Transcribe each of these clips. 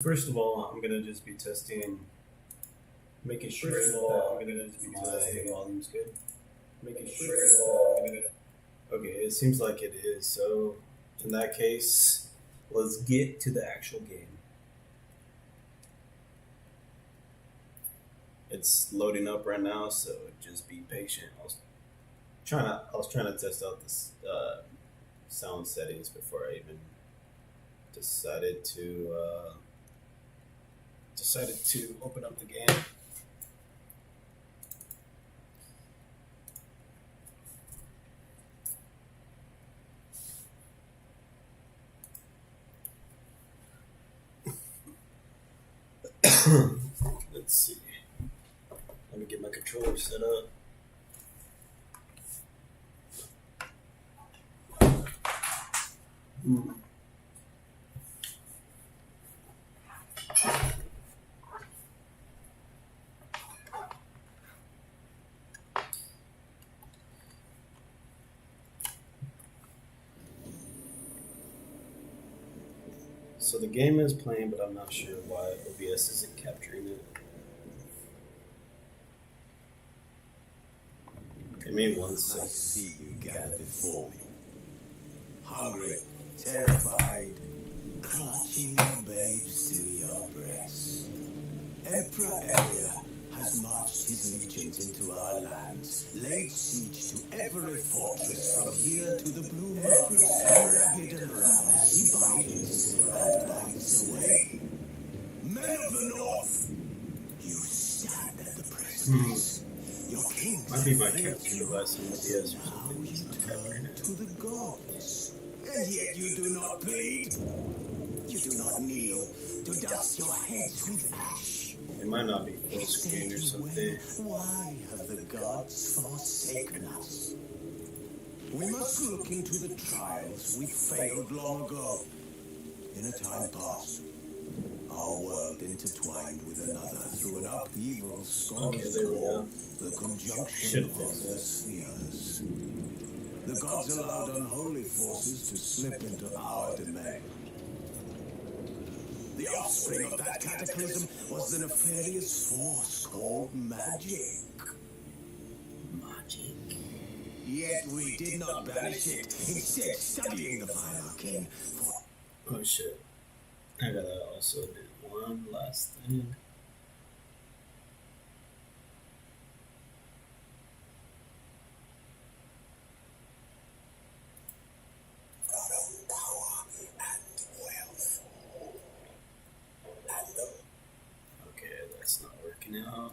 First of all, I'm gonna just be testing, making sure that my volume's good. Making sure that okay, it seems like it is. So, in that case, let's get to the actual game. It's loading up right now, so just be patient. I was trying to test out this sound settings before I even decided to open up the game. Let's see. Let me get my controller set up. Hmm. So the game is playing, but I'm not sure why OBS isn't capturing it. Give me one I second. see you gathered before me. Hungry, terrified, clutching your babes to your breasts. Emperor Elia has marched his legions into our lands, laid siege to every fortress from here to the Blue Mountains. Rabid and ravenous, he bites and bites away. Men of the North, you stand at the precipice. Your kings Might be my have failed capture you. device in OBS or Now something. you It's not capturing turn it. to the gods, and yet you do not plead. You do not kneel to dust your heads with ash. It might not be full screen or something. Why have the gods forsaken us? We must look into the trials we failed long ago. In a time past, our world intertwined with another through an upheaval scholars Okay, there we call go. the conjunction Should of fix the that. spheres. The gods allowed unholy forces to slip into our domain. The offspring of that cataclysm was the nefarious force called magic. Magic. Yet we did not banish it, instead studying the vile arcane for Oh shit. I gotta also do one last thing. our own power and wealth. And the Okay, that's not working out.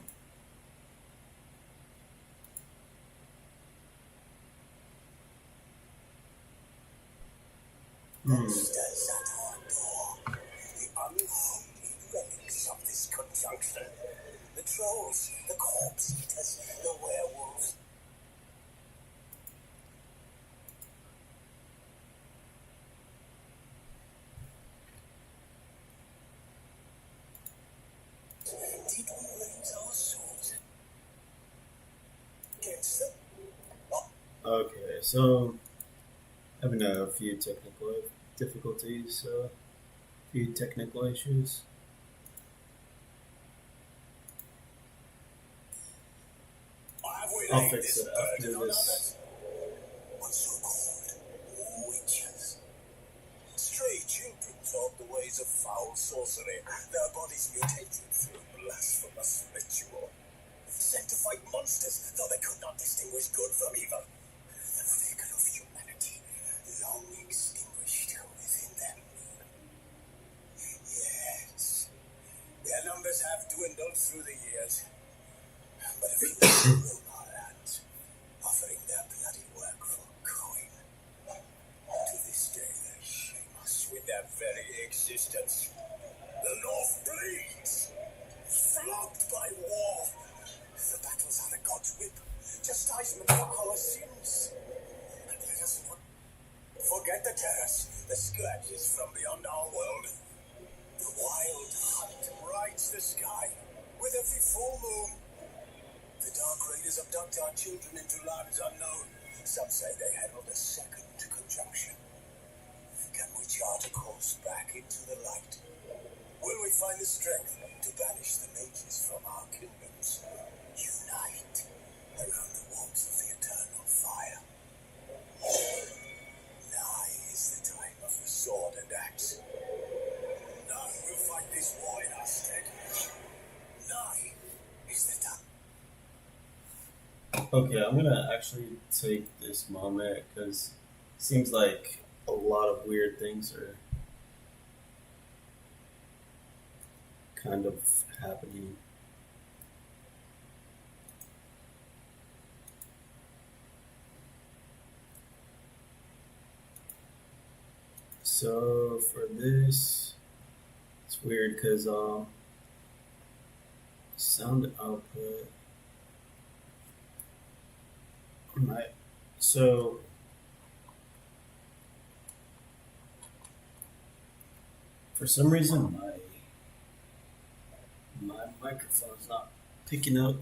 monsters at our door. The unholy relics of this conjunction. The trolls, the corpse eaters, the werewolves. Did we raise our swords against them? Okay, so having a few technical difficulties, a few technical issues. I'll fix it after this. What's so-called witches? Stray children taught the ways of foul sorcery, their bodies mutated through blasphemous ritual. Sent to fight monsters, though they could not distinguish good from evil. The figure of humanity, long extinguished within them. Yes, their numbers have dwindled through the years. But if you roam our lands, offering their bloody work for coin, to this day they shame us with their very existence. The North bleeds, flogged by war. The battles are the gods' whip, chastisement for our sins. And let us not forget the terrors, the scourges from beyond our world. The wild hunt rides the sky with every full moon. The Dark Raiders abduct our children into lands unknown. Some say they herald a second conjunction. Can we chart a course back into the light? Will we find the strength to banish the mages from our kingdoms? Unite around the walls of the eternal fire. Nigh is the time of the sword and axe. None will fight this war in our stead. Nigh is the time. Okay, I'm gonna actually take this moment because it seems like a lot of weird things are kind of happening. So for this, it's weird because sound output. Right. So for some reason my microphone's not picking up.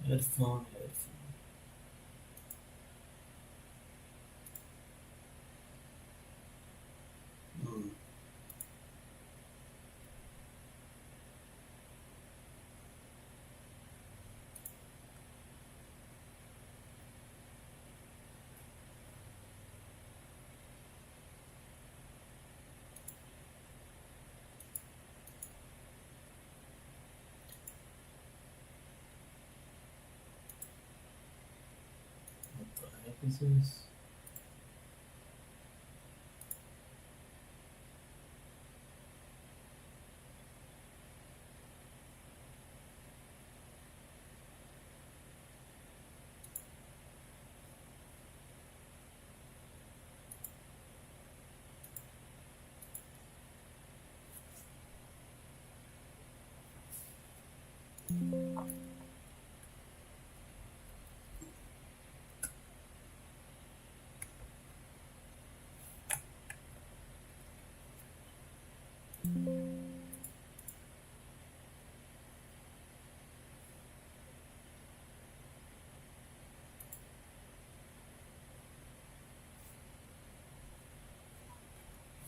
Headphone. Hmm. What the heck is this?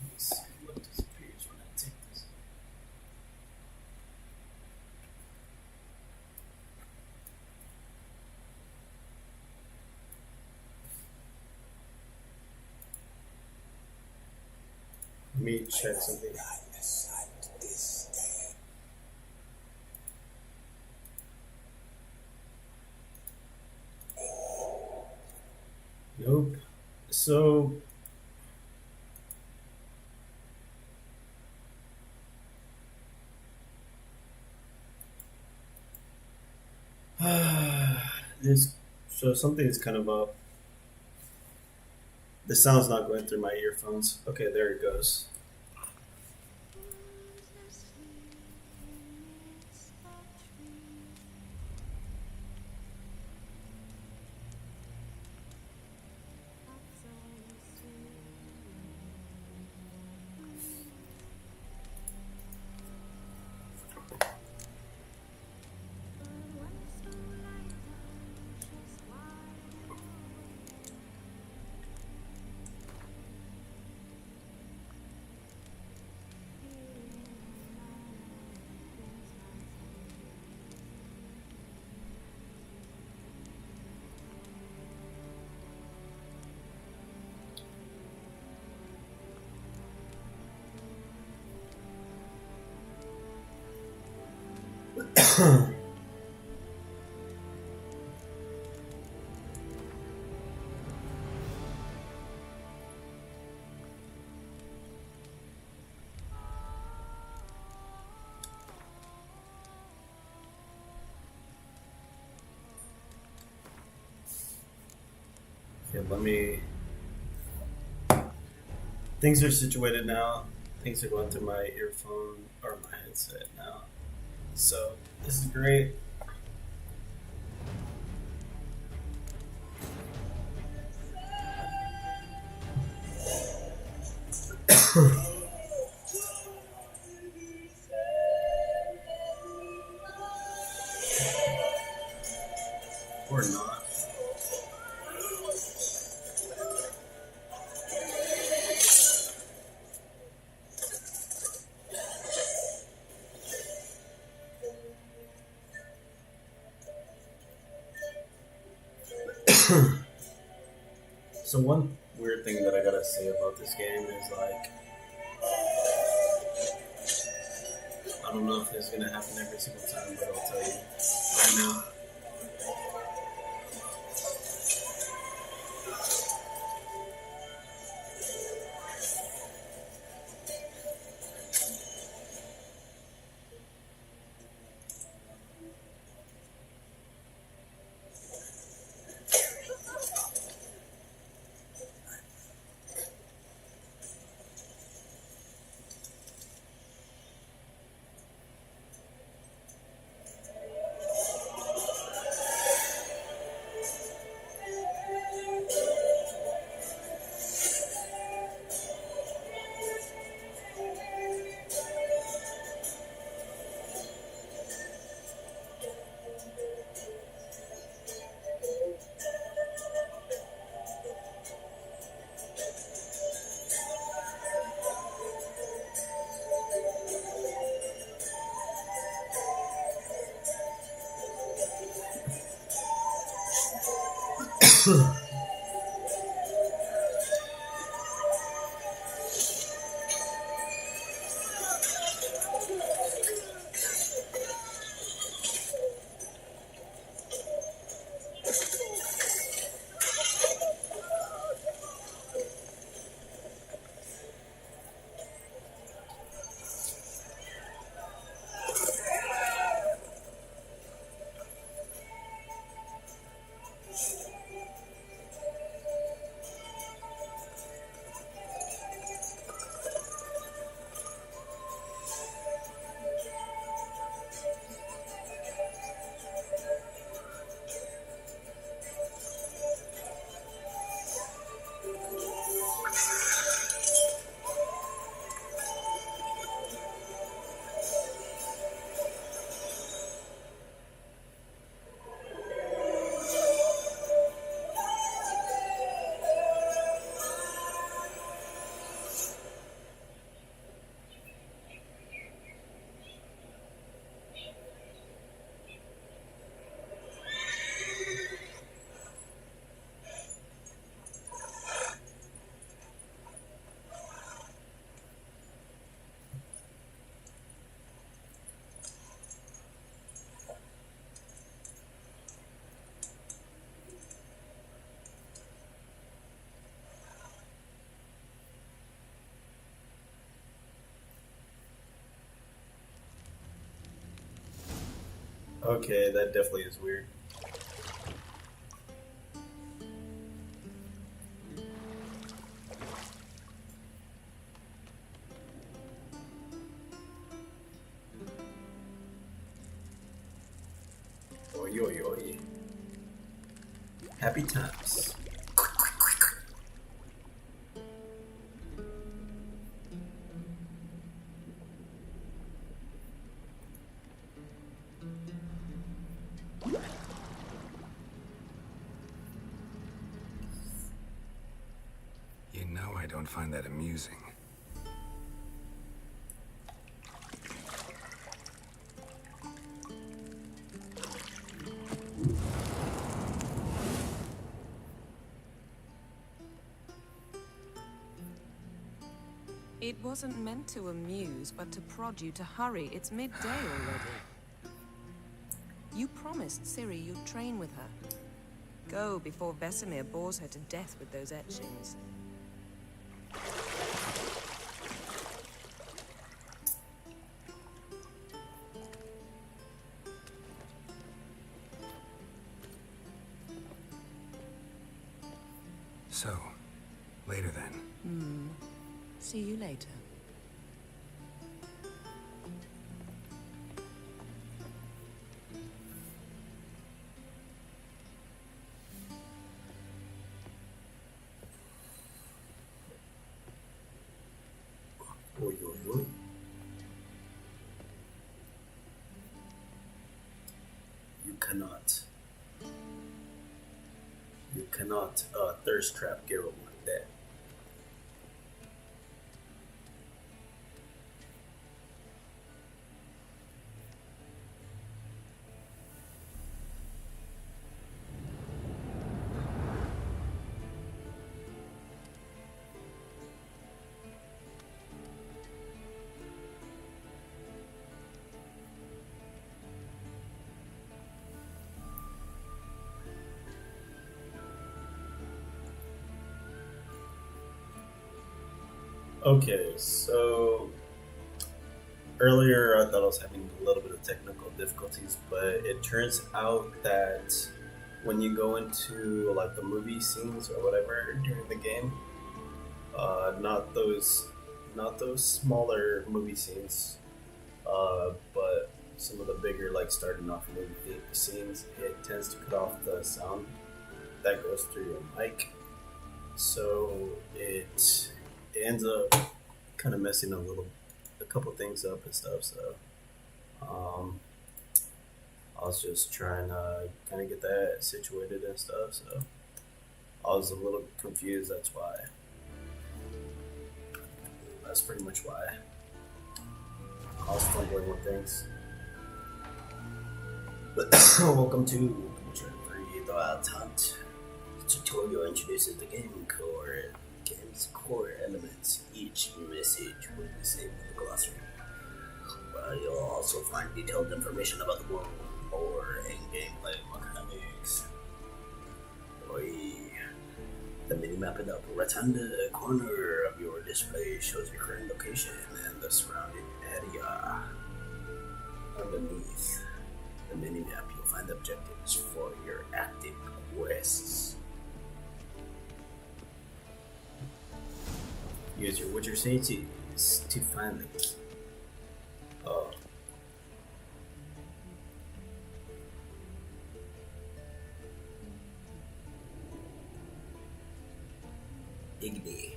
Let me see what disappears when I take this. Let me check something. Nope. So this so something's kind of up. The sound's not going through my earphones. Okay, there it goes. Okay, let me. Things are situated now. Things are going through my earphone or my headset now. So this is great. Or not. So one weird thing that I gotta say about this game is like I don't know if this is gonna happen every single time, but I'll tell you right now. Okay, that definitely is weird. Oi, oi, oi. Happy times. You know I don't find that amusing. It wasn't meant to amuse, but to prod you to hurry. It's midday already. You promised Ciri you'd train with her. Go before Vesemir bores her to death with those etchings. So, later then. See you later. Oi, oi, oi. You cannot. You cannot thirst trap Geralt like that. Okay, so earlier I thought I was having a little bit of technical difficulties, but it turns out that when you go into like the movie scenes or whatever during the game, not those smaller movie scenes, but some of the bigger like starting off movie scenes, it tends to cut off the sound that goes through your mic, so it ends up kind of messing a couple things up and stuff. So um, I was just trying to kind of get that situated and stuff. So I was a little confused. That's why. That's pretty much why I was fumbling with things. But welcome to Witcher 3: The Wild Hunt. The tutorial introduces the game's core elements. Each message will be saved in the glossary. You'll also find detailed information about the world, lore, and gameplay mechanics. The minimap in the upper right-hand corner of your display shows your current location and the surrounding area. Underneath the minimap, you'll find objectives for your active quests. Use your Witcher senses to find the key. Oh. Igni.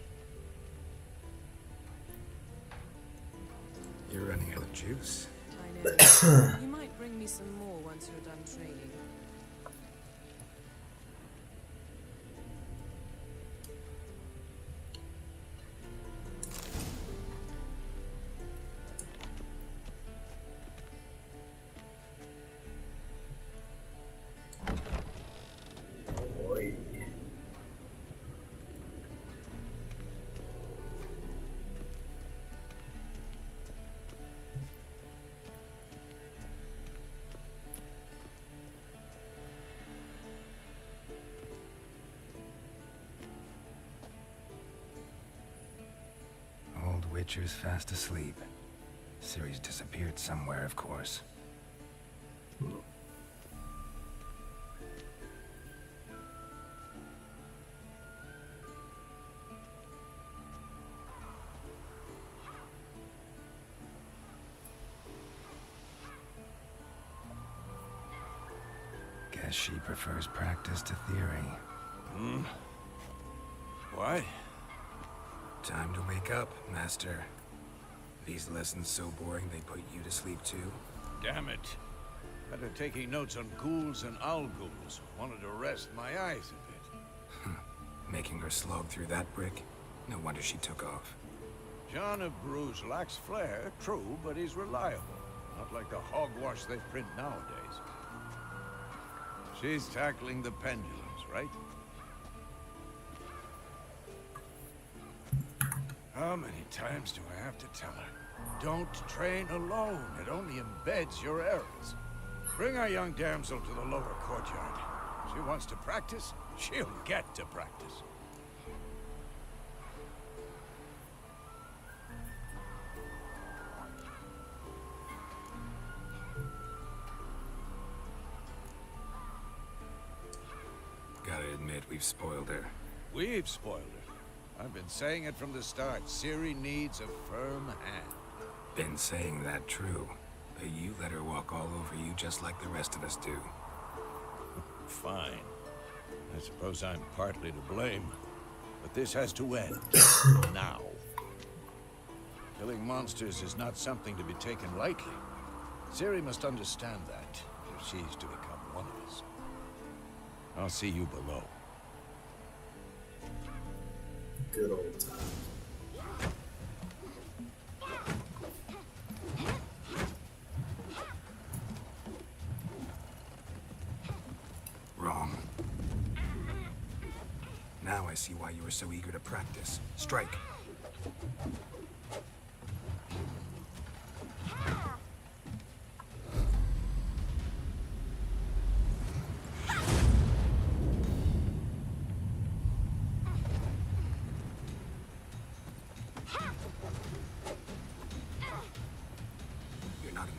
You're running out of juice. I know. You might bring me some more once you're done training. Boy. Old Witcher's fast asleep. Ciri's disappeared somewhere, of course. Guess she prefers practice to theory. Why? Time to wake up, Master. These lessons so boring they put you to sleep too? Damn it. Better taking notes on ghouls and owl ghouls. Wanted to rest my eyes a bit. Making her slog through that brick? No wonder she took off. John of Bruges lacks flair, true, but he's reliable. Not like the hogwash they print nowadays. She's tackling the pendulums, right? How many times do I have to tell her? Don't train alone. It only embeds your errors. Bring our young damsel to the lower courtyard. She wants to practice, she'll get to practice. Gotta admit, we've spoiled her. We've spoiled her. I've been saying it from the start. Ciri needs a firm hand. Been saying that true. But you let her walk all over you just like the rest of us do. Fine. I suppose I'm partly to blame. But this has to end. Now. Killing monsters is not something to be taken lightly. Ciri must understand that, if she's to become one of us. I'll see you below. Good old time. Wrong. Now I see why you were so eager to practice. Strike.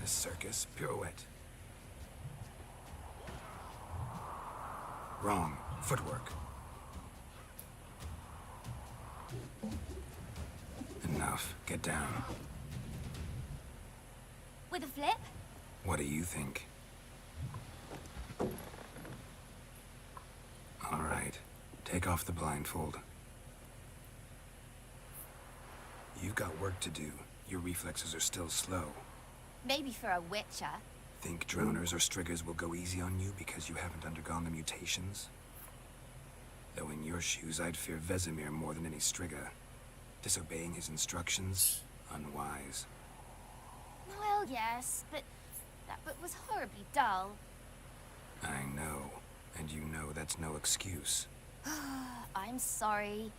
this circus. Pirouette. Wrong. Footwork. Enough. Get down. With a flip? What do you think? All right. Take off the blindfold. You've got work to do. Your reflexes are still slow. Maybe for a witcher. Think drowners or striggers will go easy on you because you haven't undergone the mutations? Though in your shoes, I'd fear Vesemir more than any strigger. Disobeying his instructions, unwise. Well, yes, but that book was horribly dull. I know, and you know that's no excuse. I'm sorry.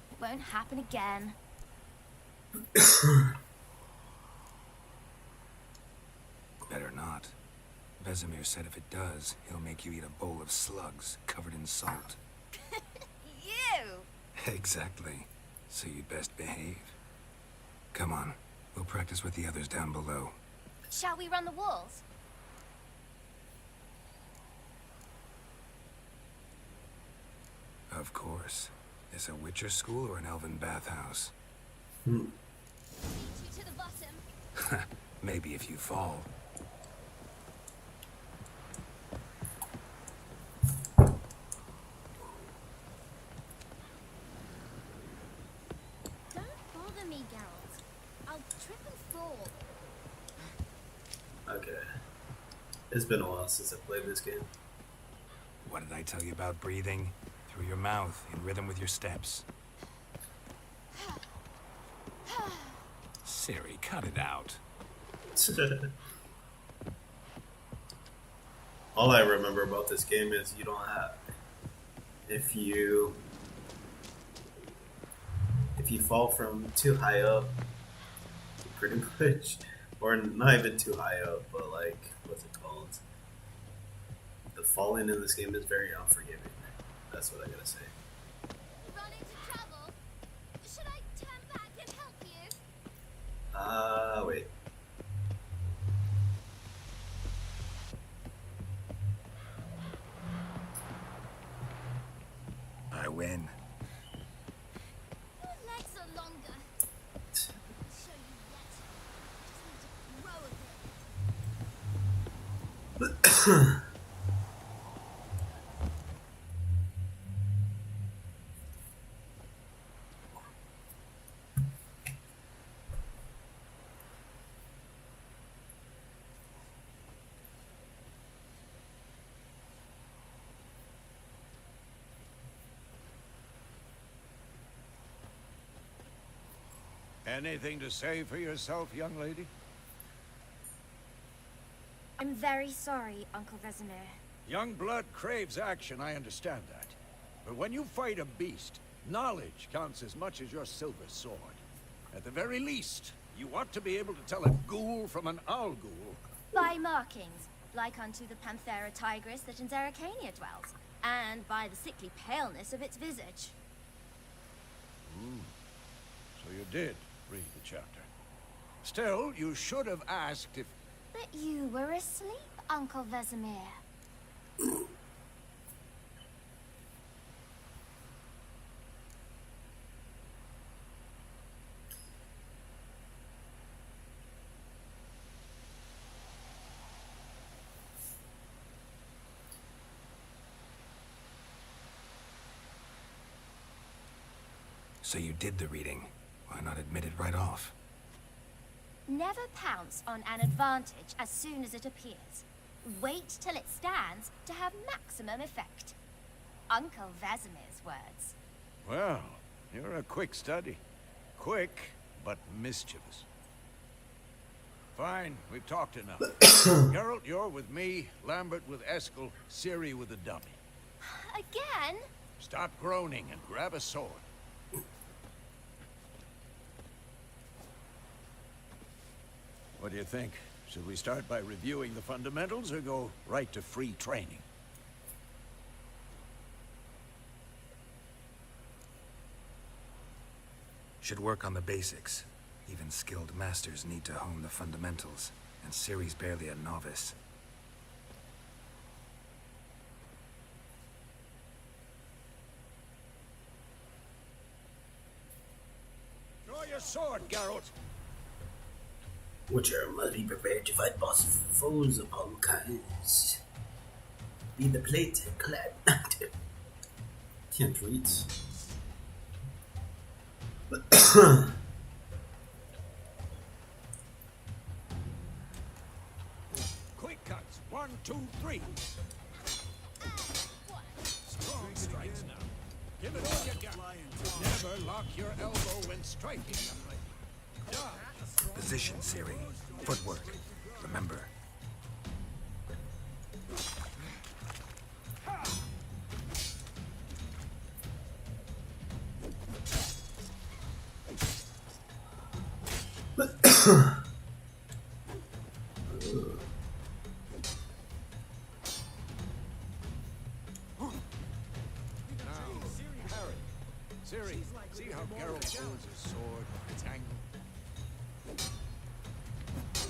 It won't happen again. Better not. Vesemir said if it does, he'll make you eat a bowl of slugs covered in salt. You! Exactly. So you'd best behave. Come on, we'll practice with the others down below. Shall we run the walls? Of course. Is a Witcher school or an elven bathhouse? Lead you to the bottom. Maybe if you fall. Don't bother me, Geralt. I'll trip and fall. Okay. It's been a while since I played this game. What did I tell you about breathing? Through your mouth, in rhythm with your steps. Siri, cut it out. All I remember about this game is you don't have... If you fall from too high up, pretty much, or not even too high up, but like, what's it called? The falling in this game is very unforgiving. That's what I gotta say. Run into trouble? Should I turn back and help you? Wait. I win. Your legs are longer. I'll show you yet. Just need to grow a bit. Anything to say for yourself, young lady? I'm very sorry, Uncle Vesemir. Young blood craves action, I understand that. But when you fight a beast, knowledge counts as much as your silver sword. At the very least, you ought to be able to tell a ghoul from an owl ghoul. By markings, like unto the Panthera tigris that in Zerrikania dwells, and by the sickly paleness of its visage. So you did read the chapter. Still, you should have asked if... But you were asleep, Uncle Vesemir. So you did the reading. Why not admit it right off? Never pounce on an advantage as soon as it appears. Wait till it stands to have maximum effect. Uncle Vesemir's words. Well, you're a quick study. Quick, but mischievous. Fine, we've talked enough. Geralt, you're with me, Lambert with Eskel, Ciri with the dummy. Again? Stop groaning and grab a sword. What do you think? Should we start by reviewing the fundamentals or go right to free training? Should work on the basics. Even skilled masters need to hone the fundamentals. and Ciri's barely a novice. Draw your sword, Geralt. Witcher must be prepared to fight boss foes of all kinds. Be the plate clad. Can't read. Quick cuts. 1, 2, 3. Strong strikes now. Give it all you got. Never lock your elbow when striking. Position, Ciri. Footwork. Remember. Ciri, see how Geralt holds his sword, its angle.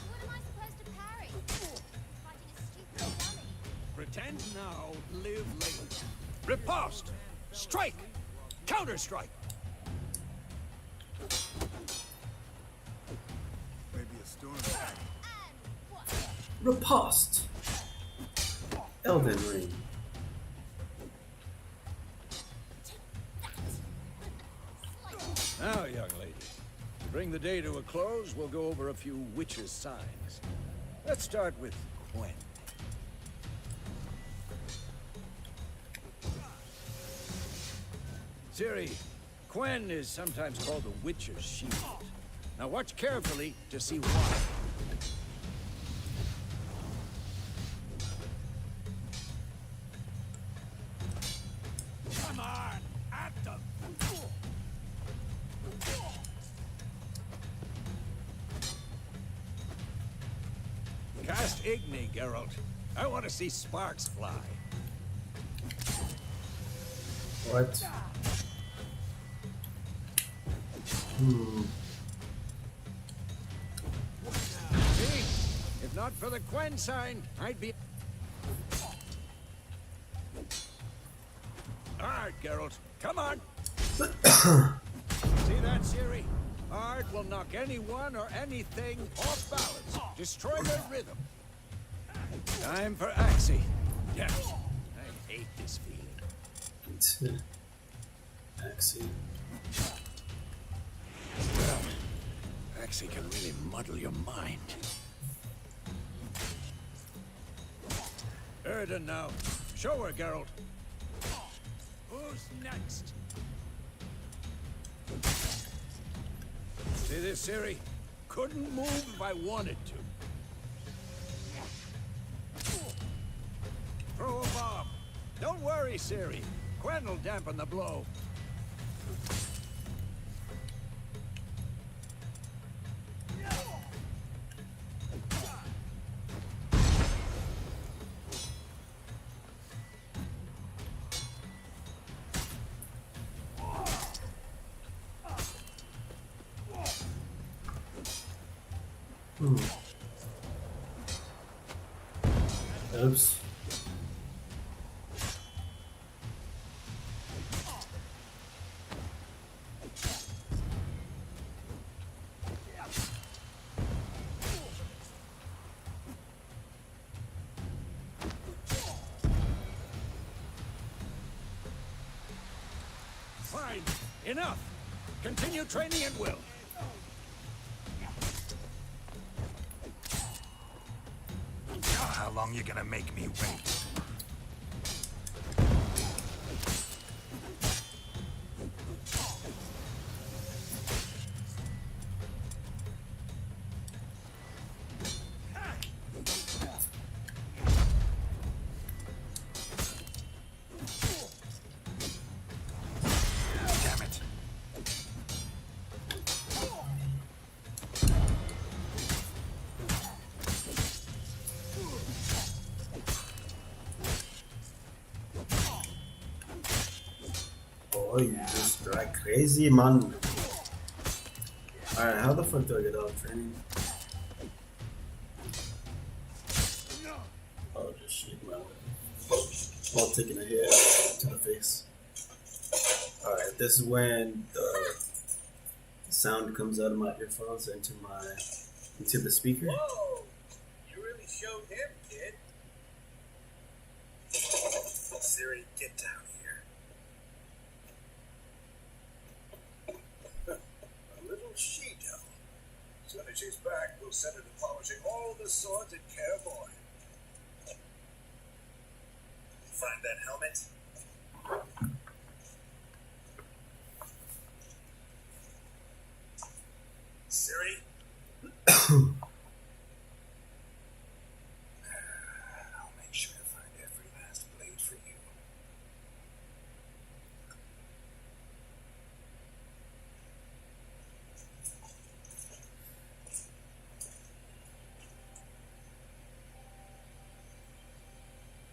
What am I supposed to parry? Fighting a stupid dummy. Pretend now, live later. Riposte! Strike! Counter-strike! Maybe a storm. Riposte. Elden Ring. Now, young lady, to bring the day to a close, we'll go over a few witches' signs. Let's start with Quen. Ciri, Quen is sometimes called the Witcher's Shield. Now watch carefully to see why. Come on, at them! Cast Igni, Geralt. I want to see sparks fly. What? See? If not for the Quen sign, I'd be... Alright, Geralt. Come on! See that, Ciri? Art will knock anyone or anything off balance. Destroy their rhythm. Time for Axii. Yes. I hate this feeling. Axii. Axii can really muddle your mind. Erden now. Show her, Geralt. Who's next? See this, Ciri? Couldn't move if I wanted to. Throw a bomb. Don't worry, Ciri. Quen will dampen the blow. Oops. Fine. Enough. Continue training at will. How long you gonna make me wait? Damn it. Oh, you just like crazy, man. Alright, how the fuck do I get out of training? shake my weapon while taking a hit to the face. Alright, this is when the sound comes out of my earphones into the speaker. Whoa! You really showed him, kid. Siri, get down here. A little she-devil. As soon as she's back, we'll send her to polishing all the swords at Kaer Morhen. Find that helmet. Siri? I'll make sure to find every last blade for you.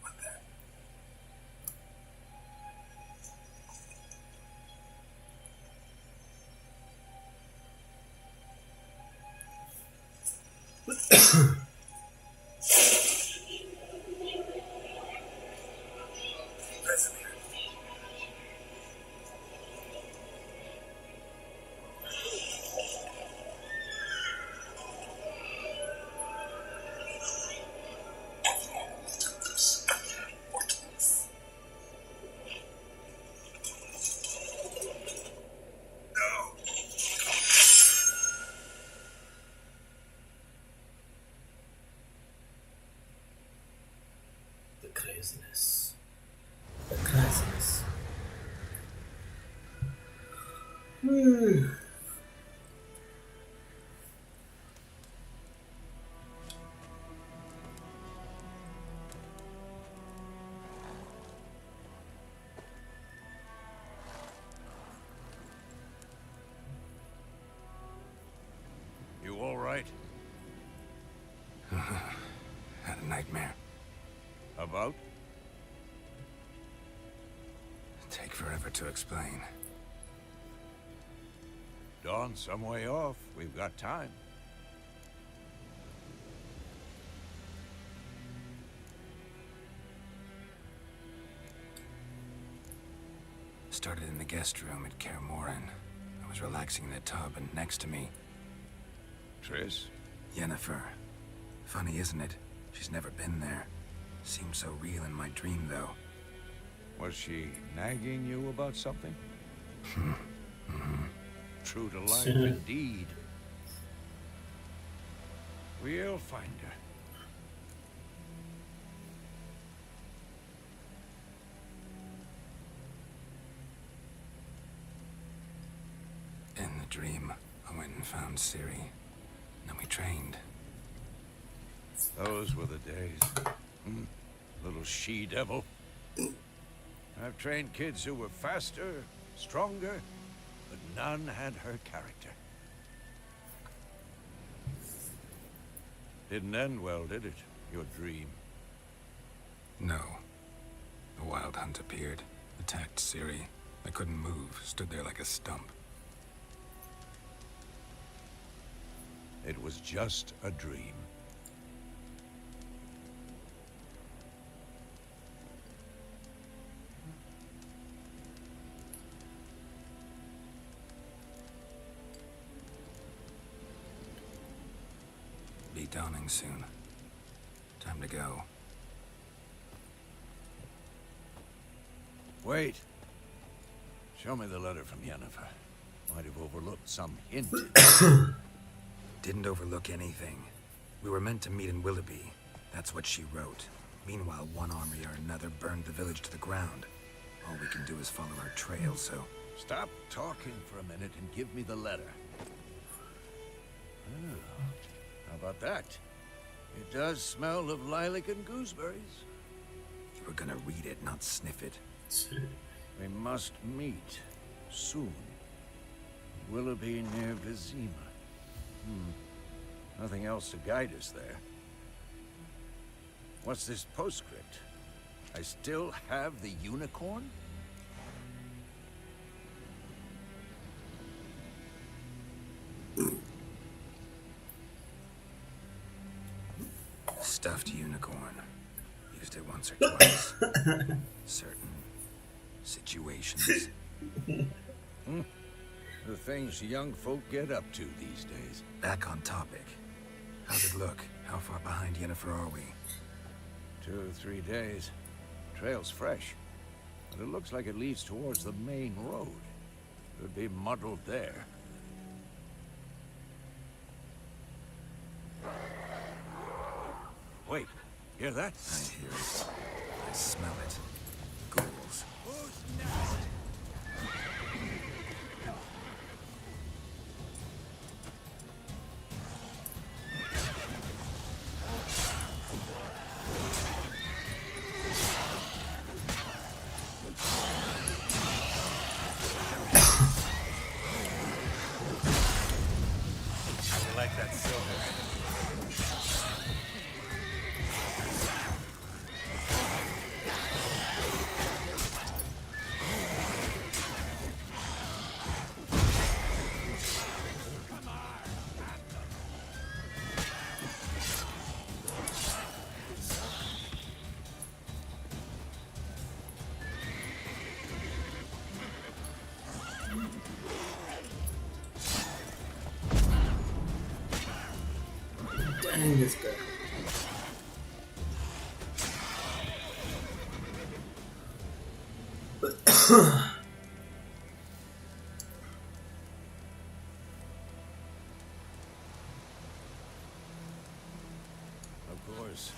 What that? Vesemir. No. The craziness. The craziness. You all right? Had a nightmare. About? Take forever to explain. Dawn's some way off. We've got time. Started in the guest room at Kaer Morhen. I was relaxing in the tub, and next to me, Triss? Yennefer. Funny, isn't it? She's never been there. Seemed so real in my dream, though. Was she nagging you about something? True to life, indeed. We'll find her. In the dream, I went and found Ciri. Then we trained. Those were the days. Little she-devil. I've trained kids who were faster, stronger, but none had her character. Didn't end well, did it? Your dream. No. The Wild Hunt appeared, attacked Ciri. I couldn't move, stood there like a stump. It was just a dream. Be dawning soon. Time to go. Wait. Show me the letter from Yennefer. Might have overlooked some hint. Didn't overlook anything. We were meant to meet in Willoughby. That's what she wrote. Meanwhile, one army or another burned the village to the ground. All we can do is follow our trail, so... Stop talking for a minute and give me the letter. Oh, how about that? It does smell of lilac and gooseberries. You were gonna read it, not sniff it. We must meet soon. Willoughby near Vizima. Nothing else to guide us there. What's this postscript? I still have the unicorn? Stuffed unicorn. Used it once or twice. Certain situations. The things young folk get up to these days. Back on topic. How's it look? How far behind Yennefer are we? 2 or 3 days. Trail's fresh, but it looks like it leads towards the main road. Could be muddled there. Wait, hear that? I hear it. I smell it. Ghouls. I like that silver. Dang this guy. Of course,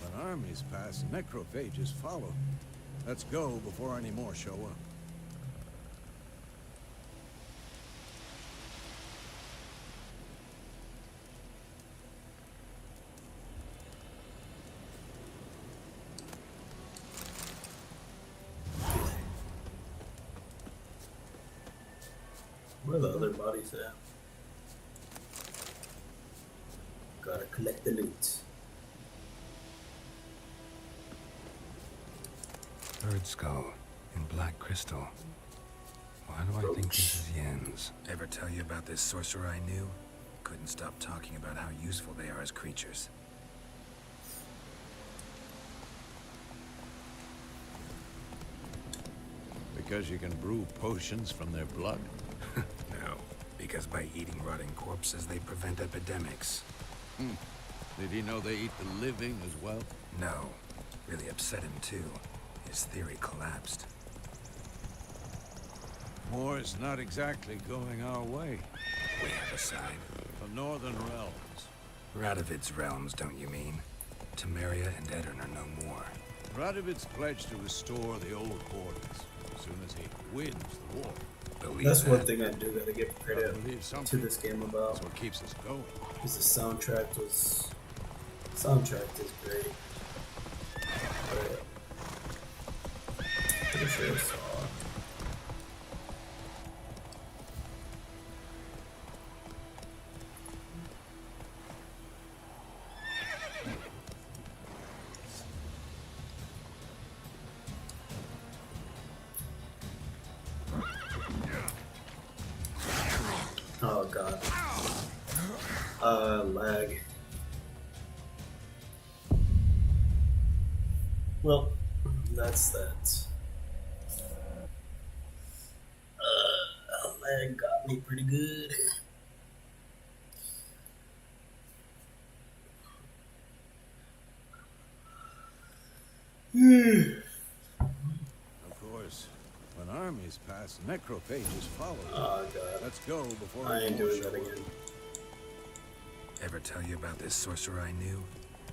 when armies pass, necrophages follow. Let's go before any more show up. Where are the other bodies at? Gotta collect the loot. Bird skull in black crystal. Why do I think this is Yen's? Ever tell you about this sorcerer I knew? Couldn't stop talking about how useful they are as creatures. Because you can brew potions from their blood? No, because by eating rotting corpses, they prevent epidemics. Did he know they eat the living as well? No, really upset him too. His theory collapsed. War's not exactly going our way. We have a side. The Northern Realms. Radovid's realms, don't you mean? Temeria and Edirn are no more. Radovid's pledged to restore the old borders as soon as he wins the war. Believe That's that? one thing I do gotta give credit Believe to something. this game That's about. what keeps us going. Because the soundtrack is great. But pretty sure I saw it. Oh god. Lag. Well, that's that. Lag got me pretty good. Of course, when armies pass, necrophages follow. Oh god. Let's go before I ain't more doing show that up. again. Ever tell you about this sorcerer I knew?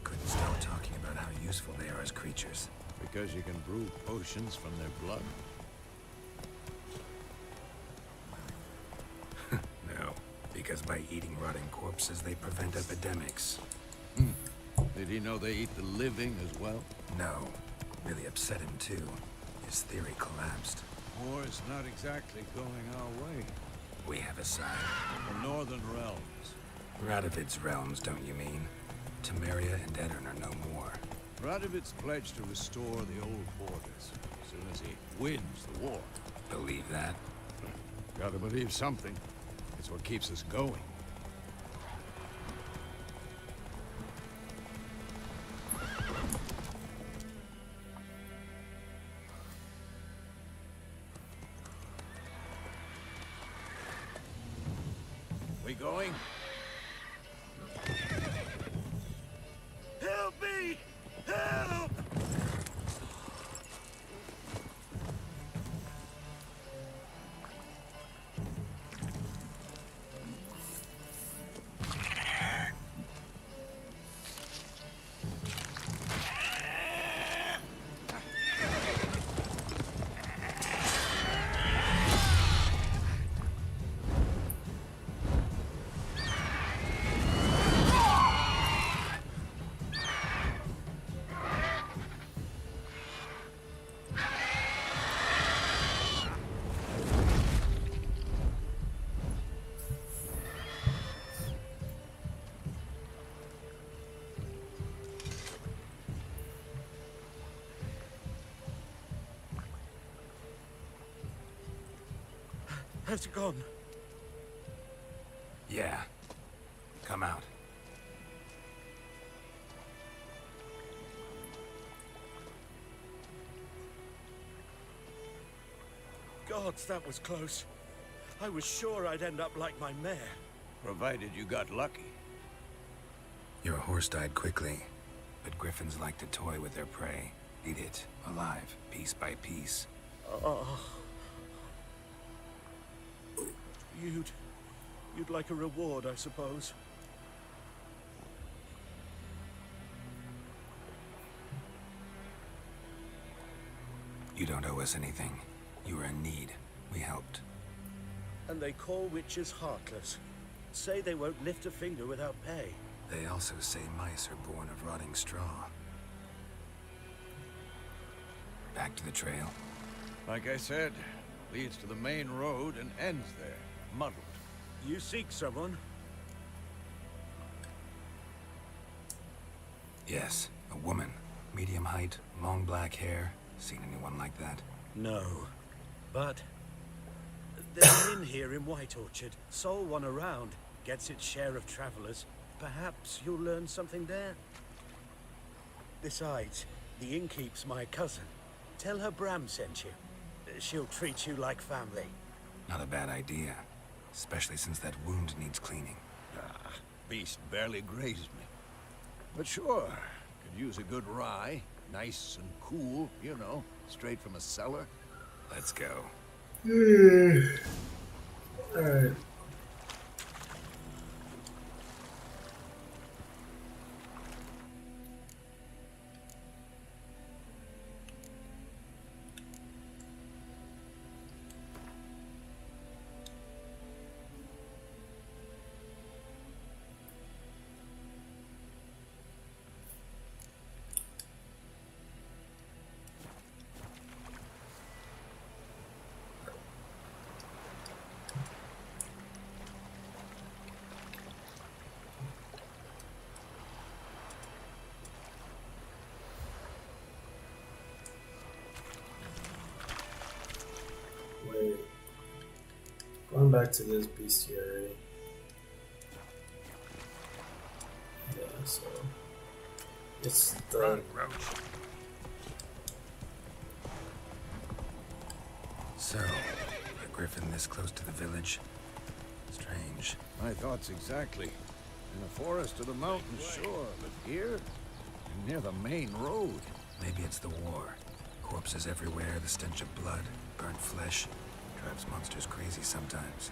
Couldn't stop talking about how useful they are as creatures. Because you can brew potions from their blood. No, because by eating rotting corpses, they prevent epidemics. Did he know they eat the living as well? No, really upset him too. His theory collapsed. War's not exactly going our way. We have a side. The Northern Realms. Radovid's realms, don't you mean? Temeria and Edirn are no more. Radovid's pledged to restore the old borders as soon as he wins the war. Believe that? Gotta believe something. It's what keeps us going. We going? Help me! Help! Has it gone? Yeah. Come out. Gods, that was close. I was sure I'd end up like my mare. Provided you got lucky. Your horse died quickly, but griffins like to toy with their prey. Eat it, alive, piece by piece. Oh. You'd like a reward, I suppose. You don't owe us anything. You were in need. We helped. And they call witches heartless. Say they won't lift a finger without pay. They also say mice are born of rotting straw. Back to the trail. Like I said, leads to the main road and ends there, muddled. You seek someone? Yes, a woman. Medium height, long black hair. Seen anyone like that? No. But there's an inn here in White Orchard. Sole one around. Gets its share of travelers. Perhaps you'll learn something there. Besides, the innkeep's my cousin. Tell her Bram sent you. She'll treat you like family. Not a bad idea. Especially since that wound needs cleaning. Beast barely grazed me. But sure, could use a good rye. Nice and cool, you know, straight from a cellar. Let's go. Alright. Wait. Going back to this bestiary. Yeah, so it's the Run, Roach. So, a griffin this close to the village? Strange. My thoughts exactly. In the forest or the mountains, sure, but here? Near the main road. Maybe it's the war. Corpses everywhere, the stench of blood, burnt flesh. Drives monsters crazy sometimes.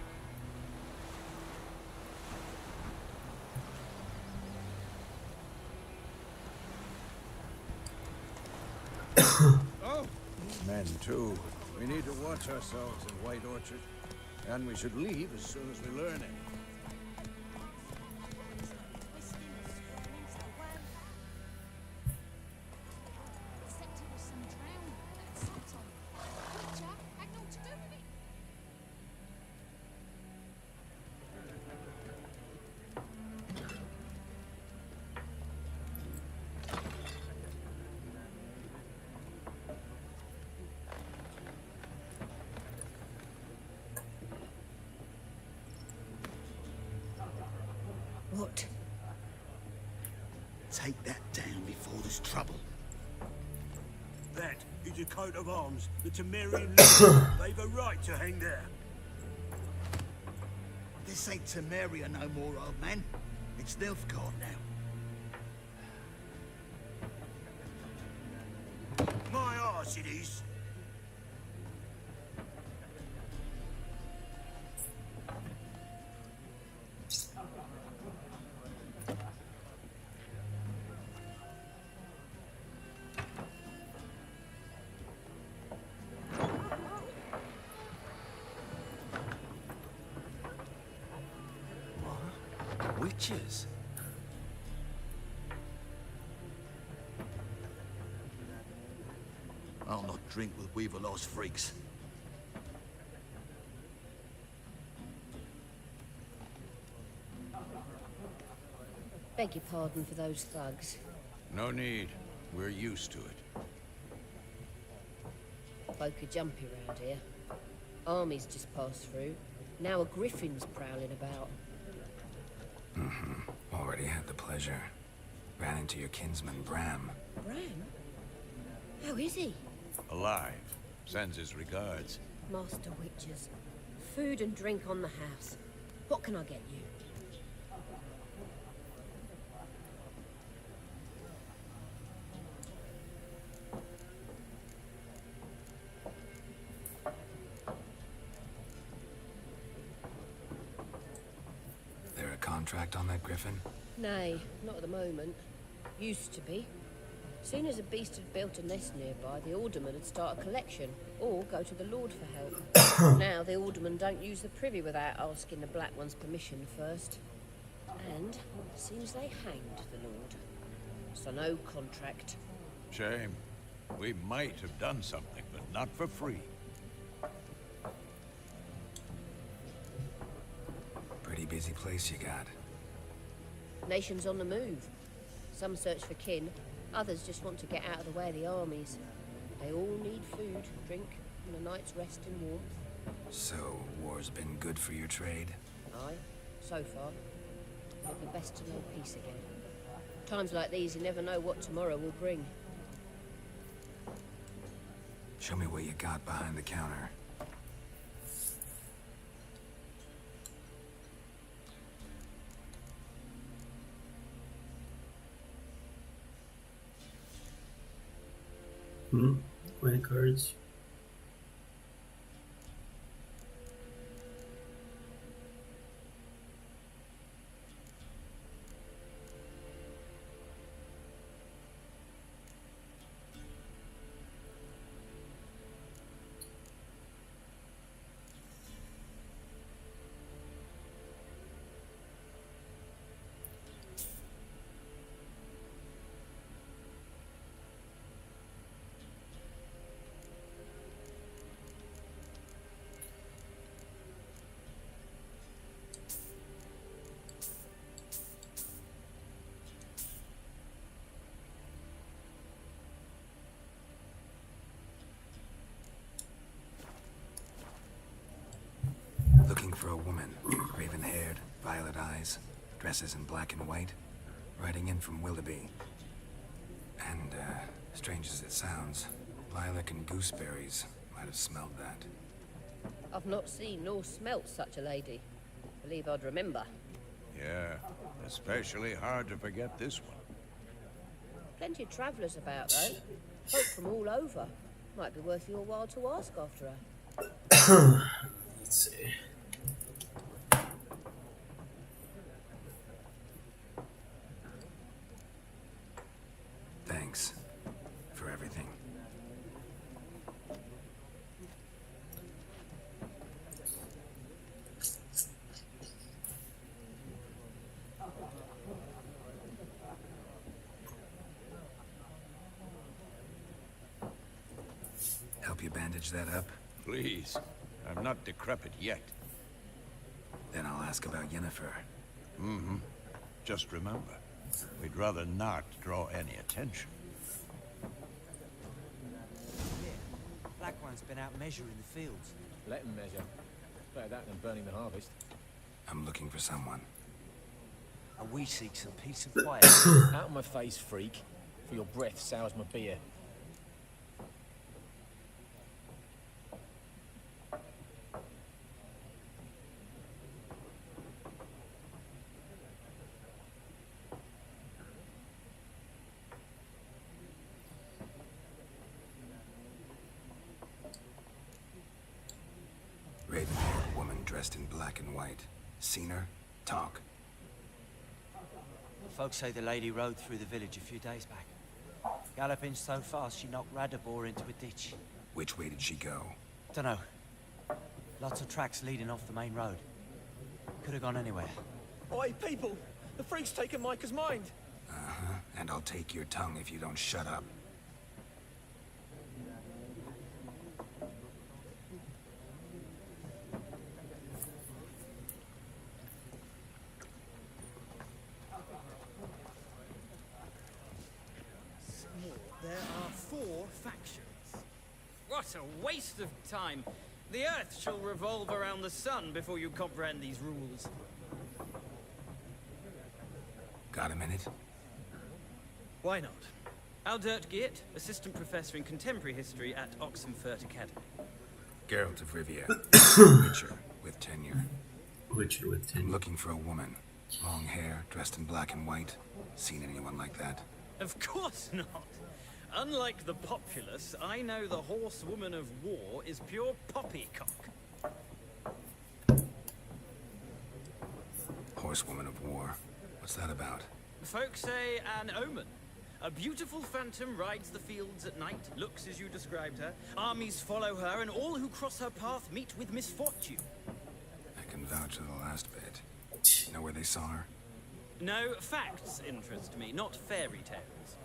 Oh! Men, too. We need to watch ourselves in White Orchard. And we should leave as soon as we learn it. What? Take that down before there's trouble. That is a coat of arms. The Temerian They've a right to hang there. This ain't Temeria no more, old man. It's Nilfgaard now. My arse it is. Witches? I'll not drink with Weaverlaw's freaks. Beg your pardon for those thugs. No need. We're used to it. Folk are jumpy round here. Armies just passed through. Now a griffin's prowling about. Already had the pleasure. Ran into your kinsman, Bram. Bram? How is he? Alive. Sends his regards. Master Witches. Food and drink on the house. What can I get you? There a contract on that griffin? Nay, not at the moment. Used to be. Soon as a beast had built a nest nearby, the alderman would start a collection, or go to the Lord for help. Now the aldermen don't use the privy without asking the Black One's permission first. And seems they hanged the Lord. So no contract. Shame. We might have done something, but not for free. Pretty busy place you got. Nations on the move. Some search for kin, others just want to get out of the way of the armies. They all need food, drink, and a night's rest and warmth. So, war's been good for your trade? Aye, so far. It'd be best to know peace again. Times like these, you never know what tomorrow will bring. Show me what you got behind the counter. Playing cards. Looking for a woman. Raven-haired, violet eyes, dresses in black and white. Riding in from Willoughby. And, strange as it sounds, lilac and gooseberries might have smelled that. I've not seen nor smelt such a lady. Believe I'd remember. Yeah, especially hard to forget this one. Plenty of travellers about, though. Folk from all over. Might be worth your while to ask after her. Let's see. Thanks for everything. Help you bandage that up? Please. I'm not decrepit yet. Then I'll ask about Yennefer. Mm-hmm. Just remember, we'd rather not draw any attention. Black One's been out measuring the fields. Let him measure. Better that than burning the harvest. I'm looking for someone. And we seek some peace and quiet. Out of my face, freak. For your breath sours my beer. Raven-haired woman dressed in black and white. Seen her? Talk. Folks say the lady rode through the village a few days back. Galloping so fast she knocked Radabor into a ditch. Which way did she go? Dunno. Lots of tracks leading off the main road. Could have gone anywhere. Oi, people! The freak's taken Micah's mind! Uh-huh. And I'll take your tongue if you don't shut up. There are 4 factions. What a waste of time. The Earth shall revolve around the sun before you comprehend these rules. Got a minute? Why not? Aldert Geert, Assistant Professor in Contemporary History at Oxenfurt Academy. Geralt of Rivia. Witcher with tenure. Witcher with I'm tenure. looking for a woman. Long hair, dressed in black and white. Seen anyone like that? Of course not. Unlike the populace, I know the horsewoman of war is pure poppycock. Horsewoman of war. What's that about? Folks say an omen. A beautiful phantom rides the fields at night, looks as you described her. Armies follow her, and all who cross her path meet with misfortune. I can vouch for the last bit. Know where they saw her? No, facts interest me, not fairy tales.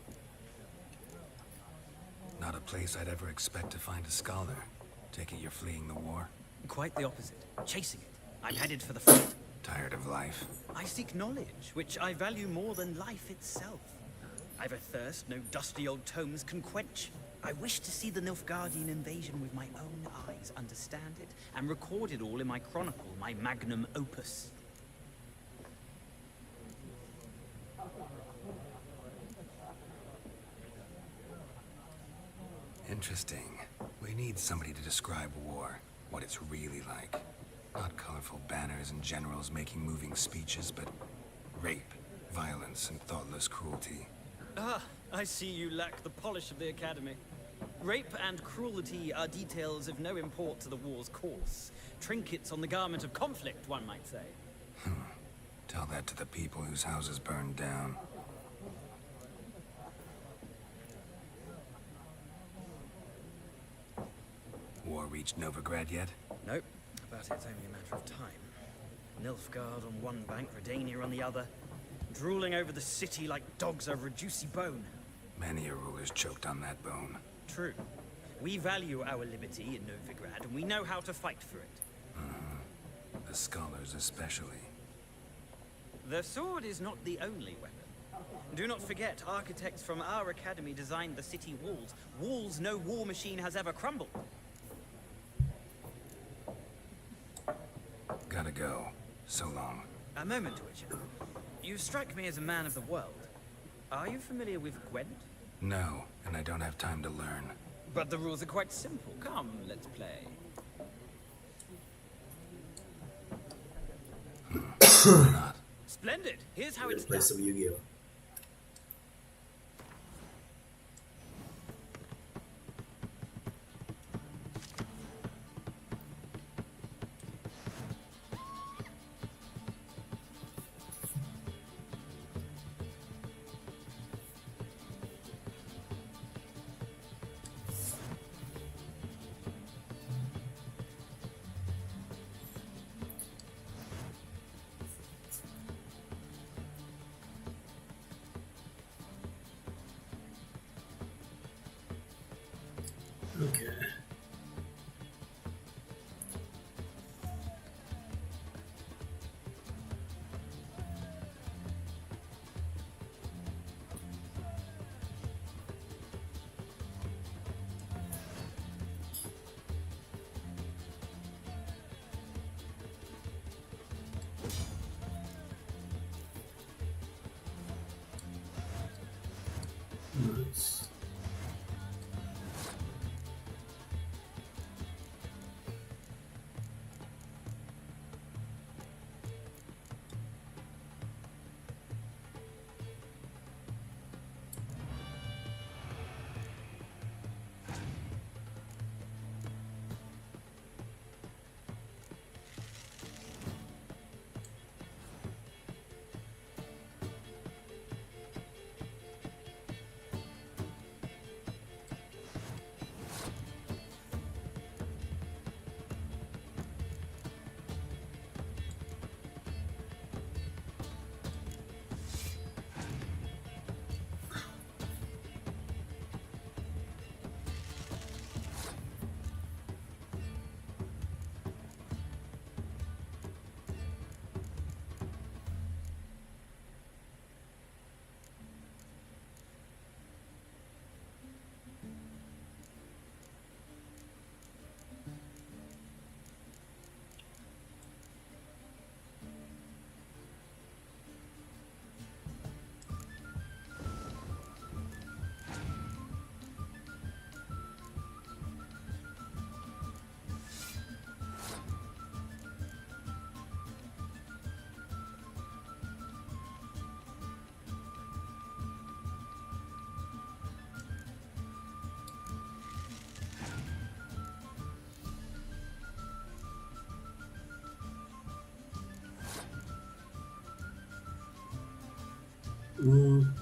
Not a place I'd ever expect to find a scholar. Take it you're fleeing the war? Quite the opposite. Chasing it. I'm headed for the front. Tired of life? I seek knowledge, which I value more than life itself. I've a thirst no dusty old tomes can quench. I wish to see the Nilfgaardian invasion with my own eyes, understand it, and record it all in my chronicle, my magnum opus. Interesting. We need somebody to describe war, what it's really like. Not colorful banners and generals making moving speeches, but rape, violence, and thoughtless cruelty. Ah, I see you lack the polish of the Academy. Rape and cruelty are details of no import to the war's course. Trinkets on the garment of conflict, one might say. Tell that to the people whose houses burned down. War reached Novigrad yet? Nope, but it's only a matter of time. Nilfgaard on one bank, Redania on the other, drooling over the city like dogs over a juicy bone. Many a ruler's choked on that bone. True. We value our liberty in Novigrad, and we know how to fight for it. The scholars especially. The sword is not the only weapon. Do not forget, architects from our academy designed the city walls. Walls no war machine has ever crumbled. Gotta go. So long. A moment, Witcher. You strike me as a man of the world. Are you familiar with Gwent? No, and I don't have time to learn. But the rules are quite simple. Come, let's play. Why not? Splendid. Here's how Let's it's play done. some Yu-Gi-Oh! Mm.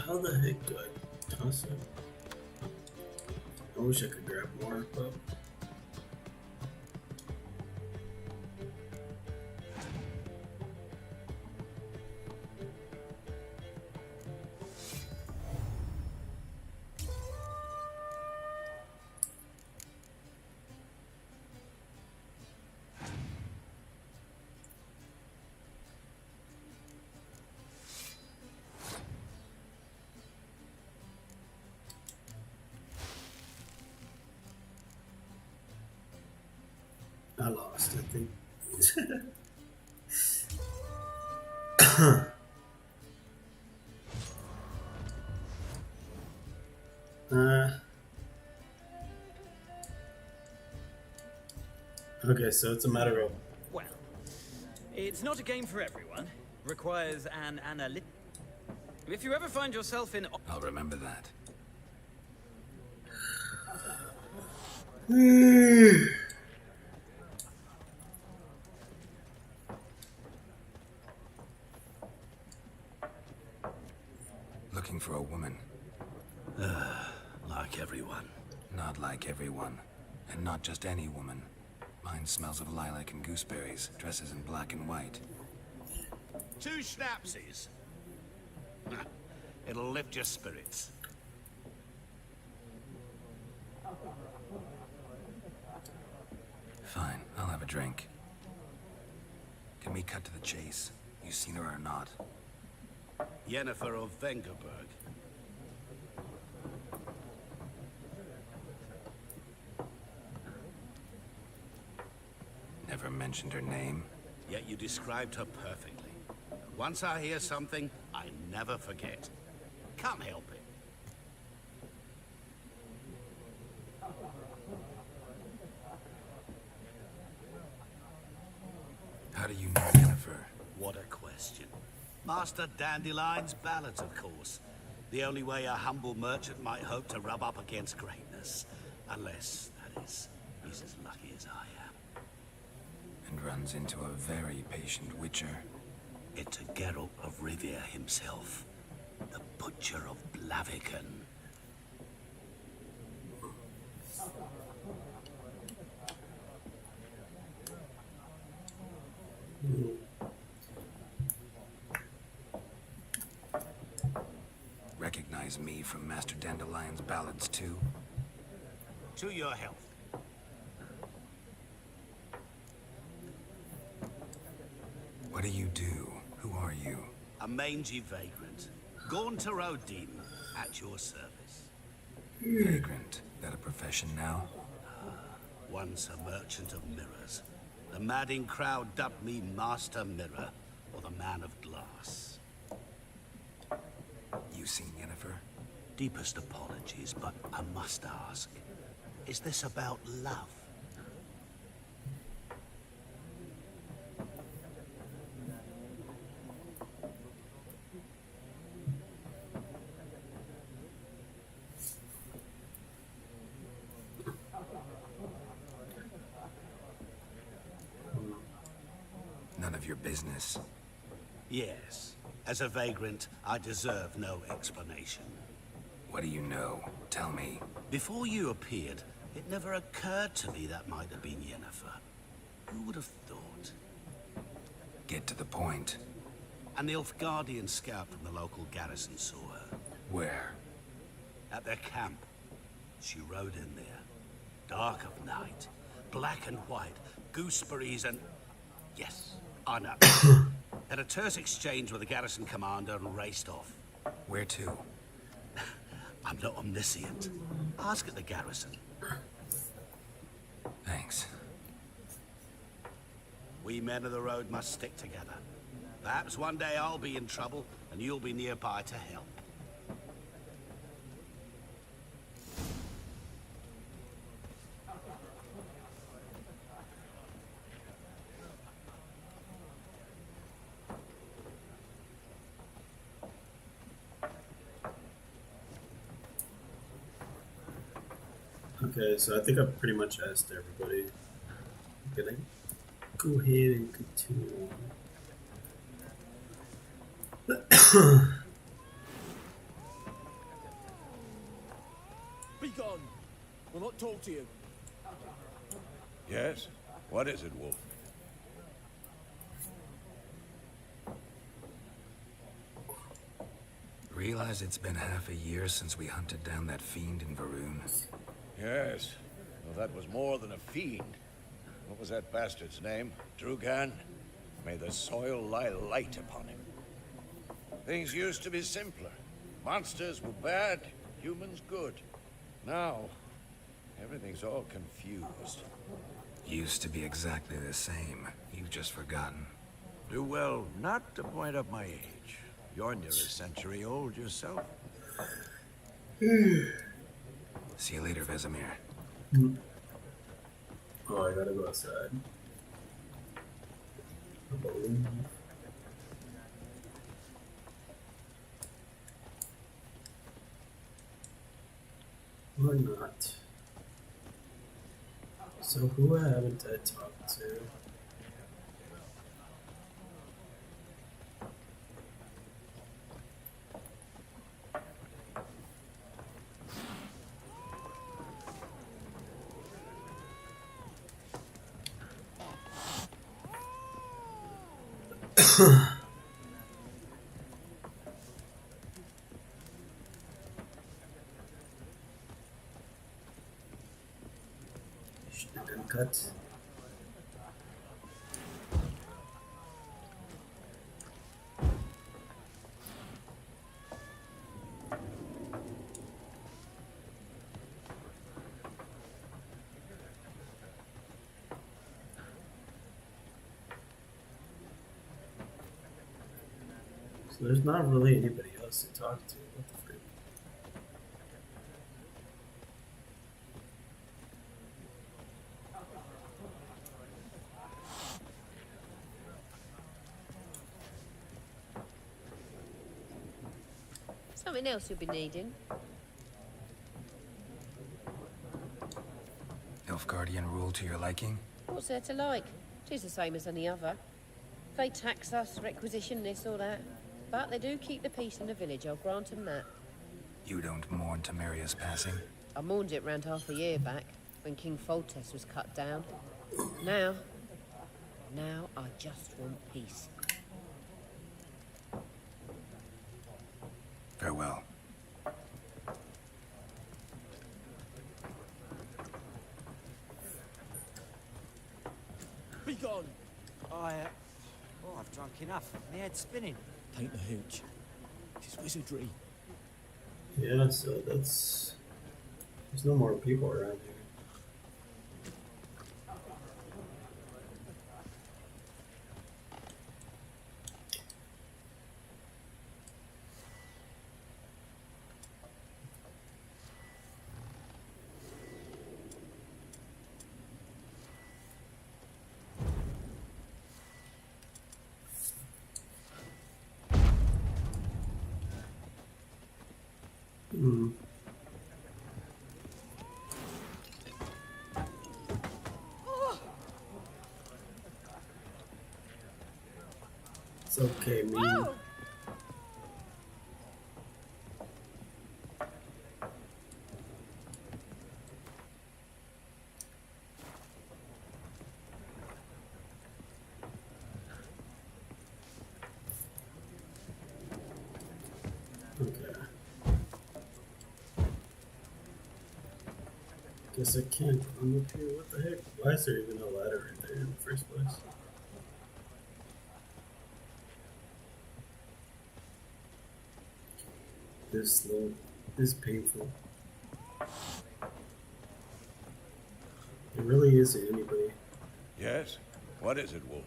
How the heck do I toss it? I wish I could grab more, but I lost, I think. Okay, so it's a matter of... Well, it's not a game for everyone. Requires an analytic. If you ever find yourself in... I'll remember that. Looking for a woman. Like everyone. Not like everyone. And not just any woman. Mine smells of lilac and gooseberries, dresses in black and white. 2 schnapsies. It'll lift your spirits. Fine, I'll have a drink. Can we cut to the chase? You seen her or not? Yennefer of Vengerberg. Never mentioned her name. Yet you described her perfectly. Once I hear something, I never forget. Can't help it. How do you know Yennefer? What a question. Master Dandelion's ballads, of course. The only way a humble merchant might hope to rub up against greatness. Unless, that is, he's as lucky as I am. And runs into a very patient witcher. It's a Geralt of Rivia himself. The Butcher of Blaviken. Recognize recognize me from Master Dandelion's ballads too? To your health. What do you do? Who are you? A mangy vagrant. Gaunter O'Dean, at your service. Vagrant. That a profession now? Once a merchant of mirrors. The madding crowd dubbed me Master Mirror, or the Man of Glass. You seen Yennefer? Deepest apologies, but I must ask, is this about love? None of your business. Yes. As a vagrant, I deserve no explanation. What do you know? Tell me. Before you appeared, it never occurred to me that might have been Yennefer. Who would have thought? Get to the point. An Nilfgaardian scout from the local garrison saw her. Where? At their camp. She rode in there. Dark of night. Black and white. Gooseberries and... Yes, I know. Had a terse exchange with the garrison commander and raced off. Where to? I'm not omniscient. Ask at the garrison. Thanks. We men of the road must stick together. Perhaps one day I'll be in trouble and you'll be nearby to help. Okay, so I think I've pretty much asked everybody. I'm gonna go ahead and continue on. Be gone. We'll not talk to you. Yes? What is it, Wolf? Realize it's been half a year since we hunted down that fiend in Varun. Yes. Well, that was more than a fiend. What was that bastard's name? Drugan? May the soil lie light upon him. Things used to be simpler. Monsters were bad, humans good. Now, everything's all confused. Used to be exactly the same. You've just forgotten. Do well not to point up my age. You're near a century old yourself. See you later, Vesemir. Oh, I gotta go outside. I believe. Or not. So who haven't I talked to? Cut. So there's not really anybody else to talk to. What the frick? Something else you'll be needing. Nilfgaardian rule to your liking? What's there to like? Tis the same as any other. They tax us, requisition this or that. But they do keep the peace in the village, I'll grant them that. You don't mourn Temeria's passing? I mourned it round half a year back, when King Foltest was cut down. Now I just want peace. Farewell. I've drunk enough. My head's spinning. Tain't the hooch. It's wizardry. Yeah, so that's... There's no more people around here. Hmm. It's okay, me. Whoa! Okay. Guess I can't climb up here. What the heck? Why is there even a ladder right there in the first place? This slow. This is painful. It really isn't anybody. Yes? What is it, Wolf?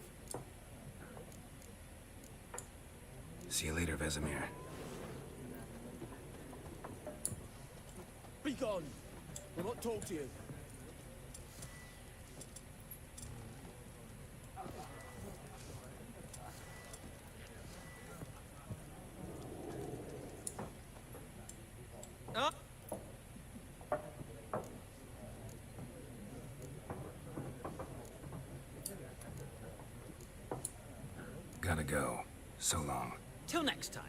See you later, Vesemir. Be gone! We'll not talk to you. Gotta go. So long. Till next time.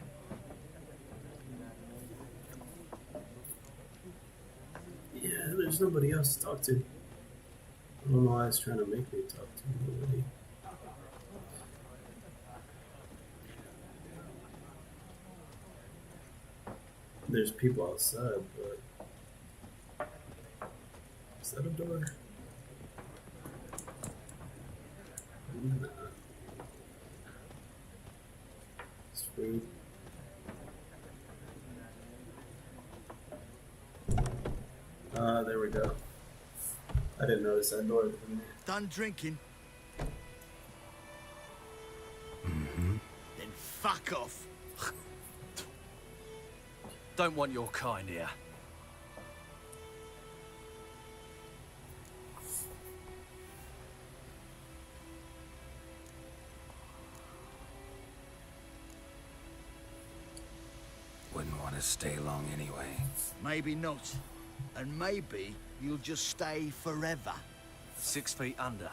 Yeah, there's nobody else to talk to. I don't know why it's trying to make me talk to nobody. There's people outside, but is that a door? Nah. Sweet. There we go. I didn't notice that door. Done drinking? Mm-hmm. Then fuck off. Don't want your kind here. Wouldn't want to stay long anyway. Maybe not. And maybe you'll just stay forever. 6 feet under.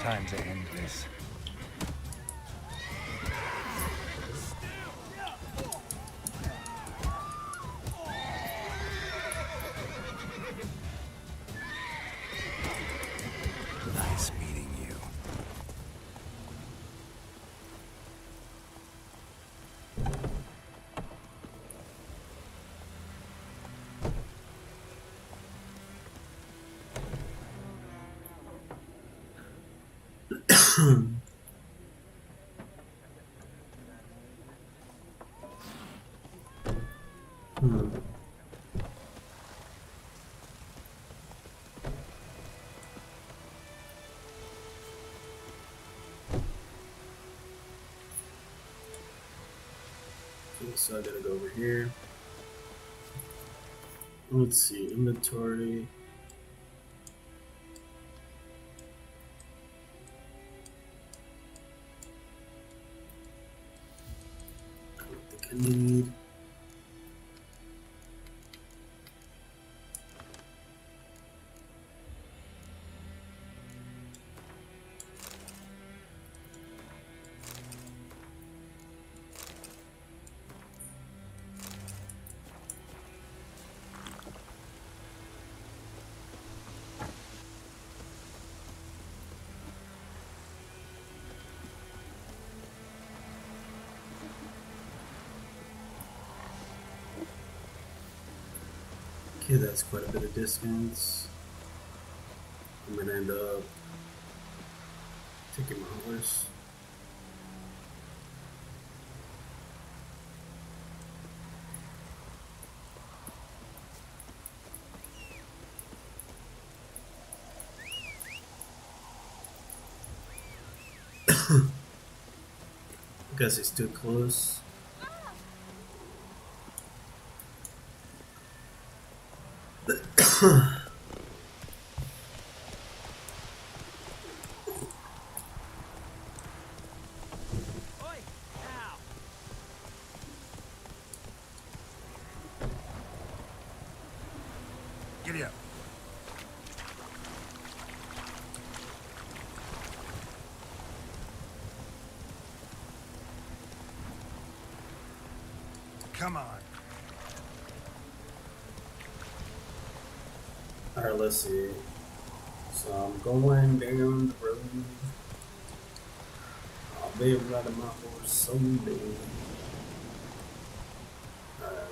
Time to end this. Nice meeting you. So I gotta go over here. Let's see, inventory. I don't think I need. Okay, that's quite a bit of distance. I'm gonna end up taking my horse. Because it's too close. Giddy up. Come on. Alright, let's see. So I'm going down the road. I'll be riding my horse someday. Alright.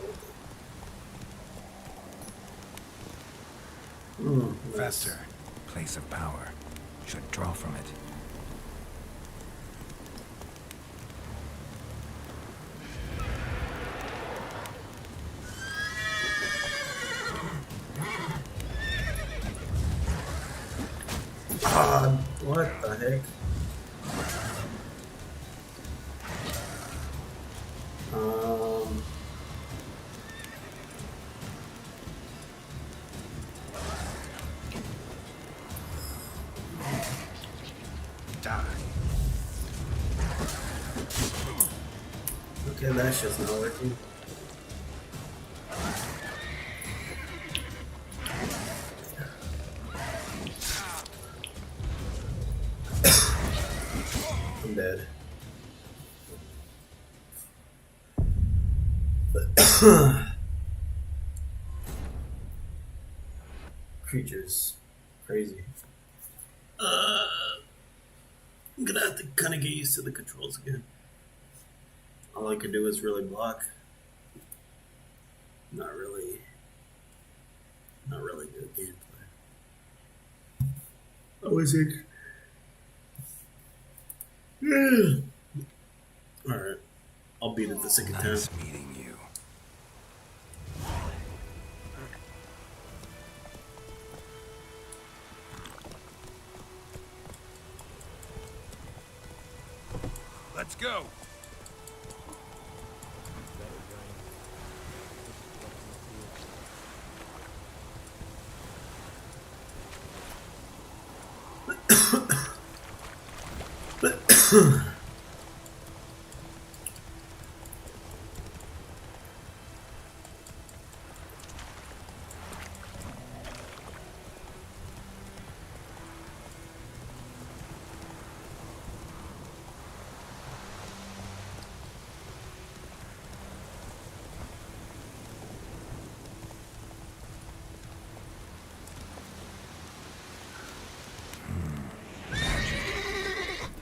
Faster. Place of power. Should draw from it. What the heck? Die. Okay, that's just not working. I'm dead. Creatures. Crazy. I'm gonna have to kind of get used to the controls again. All I can do is really block. Not really good gameplay. I was like, alright. I'll beat it the second time. Nice meeting you. Let's go.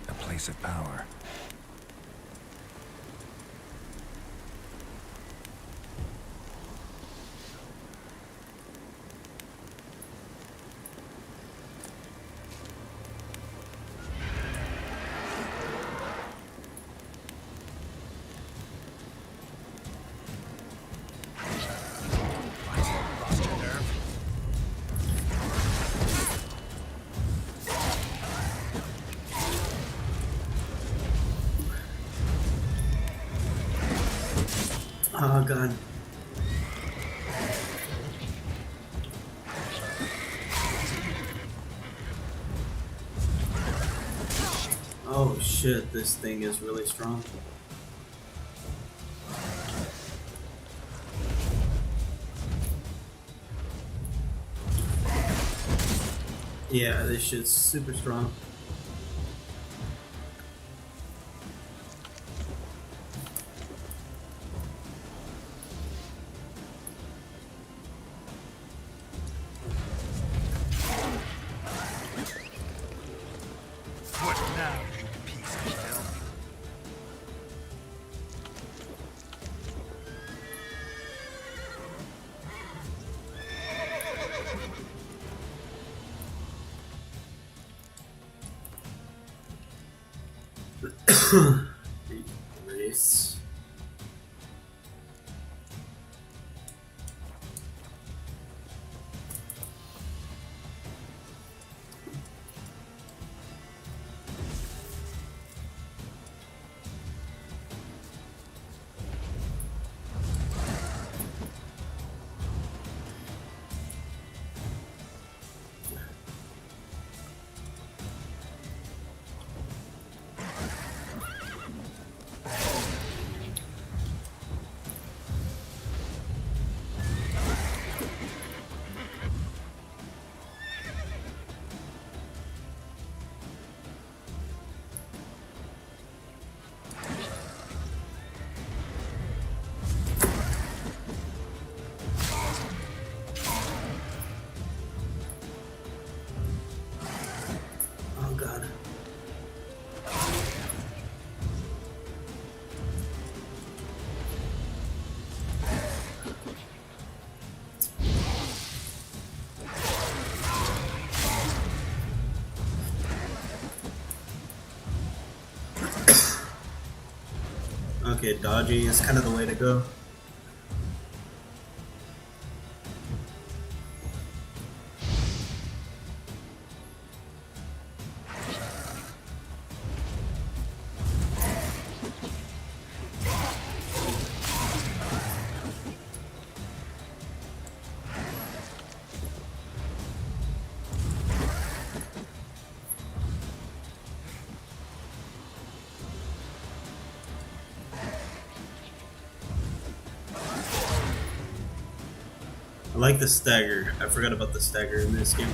A place of power. Lost your nerve? Oh god. Oh shit, this thing is really strong. Yeah, this shit's super strong. What now, you piece of filth? Race. Oh god. Okay, dodgy is kind of the way to go. I like the stagger. I forgot about the stagger in this game.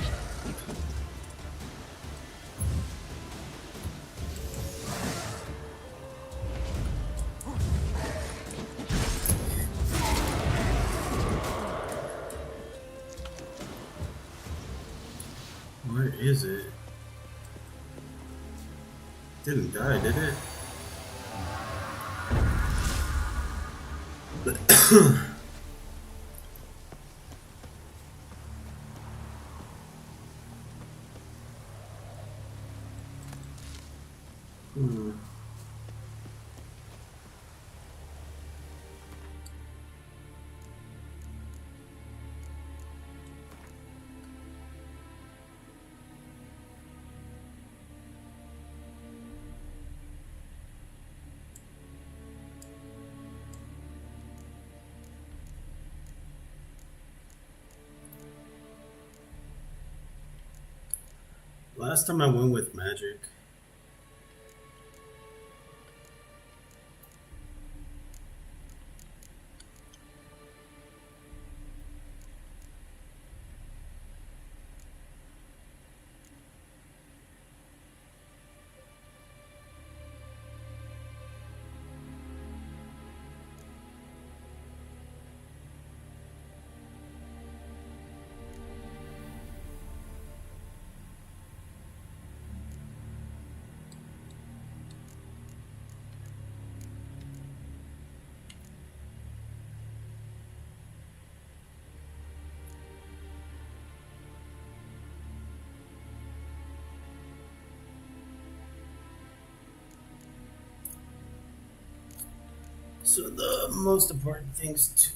Where is it? Didn't die, did it? Hmm. Last time I went with magic. So the most important things to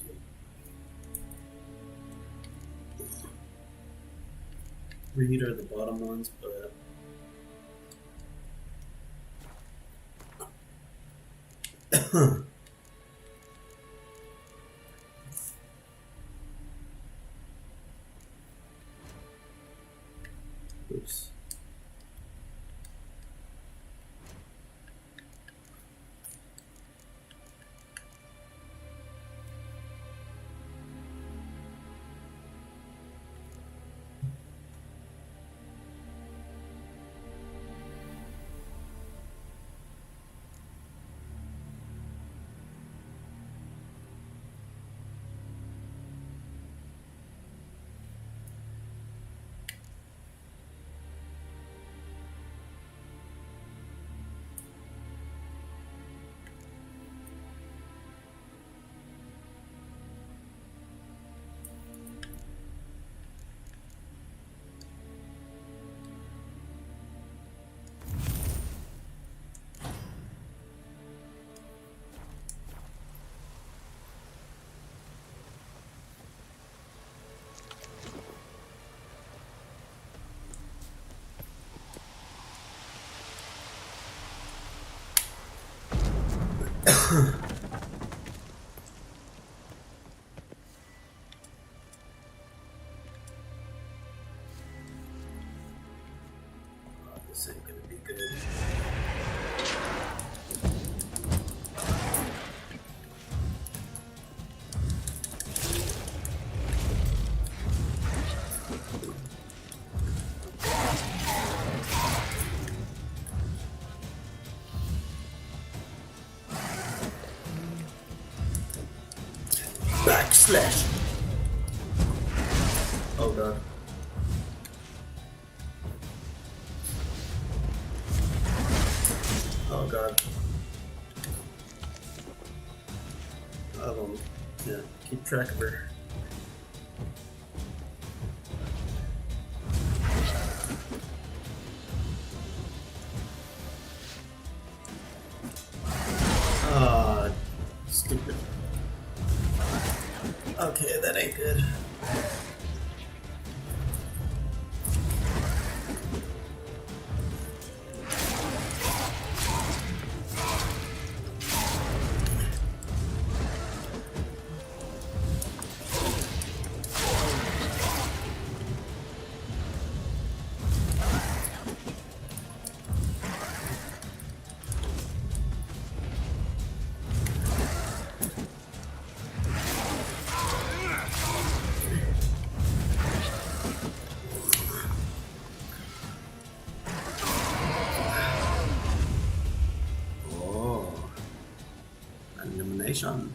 read are the bottom ones, but oops. This ain't gonna be good. Backslash. Oh god. Oh god. Yeah, keep track of her. Ah, stupid. Okay, that ain't good. Elimination.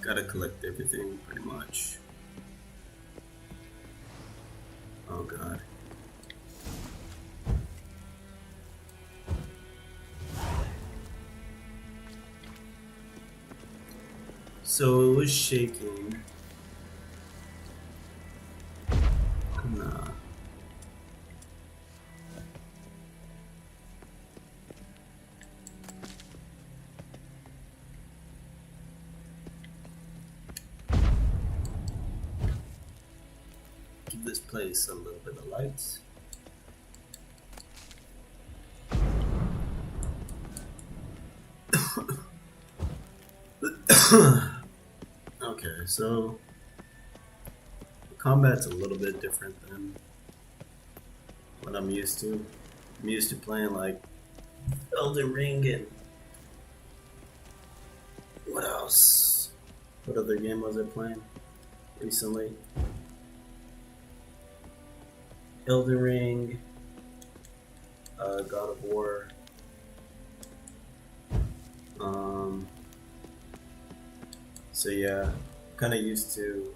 Gotta collect everything pretty much. Oh god. So it was shaking. Nah. Give this place a little bit of light. Okay, so the combat's a little bit different than what I'm used to. I'm used to playing like Elden Ring and what else? What other game was I playing recently? Elden Ring, God of War. So yeah, kind of used to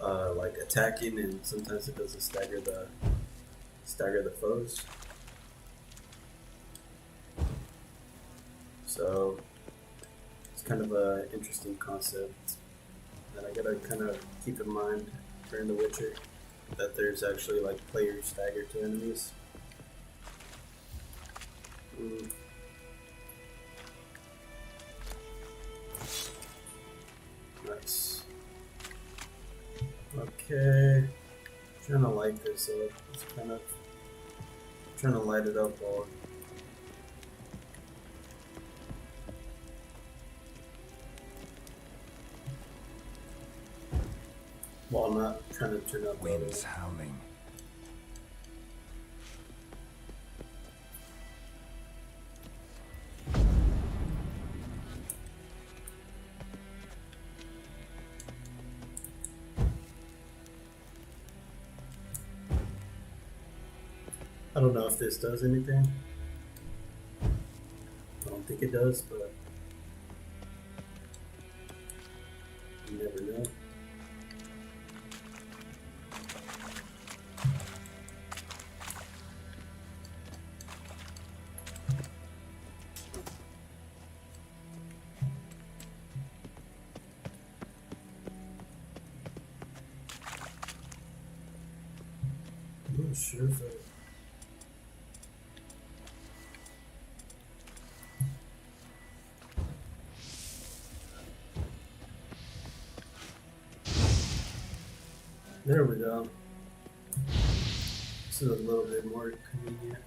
like attacking, and sometimes it doesn't stagger the foes. So it's kind of an interesting concept that I gotta kind of keep in mind during The Witcher, that there's actually like players stagger to enemies. Nice. Okay. Trying to light this up. It's kind of trying to light it up while not trying to turn up. Winds howling. I don't know if this does anything. I don't think it does, but you never know. I'm not sure if There we go. This is a little bit more convenient.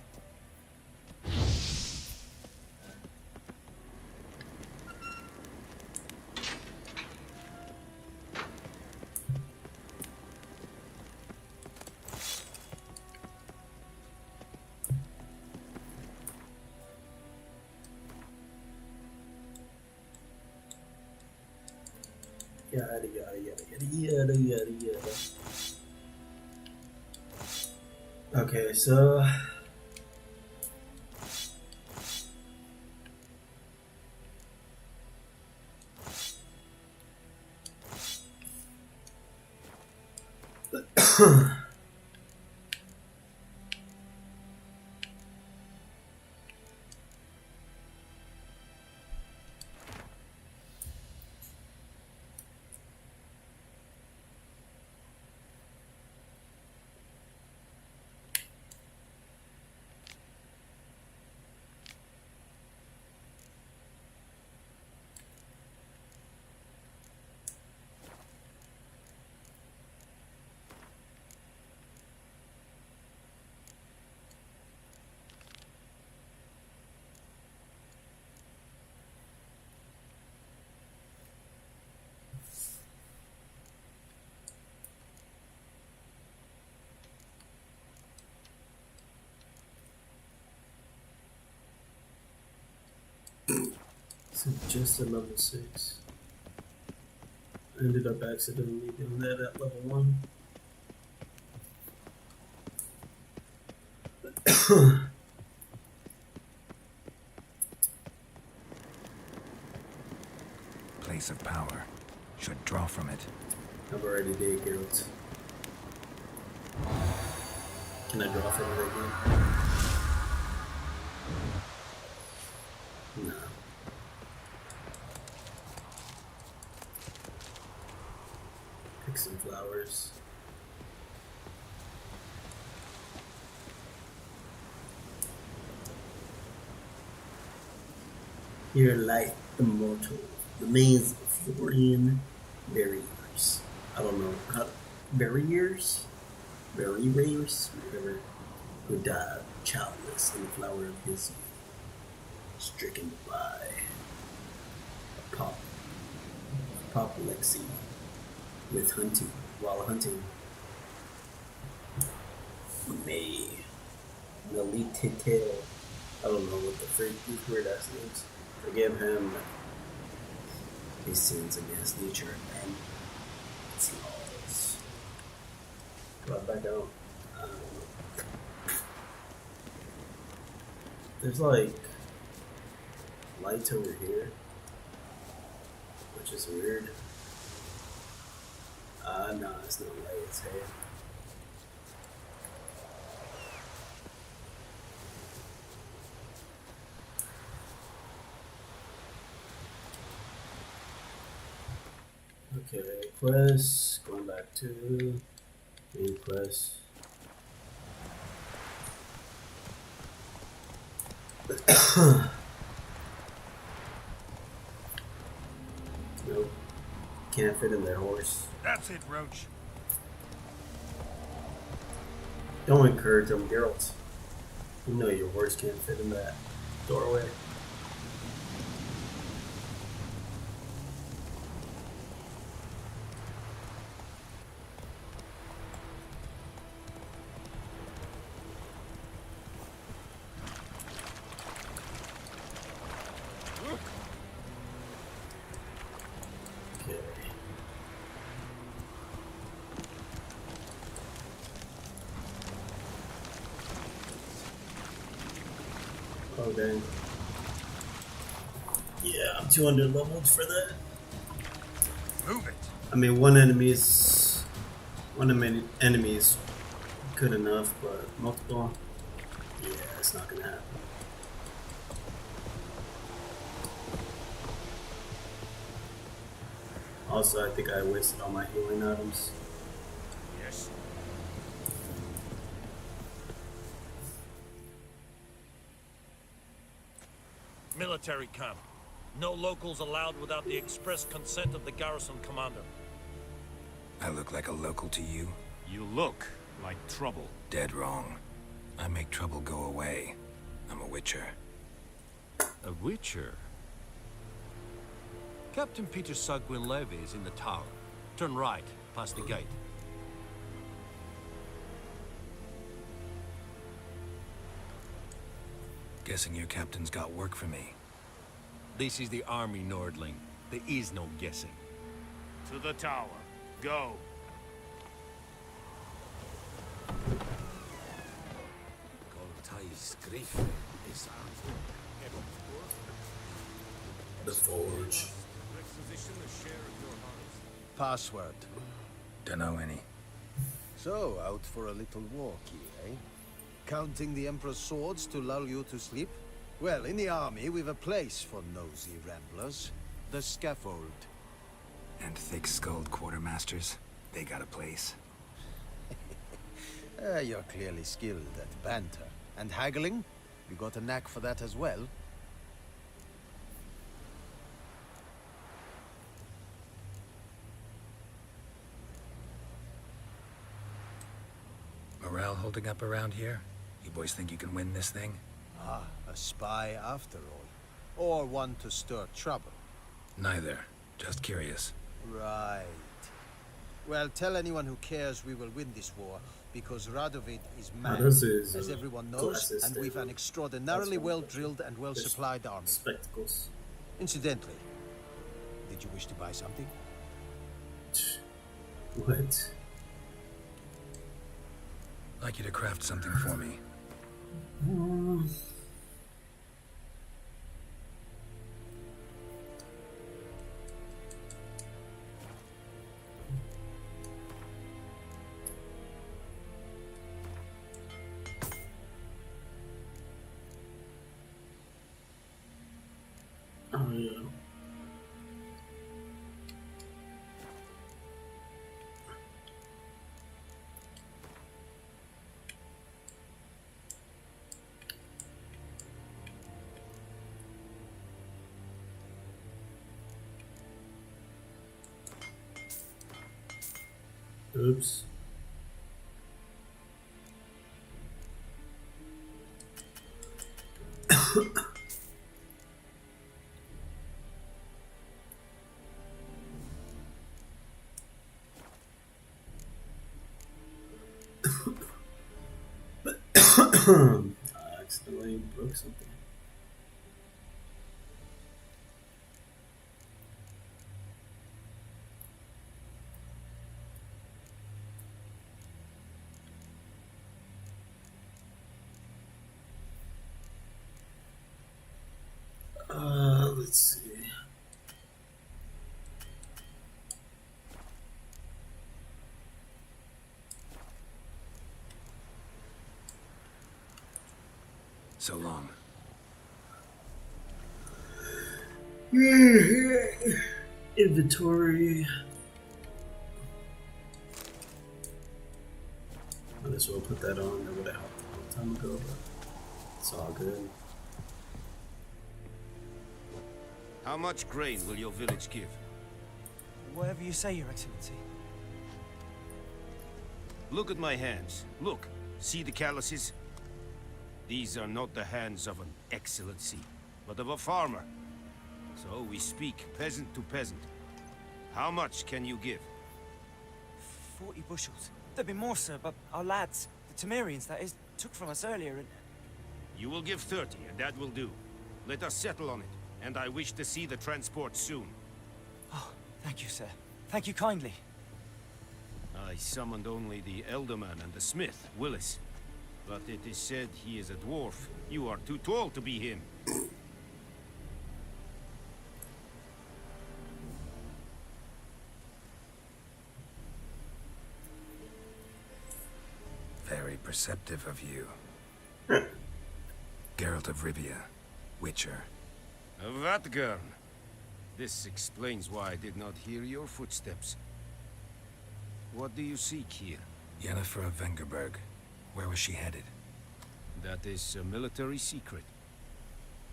Yada yada yada yada yada yada. Okay, so just a level 6. I ended up accidentally doing that at level 1. Place of power. Should draw from it. I've already did, Geralt. Can I draw from it again? No. Pick some flowers. Here light immortal remains Florian barriers. I don't know how barriers? Barriers? Whatever. Who died childless in the flower of his youth. Stricken by apoplexy with hunting while hunting. Melitete. I don't know what the freak these weird ass names. Forgive him his sins against nature and its laws. Go back out. There's like lights over here, which is weird. No, it's not lights here. Okay, quest, going back to main quest. Nope, can't fit in their horse. That's it, Roach. Don't encourage them, Geralt. You know your horse can't fit in that doorway. Oh dang. Yeah, I'm 200 leveled for that. Move it. I mean, one enemy is good enough, but multiple, yeah, it's not gonna happen. Also, I think I wasted all my healing items. Yes. Military camp. No locals allowed without the express consent of the garrison commander. I look like a local to you? You look like trouble. Dead wrong. I make trouble go away. I'm a witcher. A witcher? Captain Peter Sagwin Levy is in the tower. Turn right, past the gate. Guessing your captain's got work for me. This is the army, Nordling. There is no guessing. To the tower. Go. The forge. Password. Dunno any. So, out for a little walkie, eh? Counting the Emperor's swords to lull you to sleep? Well, in the army, we've a place for nosy ramblers. The scaffold. And thick-skulled quartermasters. They got a place. You're clearly skilled at banter. And haggling? You got a knack for that as well? Morale holding up around here? You boys think you can win this thing? Ah, a spy after all. Or one to stir trouble. Neither. Just curious. Right. Well, tell anyone who cares we will win this war, because Radovid is mad, this is, as everyone knows, and we've an extraordinarily well-drilled and well-supplied army. Spectacles. Incidentally, did you wish to buy something? What? I'd like you to craft something for me. Oh, yeah. Oops. I accidentally broke something. Let's see. So long. Inventory. Might as well put that on. That would have helped a long time ago, but it's all good. How much grain will your village give? Whatever you say, Your Excellency. Look at my hands. Look. See the calluses? These are not the hands of an excellency, but of a farmer. So we speak peasant to peasant. How much can you give? 40 bushels. There'd be more, sir, but our lads, the Temerians, that is, took from us earlier and... You will give 30, and that will do. Let us settle on it, and I wish to see the transport soon. Oh, thank you, sir. Thank you kindly. I summoned only the Elderman and the smith, Willis. But it is said he is a dwarf. You are too tall to be him. Very perceptive of you. Geralt of Rivia, Witcher. Vatgern. This explains why I did not hear your footsteps. What do you seek here? Yennefer of Vengerberg. Where was she headed? That is a military secret.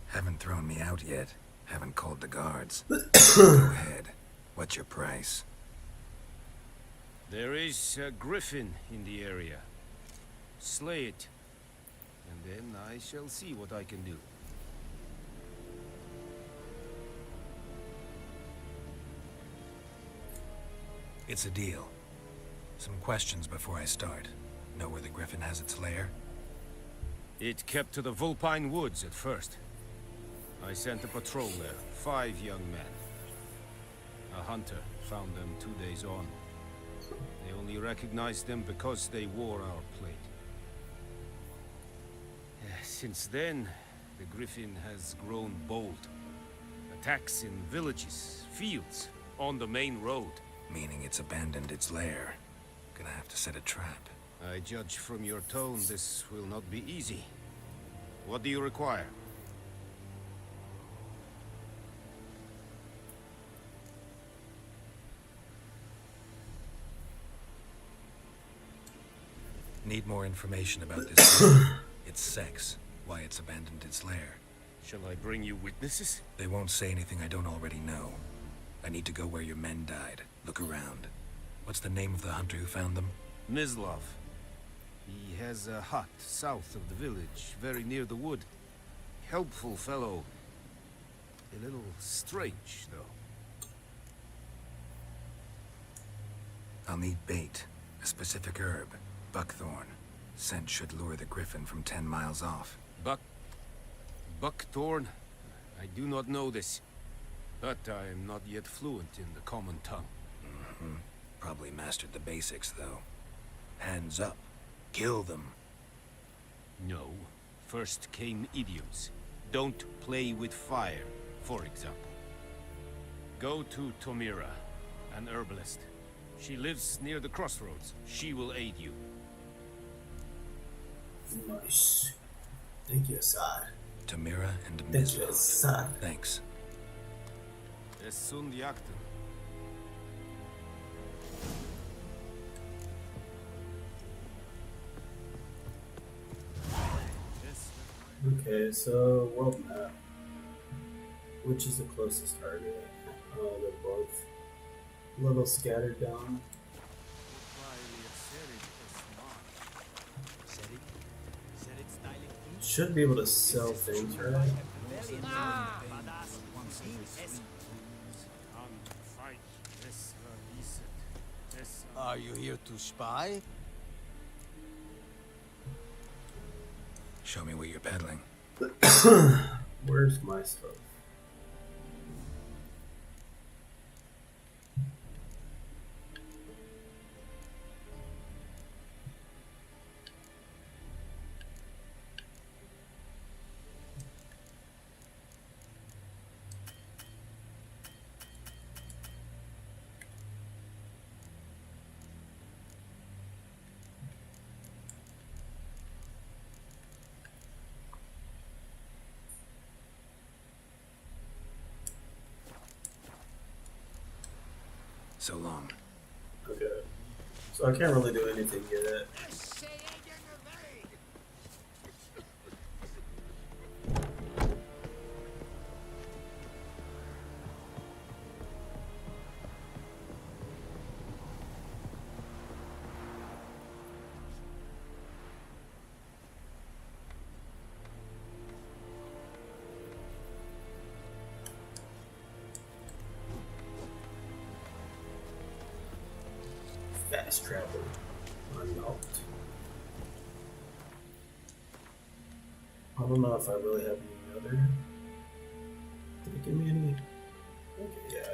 Haven't thrown me out yet. Haven't called the guards. Go ahead. What's your price? There is a griffin in the area. Slay it, and then I shall see what I can do. It's a deal. Some questions before I start. Know where the griffin has its lair? It kept to the Vulpine Woods at first. I sent a patrol there, 5 young men. A hunter found them 2 days on. They only recognized them because they wore our plate. Since then, the griffin has grown bold. Attacks in villages, fields, on the main road. Meaning it's abandoned its lair. Gonna have to set a trap. I judge from your tone this will not be easy. What do you require? Need more information about this. Its sex, why it's abandoned its lair. Shall I bring you witnesses? They won't say anything I don't already know. I need to go where your men died. Look around. What's the name of the hunter who found them? Mislav. He has a hut south of the village, very near the wood. Helpful fellow. A little strange, though. I'll need bait. A specific herb. Buckthorn. Scent should lure the griffin from 10 miles off. Buckthorn? I do not know this. But I am not yet fluent in the common tongue. Probably mastered the basics, though. Hands up. Kill them. No. First came idioms. Don't play with fire, for example. Go to Tomira, an herbalist. She lives near the crossroads. She will aid you. Nice. Thank you, Assad. Tomira and Thank you, Mislav. Assad. Thanks. Es sunt yakten. Okay, so world map. Which is the closest target? They're both a little scattered down. Should be able to sell things, right? Are you here to spy? Show me what you're peddling. Where's my stuff? So long. Okay. So I can't really do anything yet. Fast travel unlocked. I don't know if I really have any other. Did it give me any? Okay, yeah,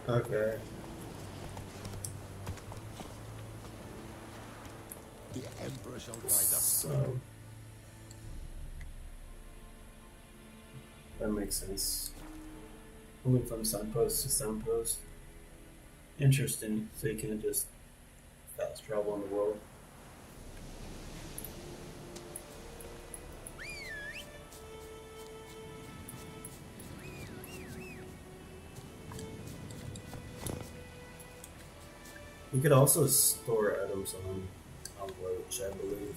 I do. Okay. The Emperor shall guide us. So that makes sense. Moving from signpost to signpost. Interesting. So you can just fast travel in the world. You could also store items on Roach, I believe,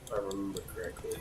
if I remember correctly.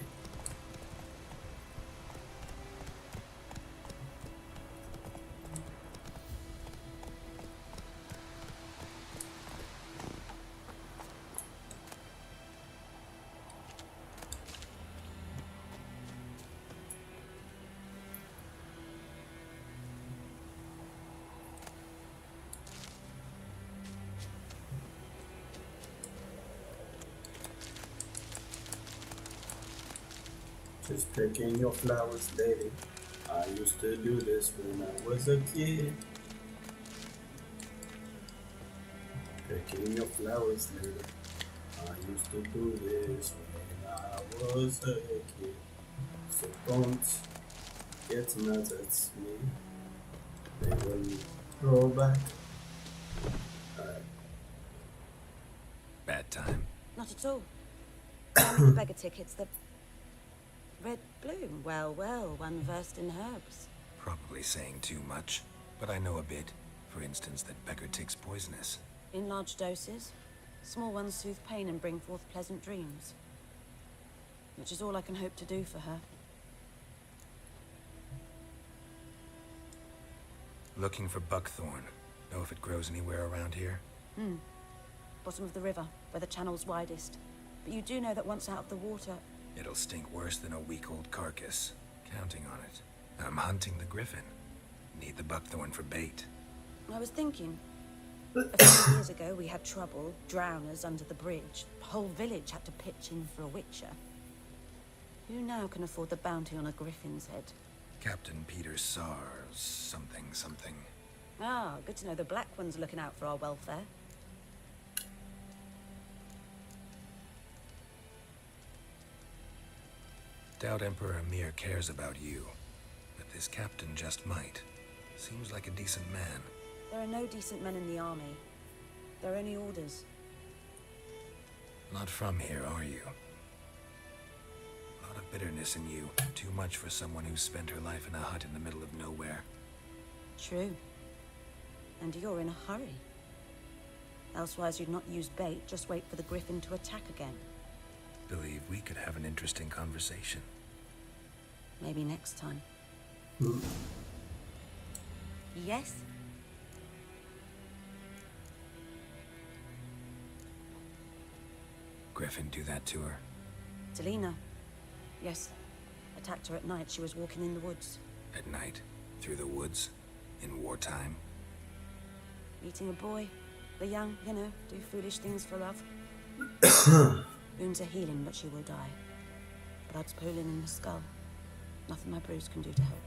Just picking your flowers, lady. I used to do this when I was a kid. Picking your flowers, lady. I used to do this when I was a kid. So don't get mad at me. They will roll back. Alright. Bad time. Not at all. The beggar tickets, the red bloom. Well, well, one versed in herbs. Probably saying too much, but I know a bit. For instance, that beggar tick's poisonous. In large doses, small ones soothe pain and bring forth pleasant dreams. Which is all I can hope to do for her. Looking for buckthorn. Know if it grows anywhere around here? Bottom of the river, where the channel's widest. But you do know that once out of the water... It'll stink worse than a week-old carcass. Counting on it. I'm hunting the griffin. Need the buckthorn for bait. I was thinking... A few years ago, we had trouble, drowners under the bridge. The whole village had to pitch in for a witcher. Who now can afford the bounty on a griffin's head? Captain Peter Sars, something. Ah, good to know the Black One's looking out for our welfare. Doubt Emperor Emir cares about you, but this captain just might. Seems like a decent man. There are no decent men in the army. There are only orders. Not from here, are you? A lot of bitterness in you. Too much for someone who spent her life in a hut in the middle of nowhere. True. And you're in a hurry. Elsewise you'd not use bait, just wait for the griffin to attack again. Believe we could have an interesting conversation. Maybe next time. Yes? Griffin do that to her? Delina. Yes. Attacked her at night. She was walking in the woods. At night? Through the woods? In wartime? Eating a boy. The young, you know, do foolish things for love. Wounds are healing, but she will die. Blood's pooling in the skull. Nothing my bruise can do to help.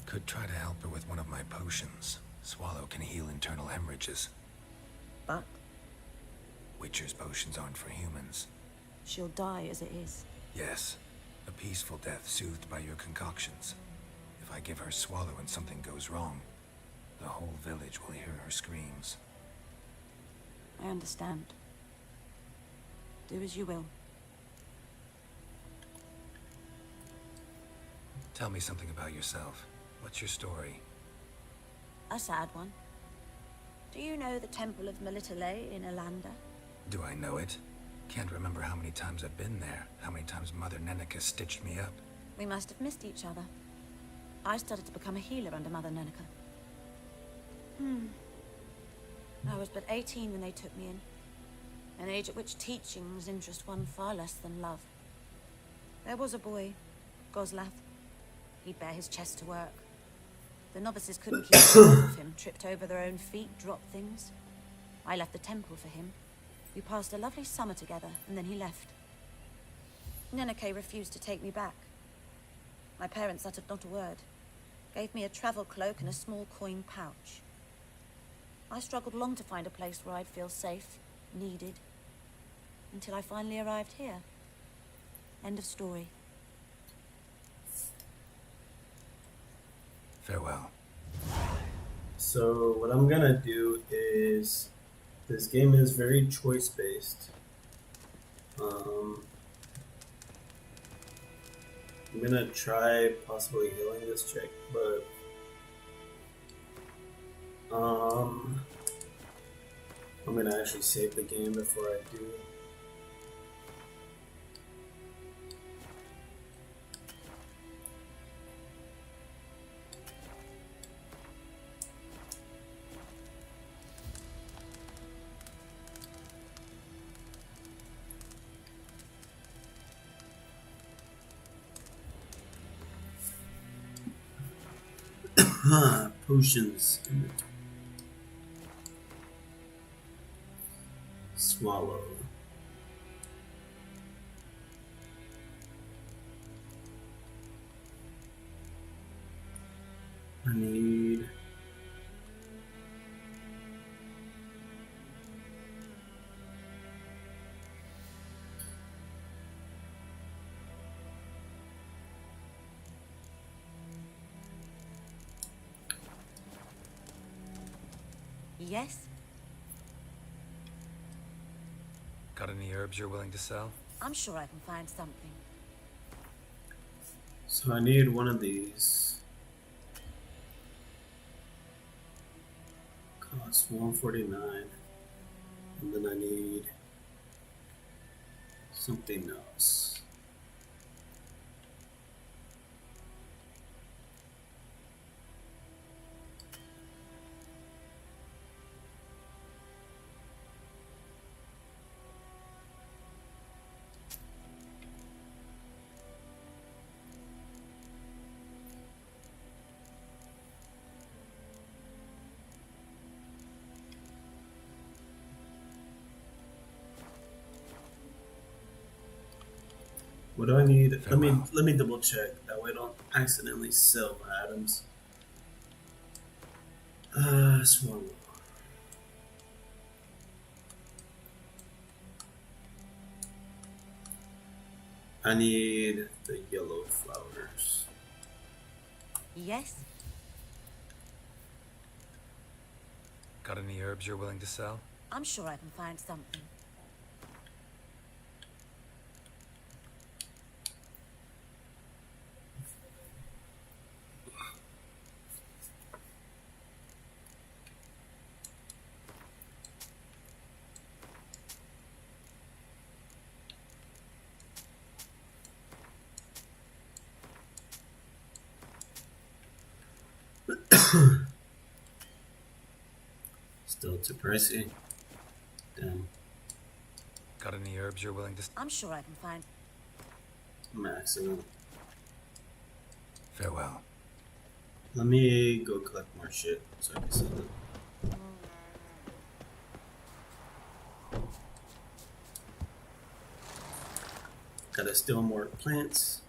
Could try to help her with one of my potions. Swallow can heal internal hemorrhages. But? Witcher's potions aren't for humans. She'll die as it is. Yes. A peaceful death soothed by your concoctions. If I give her Swallow and something goes wrong, the whole village will hear her screams. I understand. Do as you will. Tell me something about yourself. What's your story? A sad one. Do you know the Temple of Melitele in Alanda? Do I know it? Can't remember how many times I've been there, how many times Mother Neneka stitched me up. We must have missed each other. I started to become a healer under Mother Neneka. I was but 18 when they took me in. An age at which teachings interest one far less than love. There was a boy, Goslath. He'd bare his chest to work. The novices couldn't keep hold of him, tripped over their own feet, dropped things. I left the temple for him. We passed a lovely summer together, and then he left. Neneke refused to take me back. My parents uttered not a word. Gave me a travel cloak and a small coin pouch. I struggled long to find a place where I'd feel safe, needed, until I finally arrived here. End of story. Farewell. So what I'm gonna do is, this game is very choice based. I'm gonna try possibly healing this chick, but I'm gonna actually save the game before I do. Potions. Swallow. I need Yes? Got any herbs you're willing to sell? I'm sure I can find something. so I need one of these. Costs 149. And then I need something else. What do I need? Let me double check. That way I don't accidentally sell my items. Swallow. I need the yellow flowers. Yes? Got any herbs you're willing to sell? I'm sure I can find something. Still too pricey. Damn. Got any herbs you're willing to I'm sure I can find. Maximum. Farewell. Let me go collect more shit so I can sell it. Gotta steal more plants.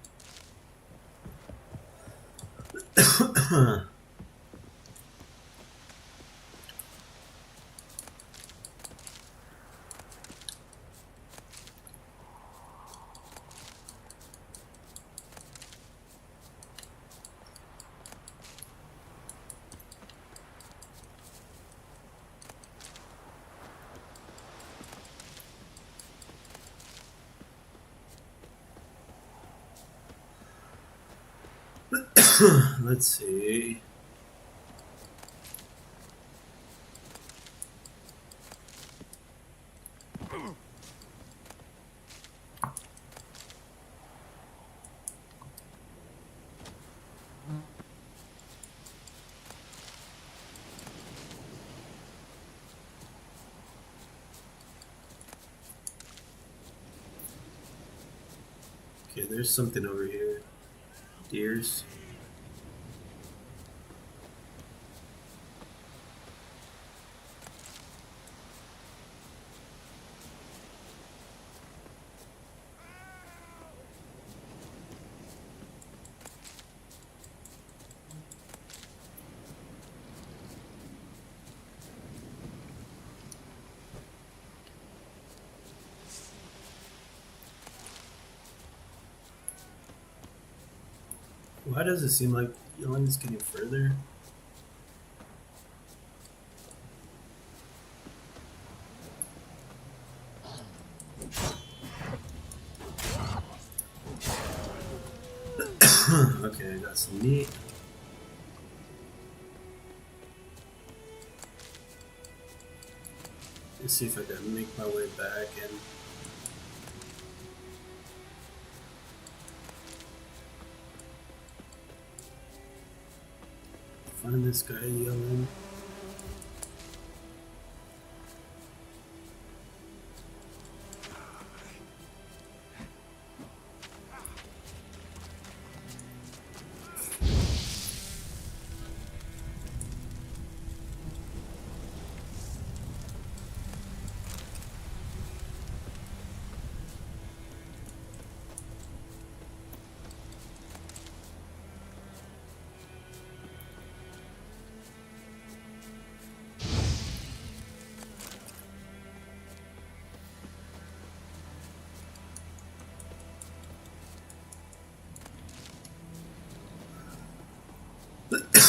Let's see. Okay, there's something over here. Deers. Why does it seem like Yellen is getting further? Okay, I got some meat. Let's see if I can make my way back and find this guy yelling.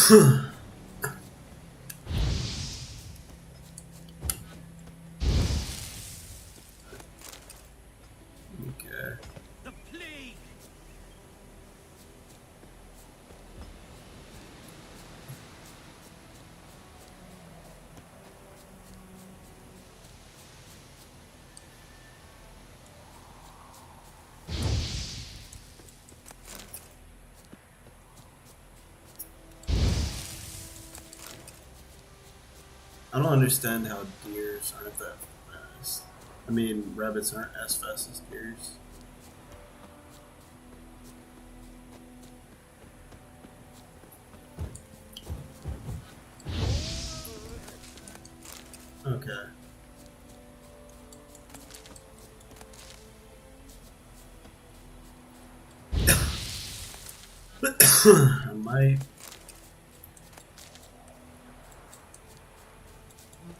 Okay. The plague! I don't understand how deers aren't that fast. I mean, rabbits aren't as fast as deers. Okay. I might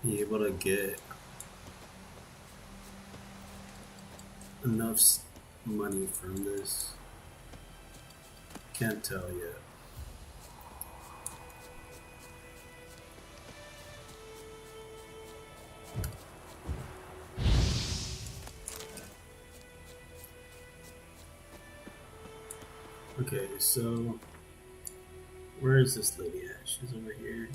be able to get enough money from this. Can't tell yet. Okay, so where is this lady at? She's over here.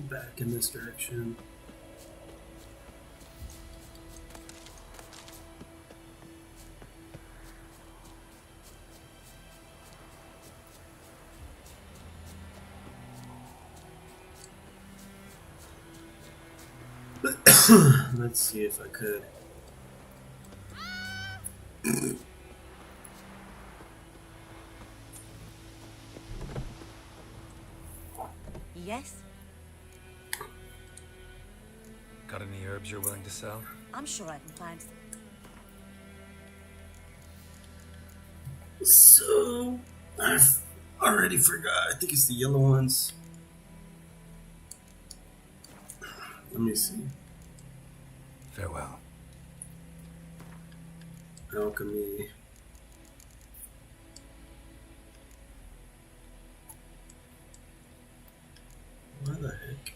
Back in this direction. Let's see if I could. Yes? Got any herbs you're willing to sell? I'm sure I can find some. So, I've already forgot. I think it's the yellow ones. Let me see. Farewell. Alchemy. Why the heck?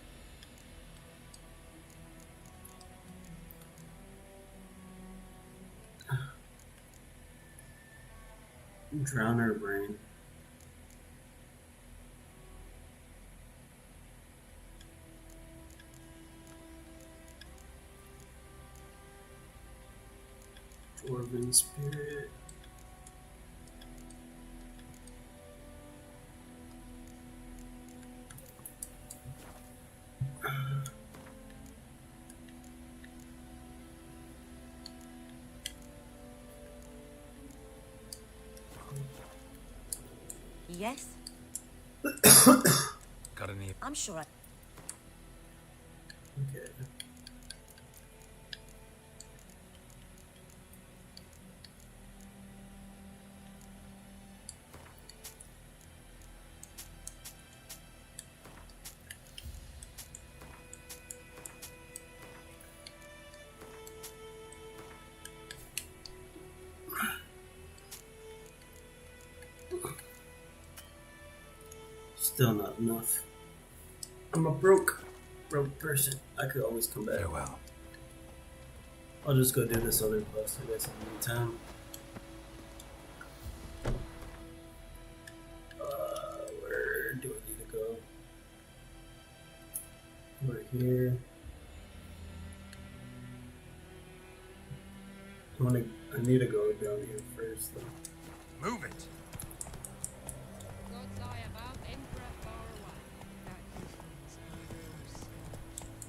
Drown her brain. Dwarven spirit. Yes? Got any? I'm sure I... Okay. Still not enough. I'm a broke person. I could always come back. Farewell. I'll just go do this other quest, I guess, in the meantime. Where do I need to go? Over here. I need to go down here first, though. Move it.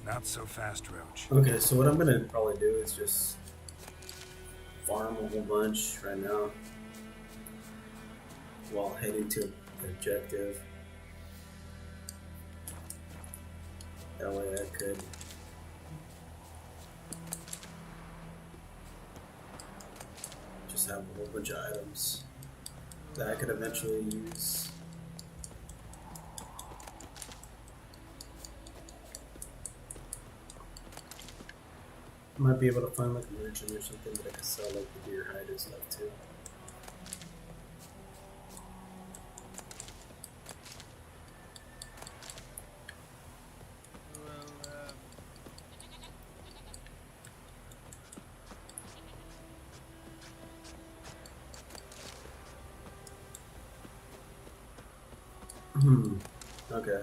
Not so fast, Roach. Okay, so what I'm gonna probably do is just farm a whole bunch right now while heading to the objective. That way I could just have a whole bunch of items that I could eventually use. I might be able to find like a merchant or something that I could sell like the deer hide and stuff too. Okay.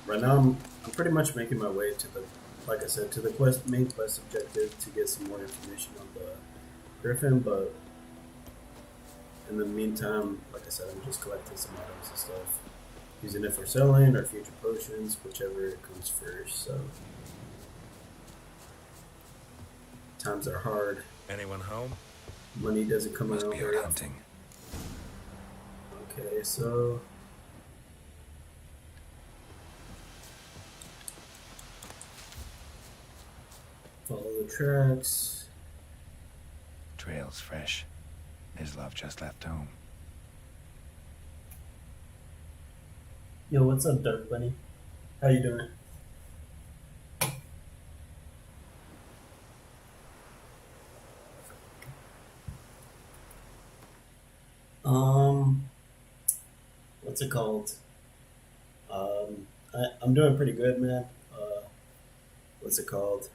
Right now, I'm pretty much making my way to the, like I said, to the main quest objective to get some more information on the Griffin. But in the meantime, like I said, I'm just collecting some items and stuff, using it for selling or future potions, whichever comes first. So times are hard. Anyone home? Money doesn't come Must around be very out often. hunting. Okay, so follow the tracks. Trail's fresh. His love just left home. Yo, what's up, Dark Bunny? How you doing? What's it called? I'm doing pretty good, man. What's it called?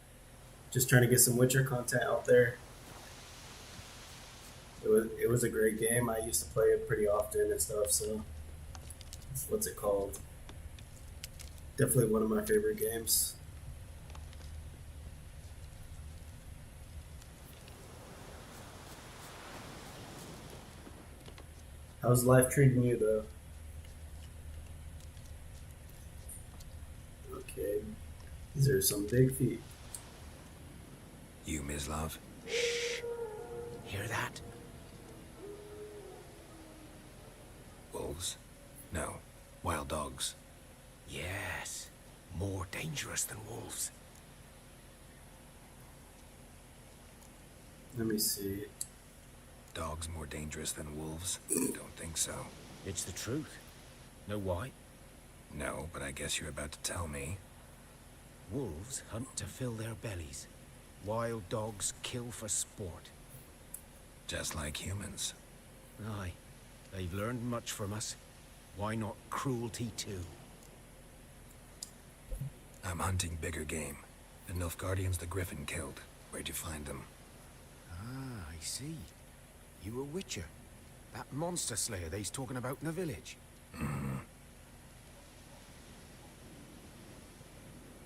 Just trying to get some Witcher content out there. It was a great game. I used to play it pretty often and stuff. So, what's it called? Definitely one of my favorite games. How's life treating you, though? Okay. These are some big feet. You, Mislav? Hear that? Wolves? No. Wild dogs. Yes. More dangerous than wolves. Let me see. Dogs more dangerous than wolves? Don't think so. It's the truth. Know why? No, but I guess you're about to tell me. Wolves hunt to fill their bellies. Wild dogs kill for sport. Just like humans. Aye. They've learned much from us. Why not cruelty too? I'm hunting bigger game. The Nilfgaardians the Griffin killed. Where'd you find them? Ah, I see. You a witcher. That monster slayer they's talking about in the village.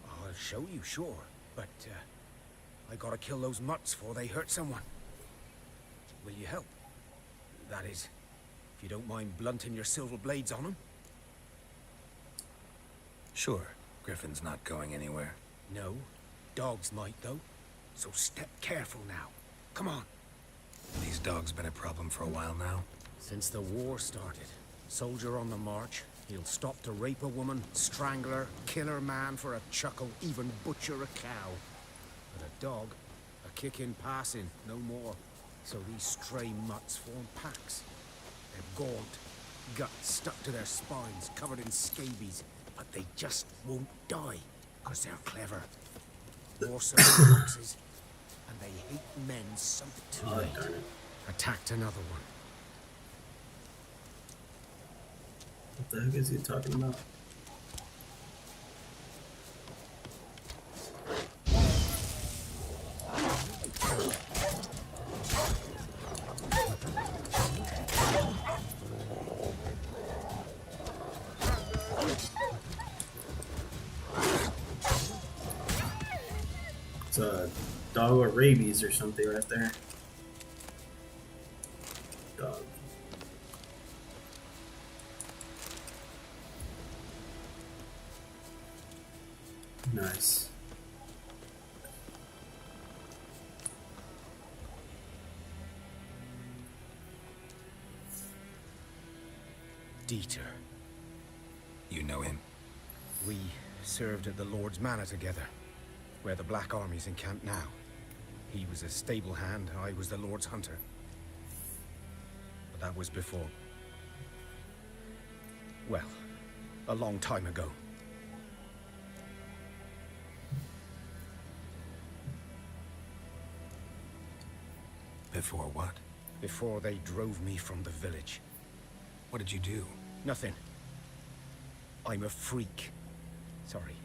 I'll show you, sure. But, I gotta kill those mutts before they hurt someone. Will you help? That is, if you don't mind blunting your silver blades on them. Sure. Griffin's not going anywhere. No. Dogs might, though. So step careful now. Come on. These dogs been a problem for a while now? Since the war started. Soldier on the march. He'll stop to rape a woman, strangle her, kill her man for a chuckle, even butcher a cow. But a dog, a kick in passing, no more. So these stray mutts form packs. They're gaunt, guts stuck to their spines, covered in scabies. But they just won't die, because they're clever. Morsel foxes, and they hate men sunk too late. Attacked another one. What the heck is he talking about? It's a dog with rabies or something right there. Dog. Nice. Dieter. You know him? We served at the Lord's Manor together, where the Black Army's encamped now. He was a stable hand, I was the Lord's hunter. But that was before... well, a long time ago. Before what? Before they drove me from the village. What did you do? Nothing. I'm a freak. Sorry.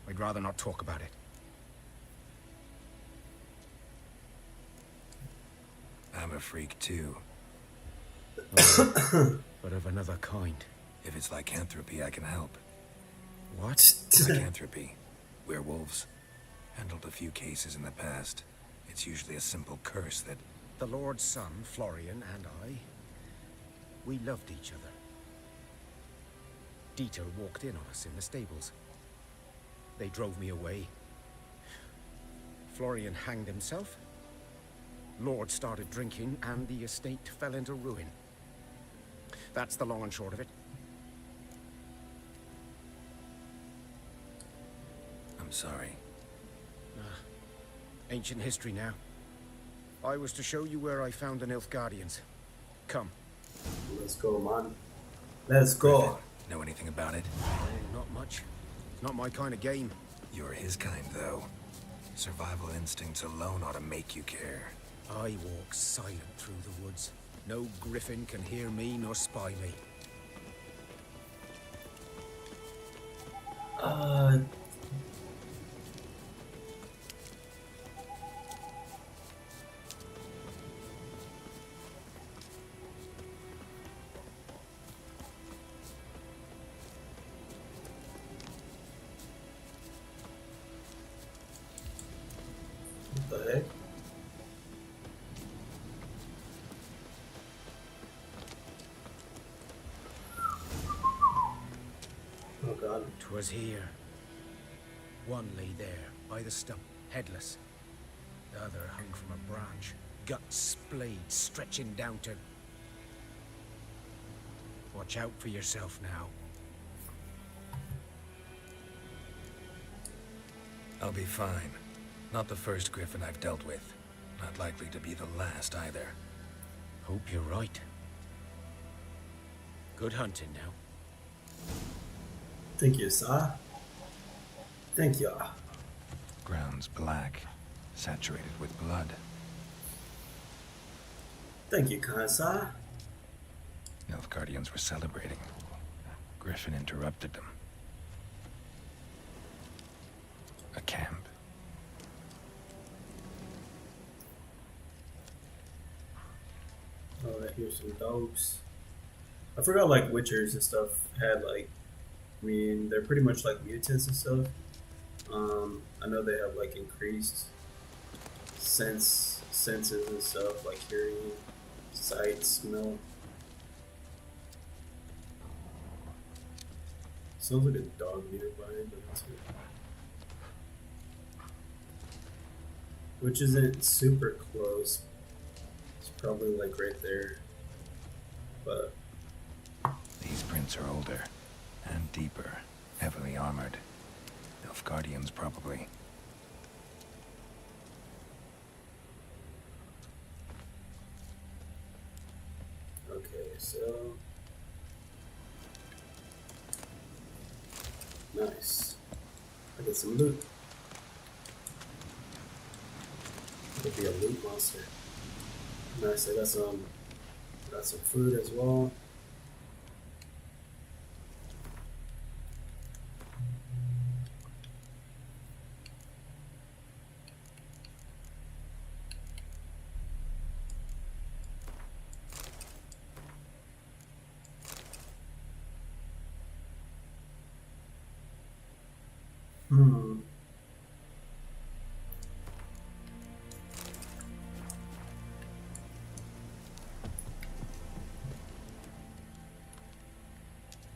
I'd rather not talk about it. I'm a freak too. but of another kind. If it's lycanthropy, I can help. What? Lycanthropy. Werewolves. Handled a few cases in the past. It's usually a simple curse that... The Lord's son, Florian, and I, we loved each other. Dieter walked in on us in the stables. They drove me away. Florian hanged himself. Lord started drinking, and the estate fell into ruin. That's the long and short of it. I'm sorry. Ancient history now. I was to show you where I found the Nilfgaardians. Come. Let's go, man. Let's go. Griffin, know anything about it? Oh, not much. Not my kind of game. You're his kind, though. Survival instincts alone ought to make you care. I walk silent through the woods. No griffin can hear me nor spy me. What the heck? Oh god. 'Twas here. One lay there, by the stump, headless. The other hung from a branch, guts splayed, stretching down to... Watch out for yourself now. I'll be fine. Not the first griffin I've dealt with. Not likely to be the last either. Hope you're right. Good hunting now. Thank you, sir. Thank you. Ground's black, saturated with blood. Thank you, kind sir. Nilfgaardians were celebrating. Griffin interrupted them. A camp. Oh, here's some dogs. I forgot, like, witchers and stuff had, like, I mean, they're pretty much like mutants and stuff. I know they have, like, increased senses and stuff, like hearing, sight, smell. Sounds like a dog nearby, but it's which isn't super close. It's probably like right there, but these prints are older and deeper, heavily armored. Nilfgaardians probably. okay, so nice. I get some loot. Could be a loot monster. Nice. I got some food as well.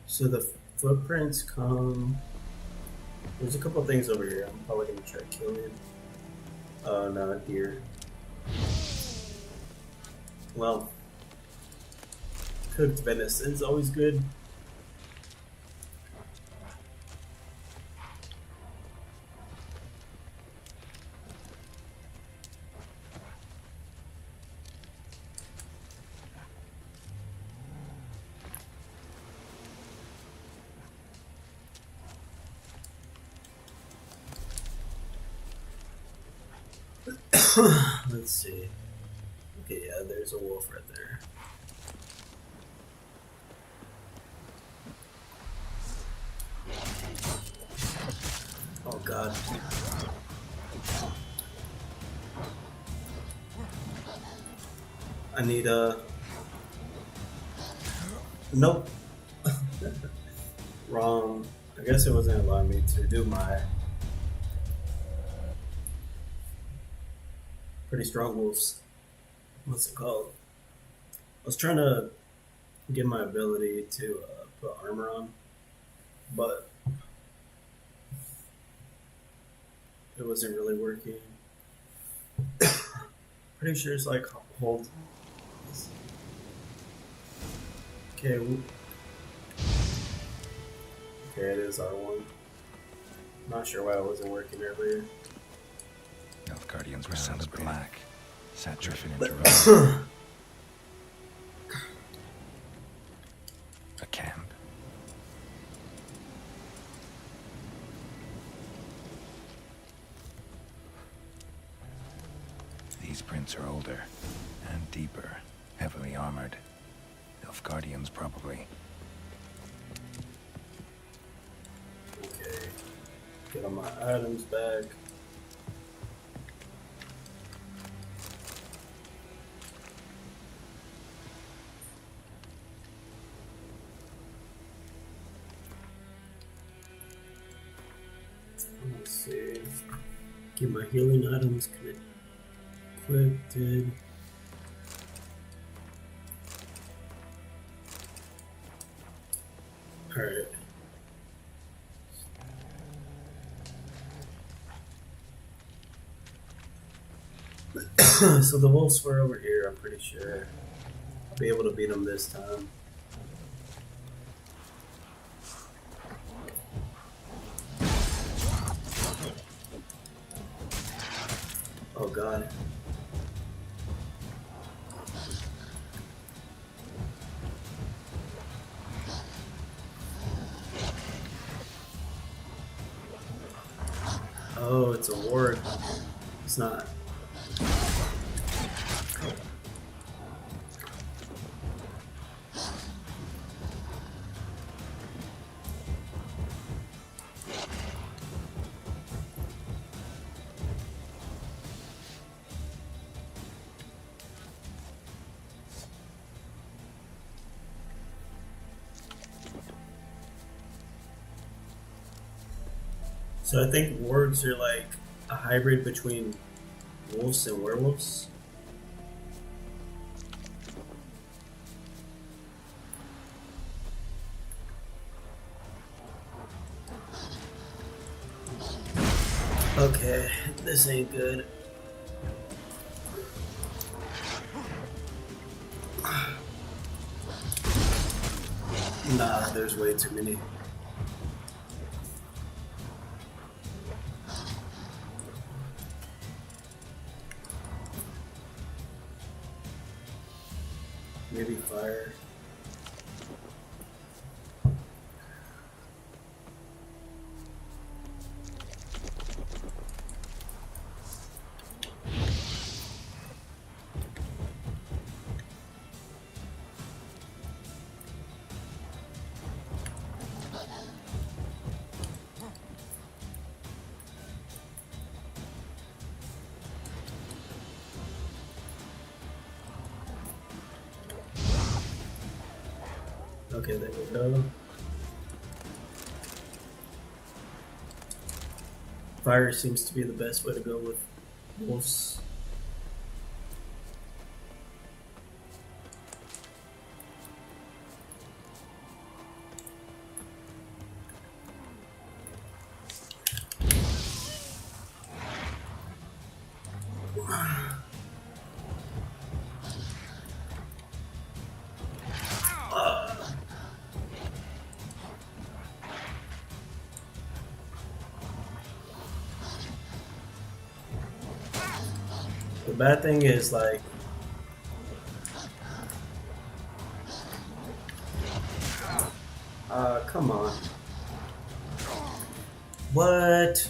So the footprints come. There's a couple things over here. I'm probably gonna try killing. Oh no, deer. Well, cooked venison is always good. Let's see. Okay, yeah, there's a wolf right there. Oh god. I need a... Nope. Wrong. I guess it wasn't allowing me to do my pretty strong wolves. What's it called? I was trying to get my ability to put armor on, but it wasn't really working. Pretty sure it's like hold. Okay. Okay, it is R1. Not sure why it wasn't working earlier. Nilfgaardians were sounded black, saturated into rust. A camp. These prints are older and deeper, heavily armored. Nilfgaardians, probably. Okay. Get all my items back. Let's see. Get my healing items equipped. Alright. So the wolves were over here, I'm pretty sure. I'll be able to beat them this time. Oh god. Oh, it's a ward. It's not. So I think wards are like a hybrid between wolves and werewolves. Okay, this ain't good. Nah, there's way too many. Maybe fire. Okay, there we go. Fire seems to be the best way to go with wolves. The bad thing is like come on. What?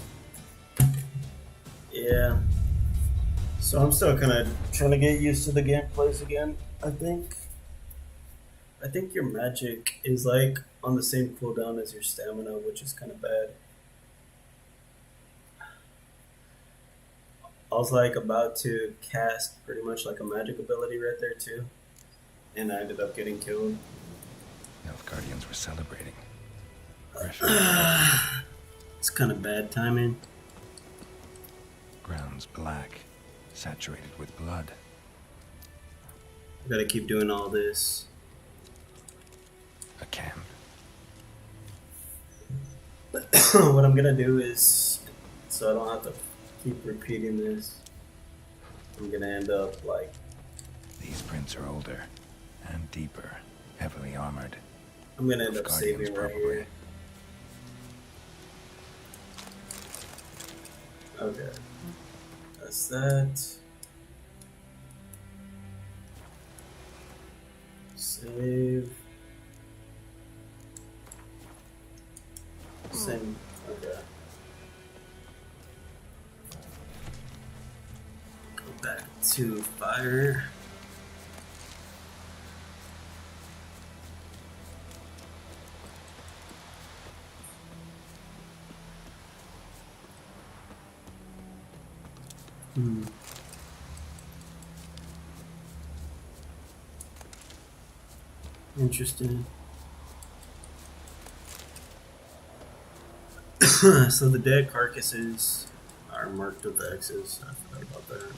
Yeah. So I'm still kind of trying to get used to the gameplays again, I think. I think your magic is like on the same cooldown as your stamina, which is kind of bad. I was like about to cast pretty much like a magic ability right there too, and I ended up getting killed. for celebrating. It's kind of bad timing. Ground's black, saturated with blood. I gotta keep doing all this. A camp. What I'm gonna do is, so I don't have to keep repeating this, I'm gonna end up like... These prints are older and deeper, heavily armored. I'm gonna end up Guardians, saving right probably. here. Okay. That's that. Save. Same. Okay. Go back to fire. Interesting. So the dead carcasses are marked with X's. I forgot about that.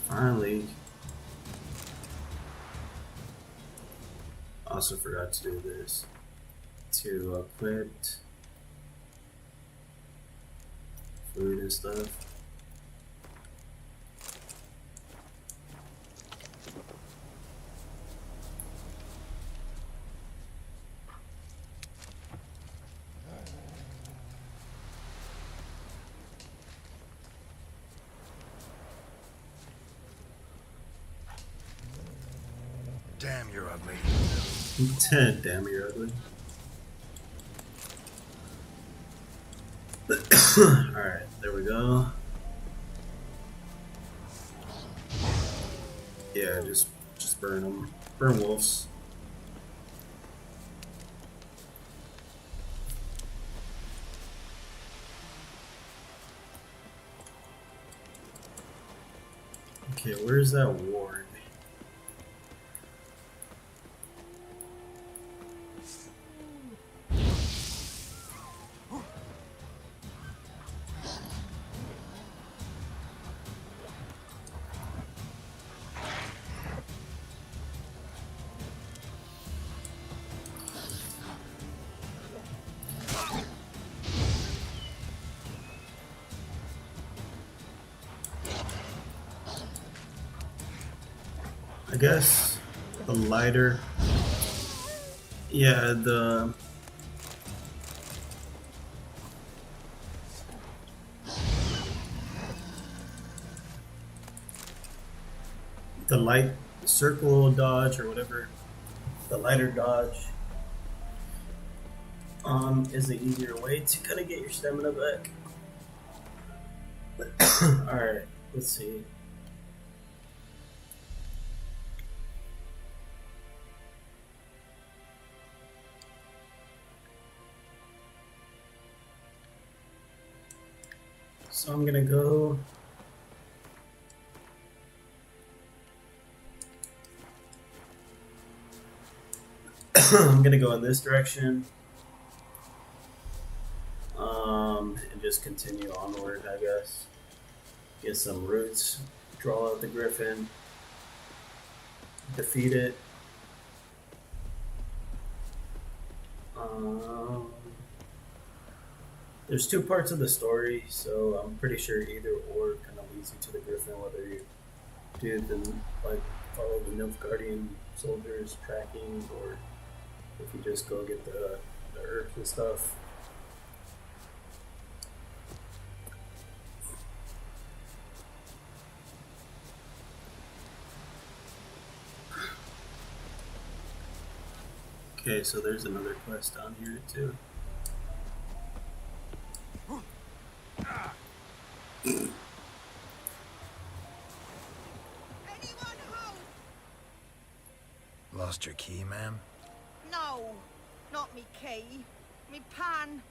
Finally. Also forgot to do this. To equip food and stuff. Damn, you're ugly. Damn, you're ugly. Alright, there we go. Yeah, just burn them. Burn wolves. Okay, where's that ward? I guess the lighter, yeah, the light circle dodge or whatever, the lighter dodge is the easier way to kind of get your stamina back. Alright, let's see. So I'm gonna go I'm gonna go in this direction and just continue onward, I guess. Get some roots, draw out the griffin, defeat it. There's two parts of the story, so I'm pretty sure either or kind of leads you to the griffin, whether you do the like follow the Nilfgaardian soldiers tracking, or if you just go get the herbs and stuff. Okay, so there's another quest down here too. Lost your key, ma'am? No, not me key. Me pan.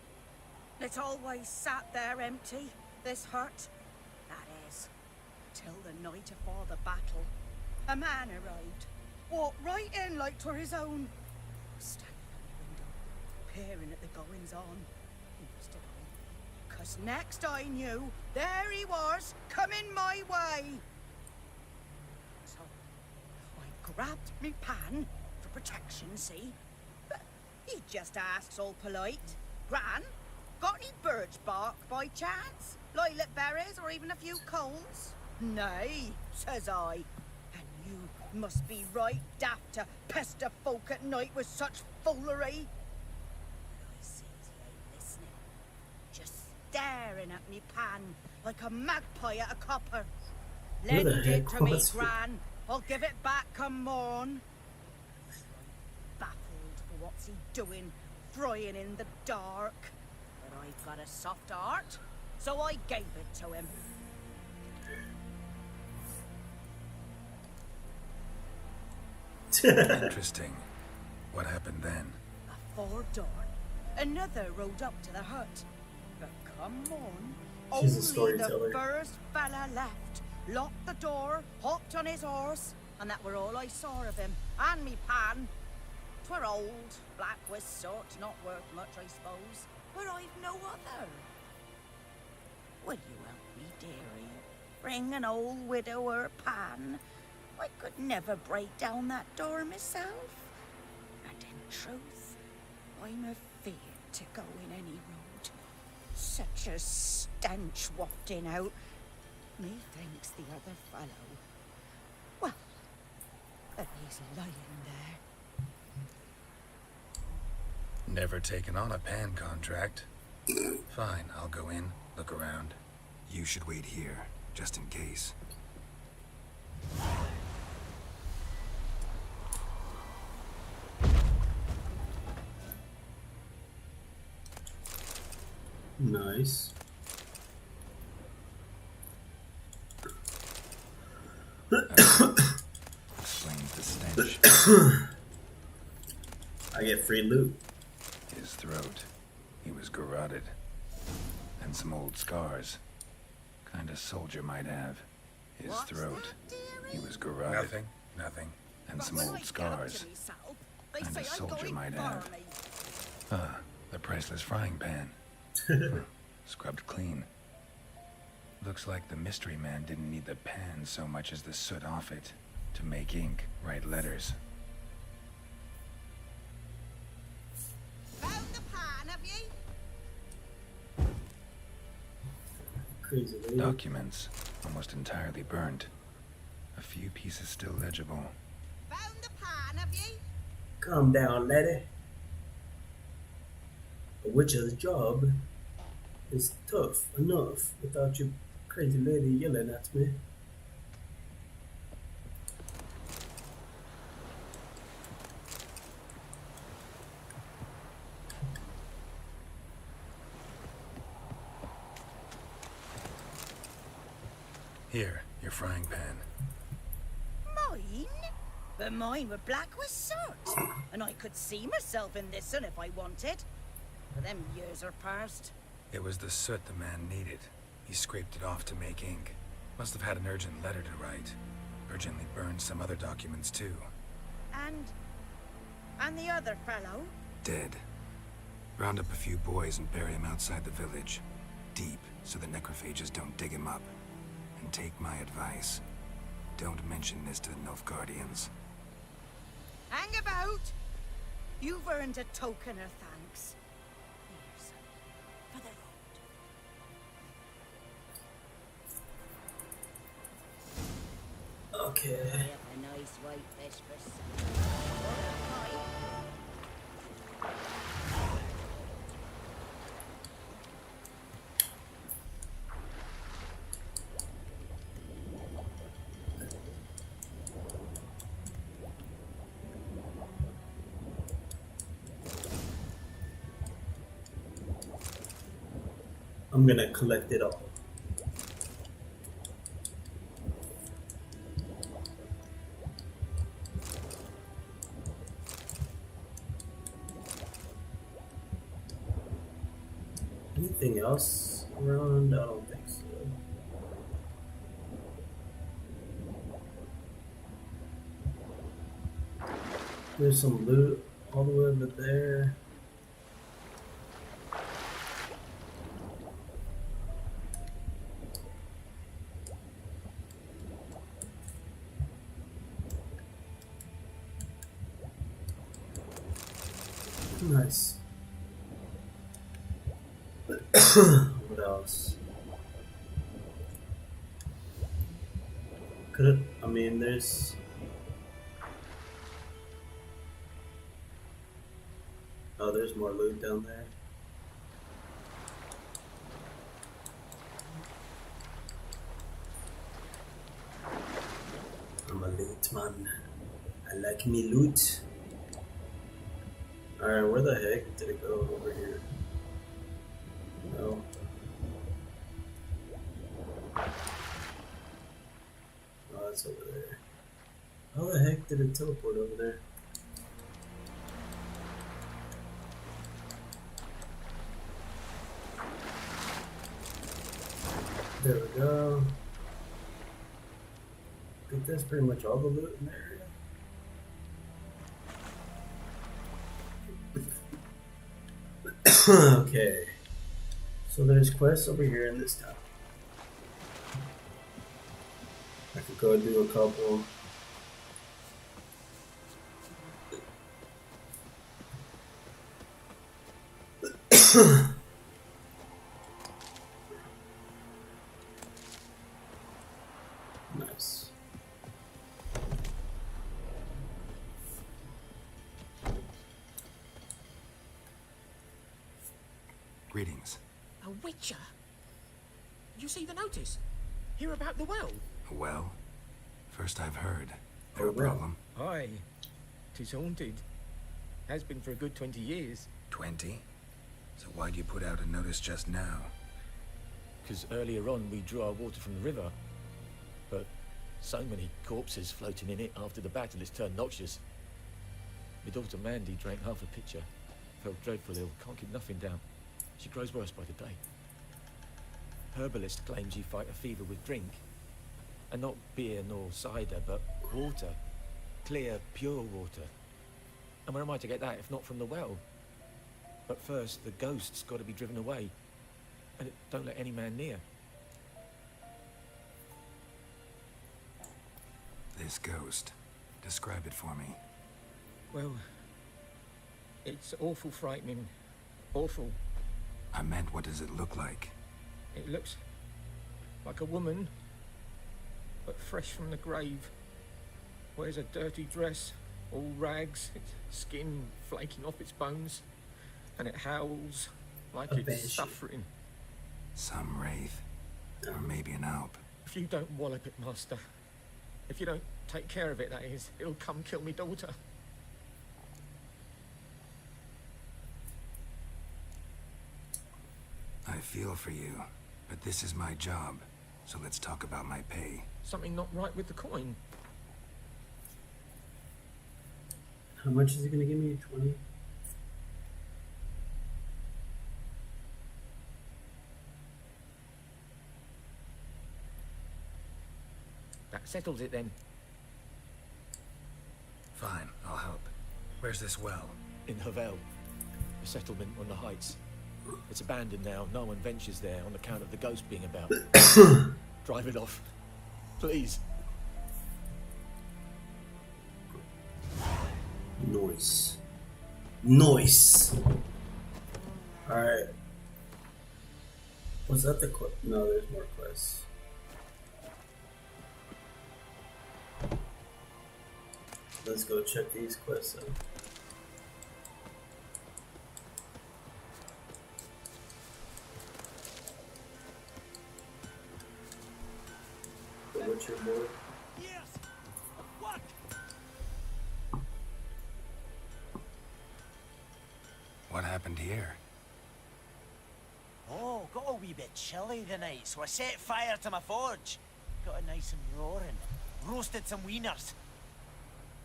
It always sat there empty. This hut, that is. the night afore the battle, a man arrived. Walked right in like 'twere his own. Standing on the window, peering at the goings on. He must have been. 'Cause next I knew, there he was, coming my way. So I grabbed me pan for protection, see? But he just asks all polite, Gran, got any birch bark by chance? Lilac berries or even a few coals? Nay, says I. And you must be right daft to pester folk at night with such foolery. I sees he ain't listening, just staring at me pan like a magpie at a copper. Lend it to me, Gran. I'll give it back come morn. Baffled for what's he doing, frying in the dark. But I've got a soft heart, so I gave it to him. Interesting. What happened then? Afore dawn, another rode up to the hut. But come on, She's a only storyteller. the first fella left, locked the door, hopped on his horse, and that were all I saw of him, and me pan. 'Twere old, black with soot, not worth much, I suppose, but I've no other. Will you help me, dearie? Bring an old widower pan. I could never break down that door myself. And in truth, I'm afeard to go in any road. Such a stench wafting out. Methinks the other fellow, well, that he's lying there. Never taken on a pan contract. Fine, I'll go in, look around. You should wait here, just in case. Nice. Explains the stench. I get free loot. His throat. He was garroted. And some old scars. Kind of soldier might have. His throat. He was garroted. Nothing. And some old scars. Kind of soldier might have. The priceless frying pan. Scrubbed clean. Looks like the mystery man didn't need the pan so much as the soot off it to make ink, write letters. Found the pan, have ye? Crazy lady. Documents, almost entirely burnt. A few pieces still legible. Found the pan, have ye? Calm down, lady. A witcher's job is tough enough without your crazy lady yelling at me. Here, your frying pan. Mine? But mine were black with soot, and I could see myself in this one if I wanted. But them years are past. It was the soot the man needed. He scraped it off to make ink. Must have had an urgent letter to write. Urgently burned some other documents too. And the other fellow? Dead. Round up a few boys and bury him outside the village. Deep, so the necrophages don't dig him up. And take my advice. Don't mention this to the Nilfgaardians. Hang about! You've earned a token of thanks. Here's for the road. Okay. I have a nice white fish for supper. I'm gonna collect it all. Anything else around? I don't think so. There's some loot all the way over there. Nice. What else? Could it? I mean, there's. Oh, there's more loot down there. I'm a loot man. I like me loot. Alright, where the heck did it go over here? No. Oh, it's over there. How the heck did it teleport over there? There we go. I think that's pretty much all the loot in the area. Okay. So there's quests over here in this town. I could go and do a couple. Nice. Greetings. A witcher? You see the notice? Hear about the well? Well, first I've heard. Oh, No problem. Aye. 'Tis haunted. Has been for a good 20 years. 20? So why'd you put out a notice just now? 'Cause earlier on we drew our water from the river. But so many corpses floating in it after the battle it's turned noxious. My daughter Mandy drank half a pitcher. Felt dreadful ill, can't keep nothing down. She grows worse by the day. Herbalist claims you fight a fever with drink. And not beer nor cider, but water. Clear, pure water. And where am I to get that if not from the well? But first, the ghost's got to be driven away. And it don't let any man near. This ghost. Describe it for me. Well, it's awful frightening. Awful. I meant, what does it look like? It looks like a woman, but fresh from the grave. Wears a dirty dress, all rags, its skin flaking off its bones, and it howls like A it's banshee. suffering. Some wraith. Or maybe an alp. If you don't wallop it, Master, if you don't take care of it, that is, it'll come kill me daughter. I feel for you, but this is my job, so let's talk about my pay. Something not right with the coin. How much is he gonna give me? 20? That settles it then. Fine, I'll help. Where's this well? In Havel, a settlement on the heights. It's abandoned now. No one ventures there on account of the ghost being about. Drive it off. Please. Nice. Nice. Alright. Was that the quest? No, there's more quests. Let's go check these quests out. The Witcher board. Yes! What? What happened here? Oh, got a wee bit chilly the night, so I set fire to my forge. Got it nice and roaring. Roasted some wieners.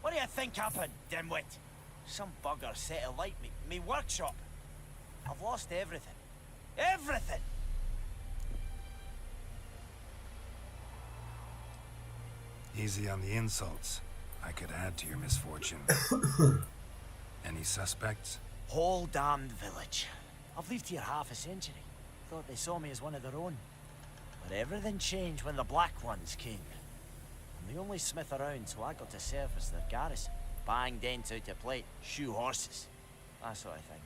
What do you think happened, dimwit? Some bugger set alight me workshop. I've lost everything. Everything! Easy on the insults. I could add to your misfortune. Any suspects? Whole damned village. I've lived here half a century. Thought they saw me as one of their own. But everything changed when the Black Ones came. I'm the only smith around, so I got to serve as their garrison. Bang dents out of plate, shoe horses. That sort of thing.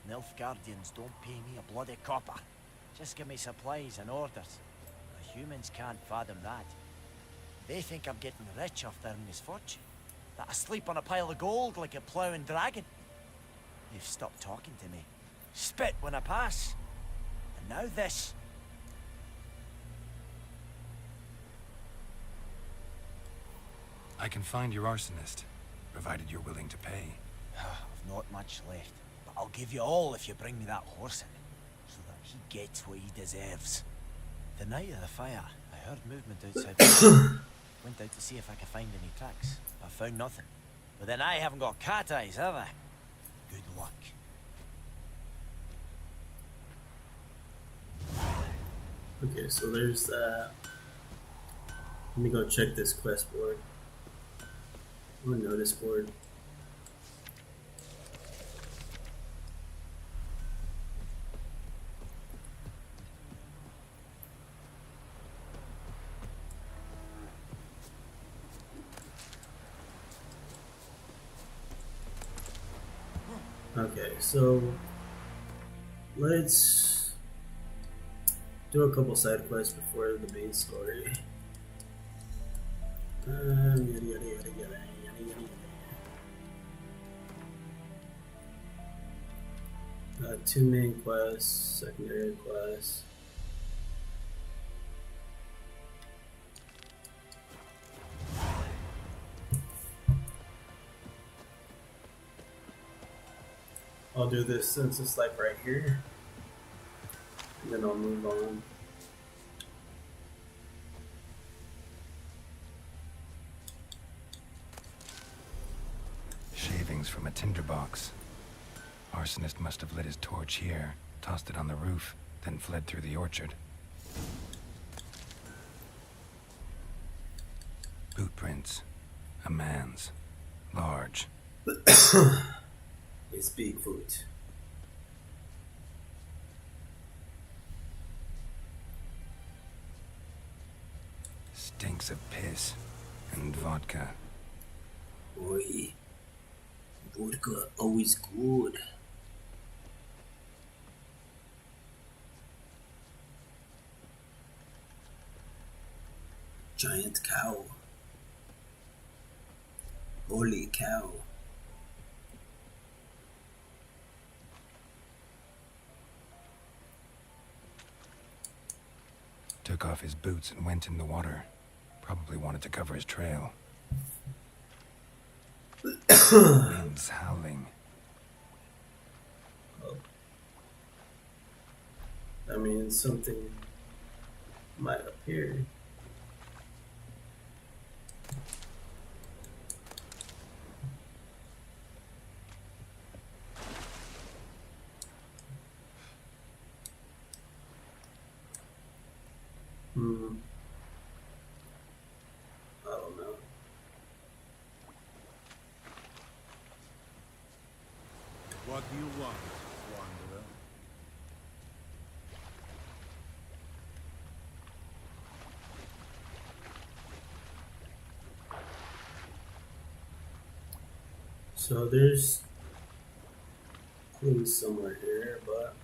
Nilfgaardians don't pay me a bloody copper. Just give me supplies and orders. The humans can't fathom that. They think I'm getting rich off their misfortune. That I sleep on a pile of gold like a ploughing dragon. They've stopped talking to me. Spit when I pass. And now this. I can find your arsonist, provided you're willing to pay. I've not much left, but I'll give you all if you bring me that horse in, so that he gets what he deserves. The night of the fire, I heard movement outside. Went out to see if I could find any tracks. I found nothing. But then I haven't got cat eyes, have I? Good luck. Okay, so there's that. Let me go check this quest board. Or notice board. Okay, so let's do a couple side quests before the main story. Yada, yada, yada, yada, yada, yada. 2 main quests, secondary quests. I'll do this since it's like right here, and then I'll move on. Shavings from a tinderbox. Arsonist must have lit his torch here, tossed it on the roof, then fled through the orchard. Boot prints. A man's. Large. It's Bigfoot. Stinks of piss and vodka. Oi. Vodka always good. Giant cow. Holy cow. Took off his boots and went in the water. Probably wanted to cover his trail. Wind's howling. Oh. That means something might appear. I don't know. What do you want, Wanderer? So there's clues somewhere here, but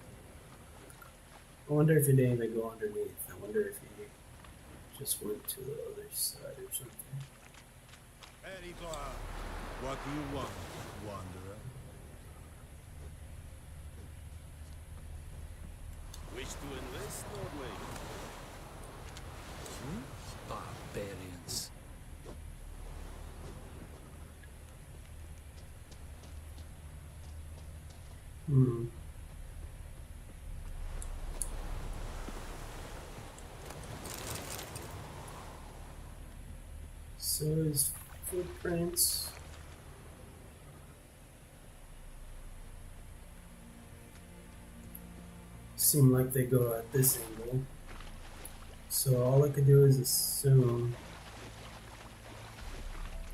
I wonder if he didn't even go underneath. I wonder if he just went to the other side or something. What do you want, Wanderer? Wish to enlist, Lord Lake? Barbarians. So his footprints. Seem like they go at this angle. So all I could do is assume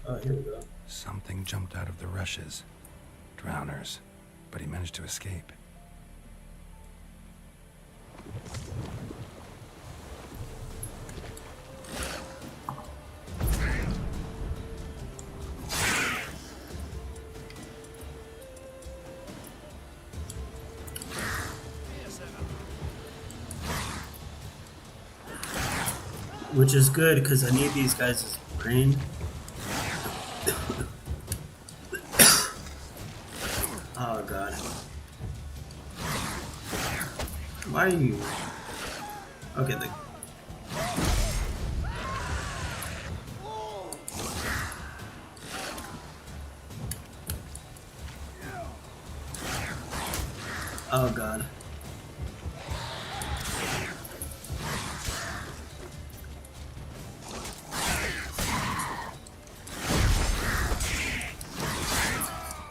Oh, here we go. Something jumped out of the rushes. Drowners. But he managed to escape. Which is good, because I need these guys' brain. Oh god. Why are you... Okay, the... Oh god.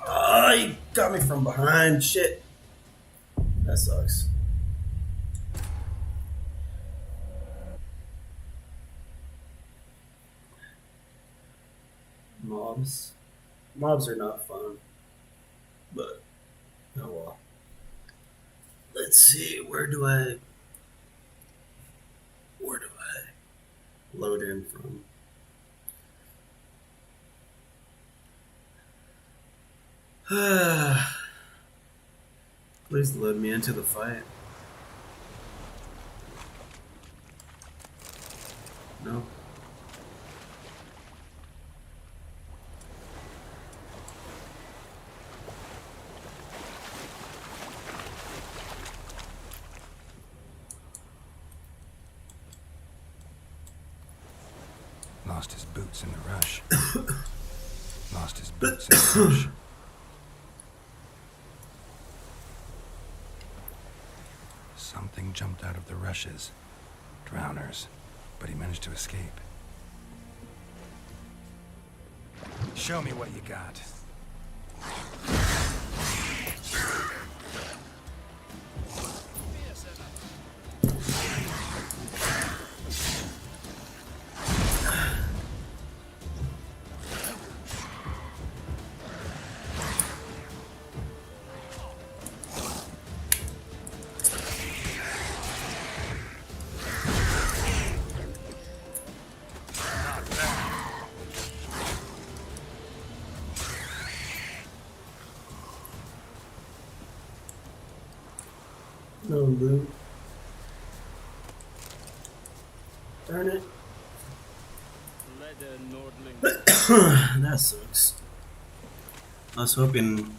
Oh, he got me from behind. Shit. That sucks. Mobs. Mobs are not fun. But, oh well. Let's see, where do I load in from? Please load me into the fight. No. Lost his boots in the rush. Lost his boots in the rush. Something jumped out of the rushes. Drowners. But he managed to escape. Show me what you got. No loot. Darn it. That sucks. I was hoping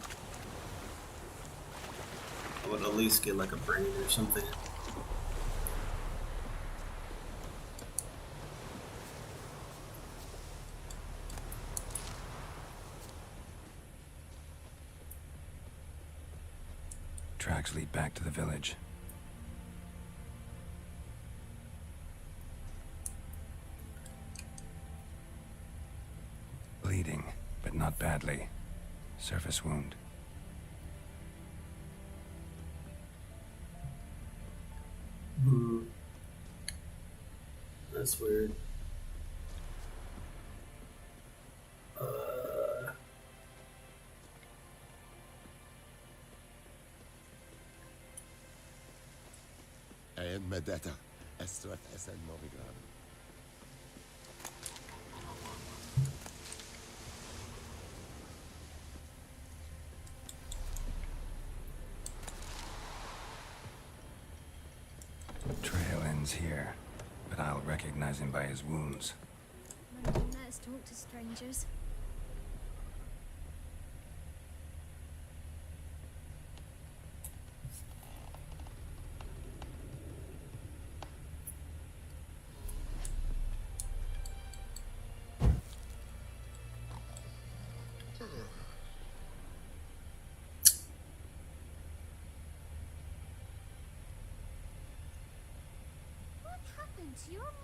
I would at least get like a brain or something. Tracks lead back to the village. Bleeding, but not badly. Surface wound. That's weird. En med detta, SOF SN Novigrad. Trail ends here, but I'll recognize him by his wounds. Let us talk to strangers.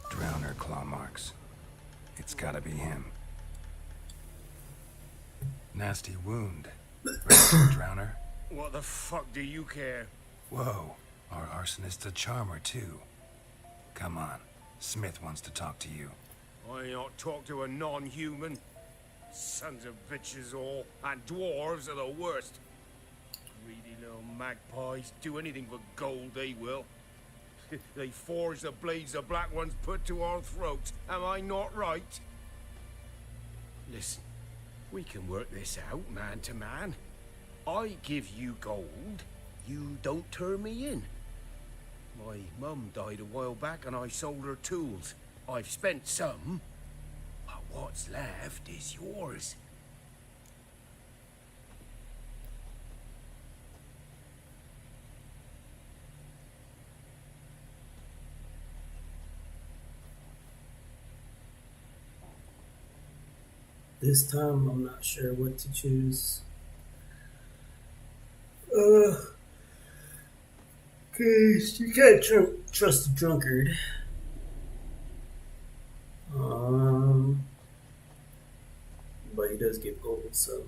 Drowner claw marks. It's gotta be him. Nasty wound. Drowner? What the fuck do you care? Whoa, our arsonist's a charmer too. Come on, Smith wants to talk to you. I not talk to a non-human. Sons of bitches all, and dwarves are the worst. Greedy little magpies, do anything for gold, they will. They forge the blades the Black Ones put to our throats. Am I not right? Listen, we can work this out, man to man. I give you gold, you don't turn me in. My mum died a while back and I sold her tools. I've spent some, but what's left is yours. This time, I'm not sure what to choose. Cause you can't trust a drunkard. But he does give gold, so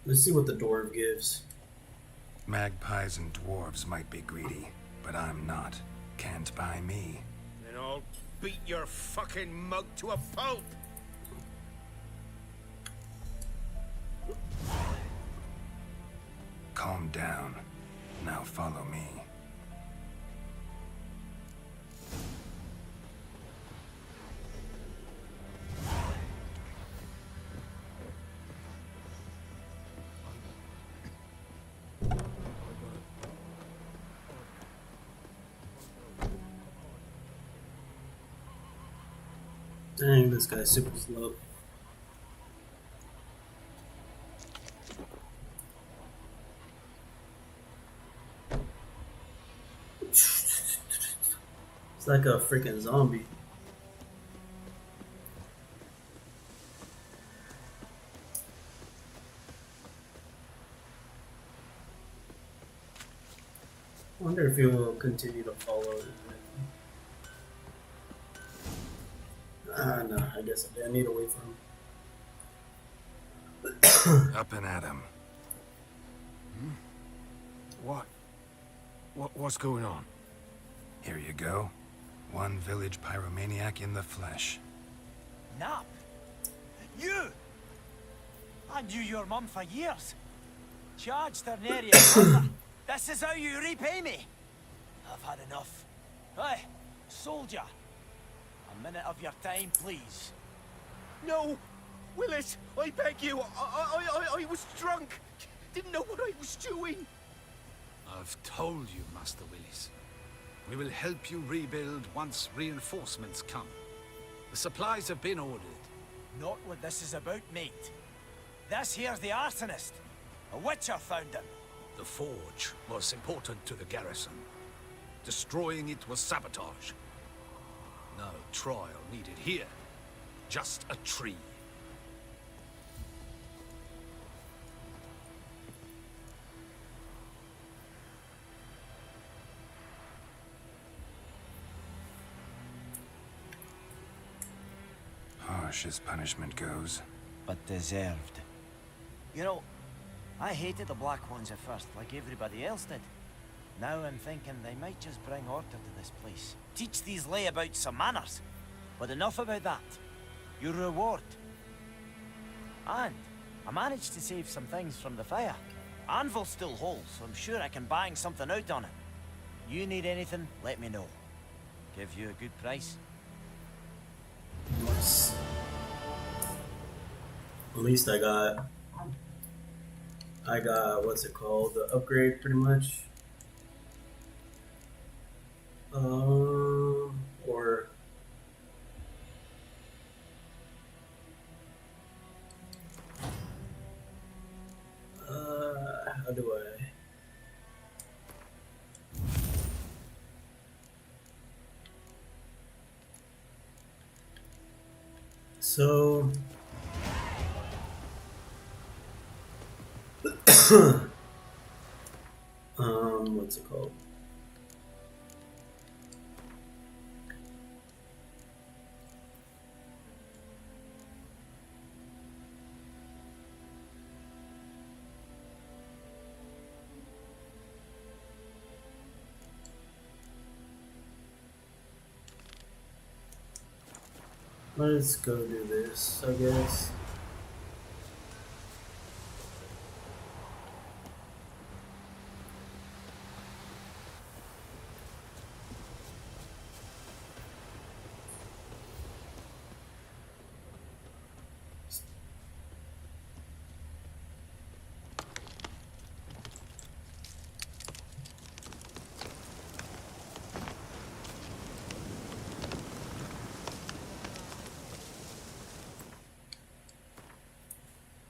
let's see what the dwarf gives. Magpies and dwarves might be greedy, but I'm not. Can't buy me. Then I'll beat your fucking mug to a pulp. Calm down. Now follow me. Dang, this guy's super slow. It's like a freaking zombie. I wonder if he will continue to follow it. No, I guess I need to wait for him. Up and at him. What's going on? Here you go. One village pyromaniac in the flesh. Nap? You? I knew your mum for years. Charged her in area murder. This is how you repay me. I've had enough. Hey, soldier. A minute of your time, please. No! Willis, I beg you. I was drunk. Didn't know what I was doing. I've told you, Master Willis. We will help you rebuild once reinforcements come. The supplies have been ordered. Not what this is about, mate. This here's the arsonist. A witcher found him. The forge was important to the garrison. Destroying it was sabotage. No trial needed here. Just a tree. Harsh as punishment goes. But deserved. You know, I hated the Black Ones at first, like everybody else did. Now I'm thinking they might just bring order to this place. Teach these layabouts some manners. But enough about that. Your reward. And I managed to save some things from the fire. Anvil's still whole, so I'm sure I can bang something out on it. You need anything, let me know. Give you a good price. Nice. At least I got what's it called? The upgrade, pretty much. Or how do I? So what's it called? Let's go do this, I guess.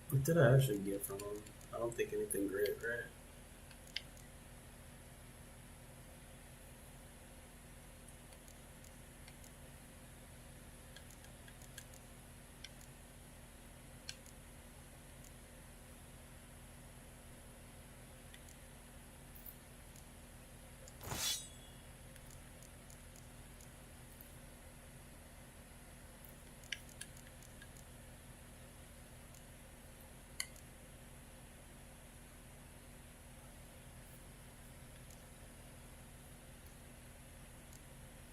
What did I actually get from him? I don't think anything great, right?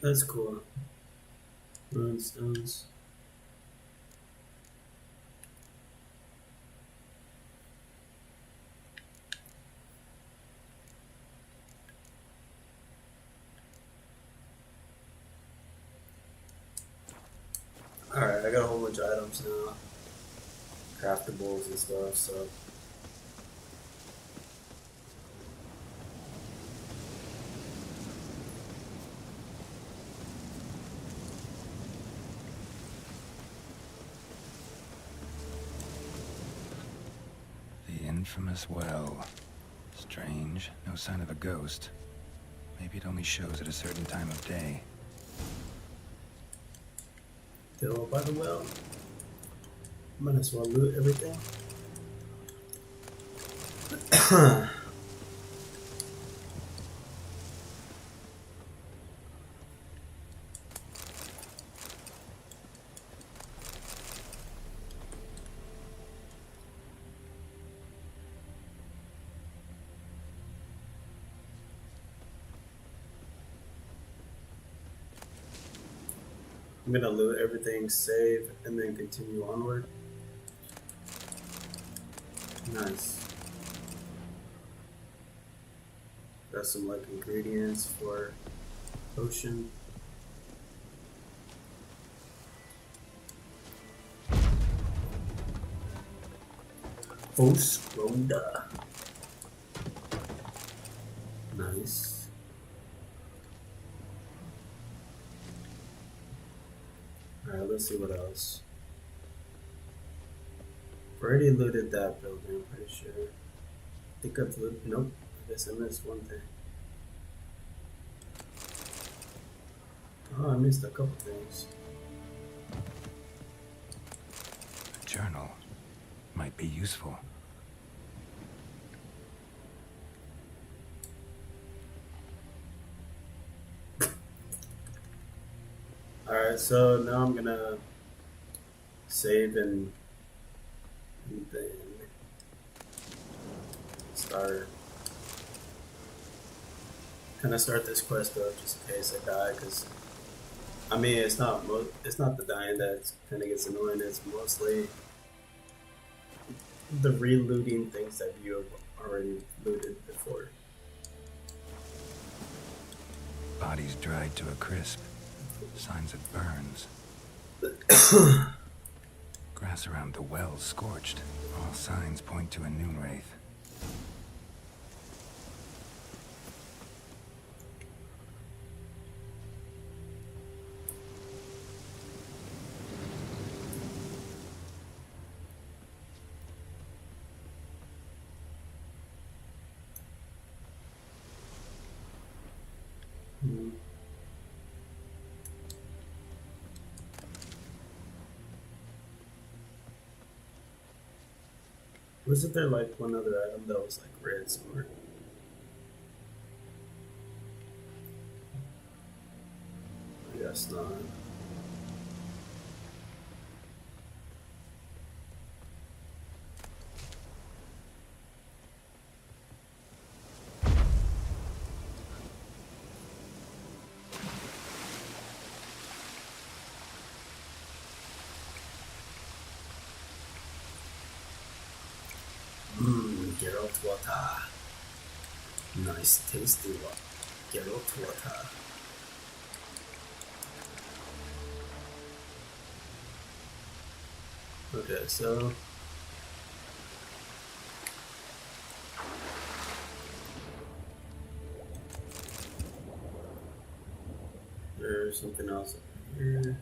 That's cool. Rune stones. Alright, I got a whole bunch of items now. Craftables and stuff, so. Infamous well. Strange. No sign of a ghost. Maybe it only shows at a certain time of day. Still by the well. Might as well loot everything. I'm gonna loot everything, save, and then continue onward. Nice. Got some like ingredients for potion. Roda. Nice. Alright, let's see what else. I've already looted that building, I'm pretty sure. I think I've looted. Nope. I guess I missed one thing. Oh, I missed a couple things. A journal might be useful. Alright, so now I'm gonna save and then start start this quest up just in case I die, because I mean it's not the dying that kind of gets annoying, it's mostly the re-looting things that you have already looted before. Bodies dried to a crisp. Signs of burns. Grass around the well scorched. All signs point to a noon wraith. Wasn't there like one other item that was like red somewhere? I guess not. Geralt water. Nice, tasty water. Geralt water. Okay, so there's something else up here.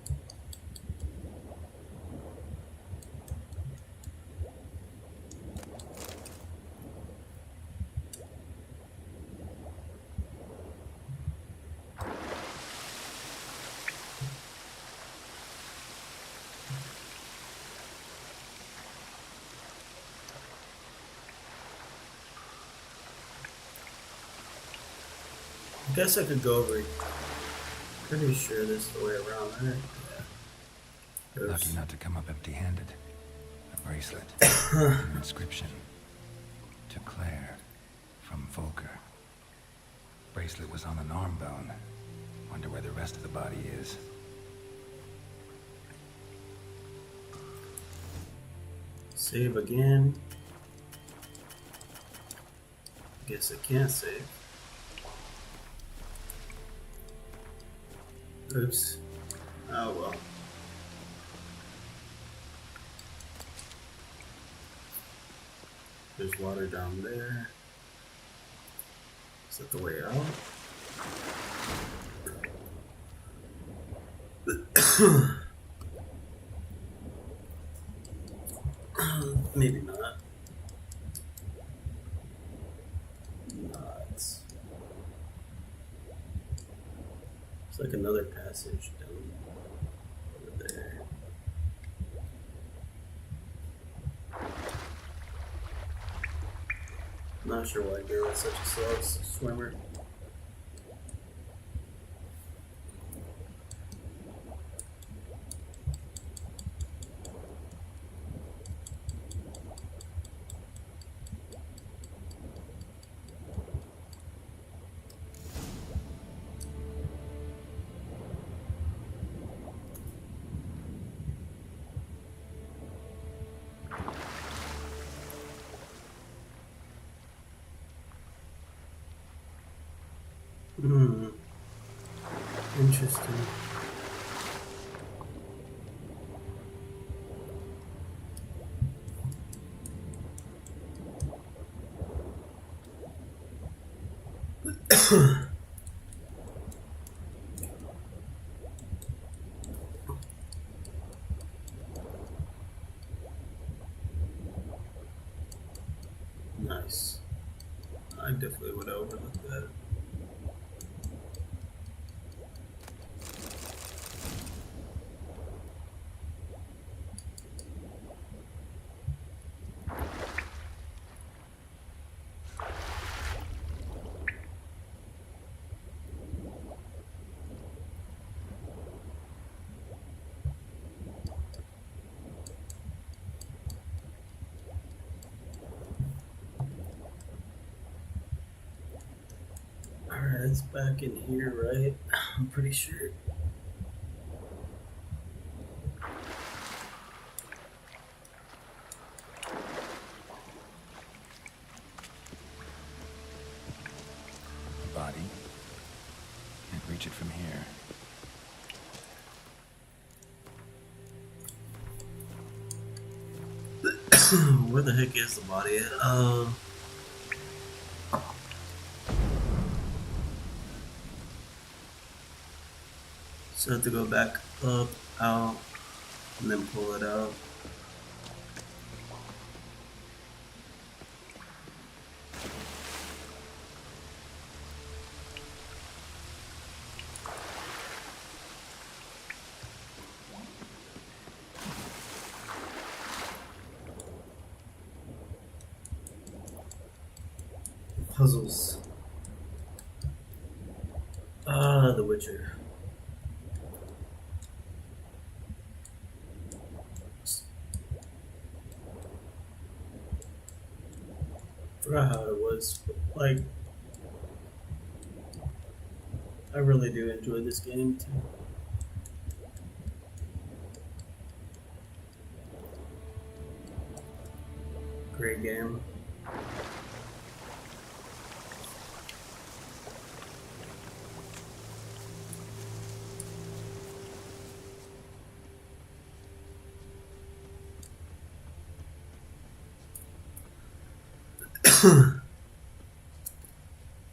I guess I could go over it. Pretty sure this is the way around, right? Yeah. Lucky not to come up empty-handed. A bracelet. An inscription. To Claire. From Volker. Bracelet was on an arm bone. Wonder where the rest of the body is. Save again. Guess I can't save. Oops. Oh well. There's water down there. Is that the way out? Maybe not. It's like another passage down over there. Not sure why Gale is such a slow swimmer. Interesting. Nice. I definitely would have overlooked that. Alright, it's back in here, right? I'm pretty sure. Body. Can't reach it from here. Where the heck is the body at? So I have to go back up, out, and then pull it out. Puzzles. Ah, The Witcher. Forgot how it was, but like, I really do enjoy this game too. Great game.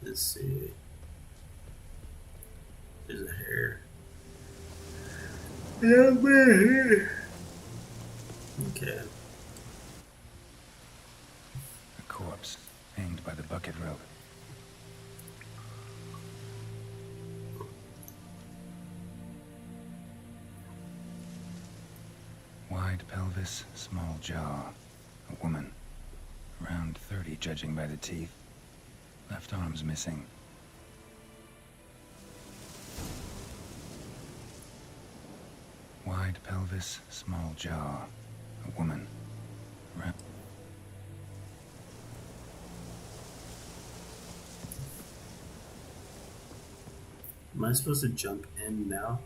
Let's see. There's a hair. Yeah, my hair. Okay. A corpse hanged by the bucket rope. Wide pelvis, small jaw. A woman. Around 30, judging by the teeth. Left arm's missing. Wide pelvis, small jaw. A woman. Am I supposed to jump in now?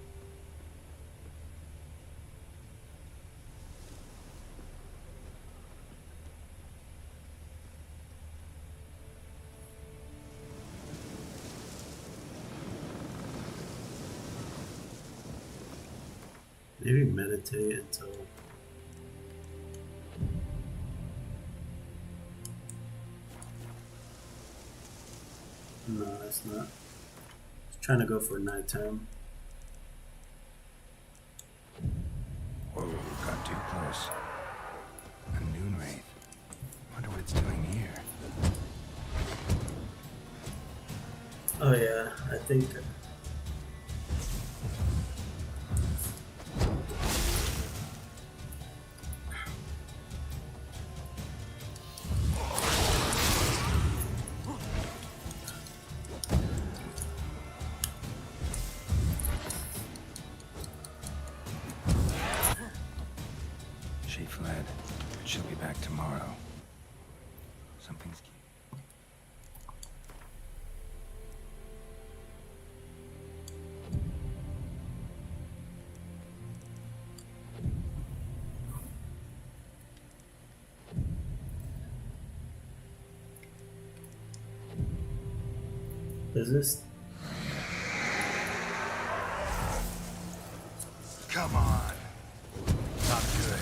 Maybe meditate until... No, that's not. Just trying to go for nighttime. Whoa, got too close. A noon wraith. Wonder what it's doing here. Oh yeah, I think... She fled, but she'll be back tomorrow. Something's... Is this... Come on. Not good.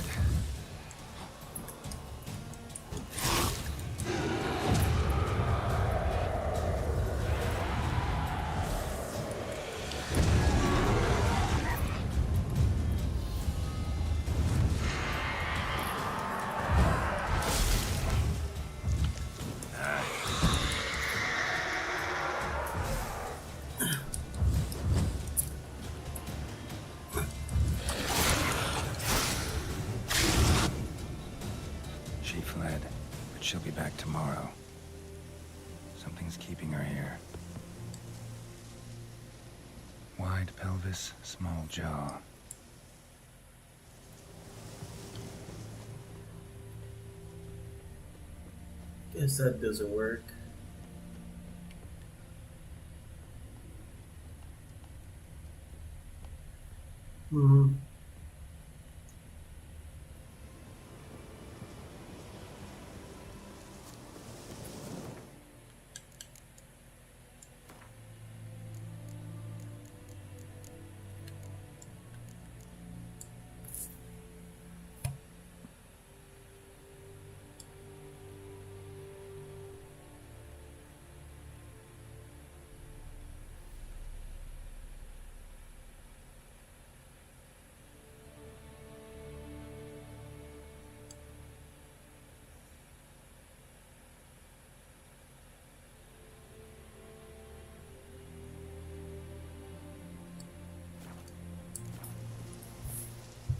She fled, but she'll be back tomorrow. Something's keeping her here. Wide pelvis, small jaw. Guess that doesn't work. Mm-hmm.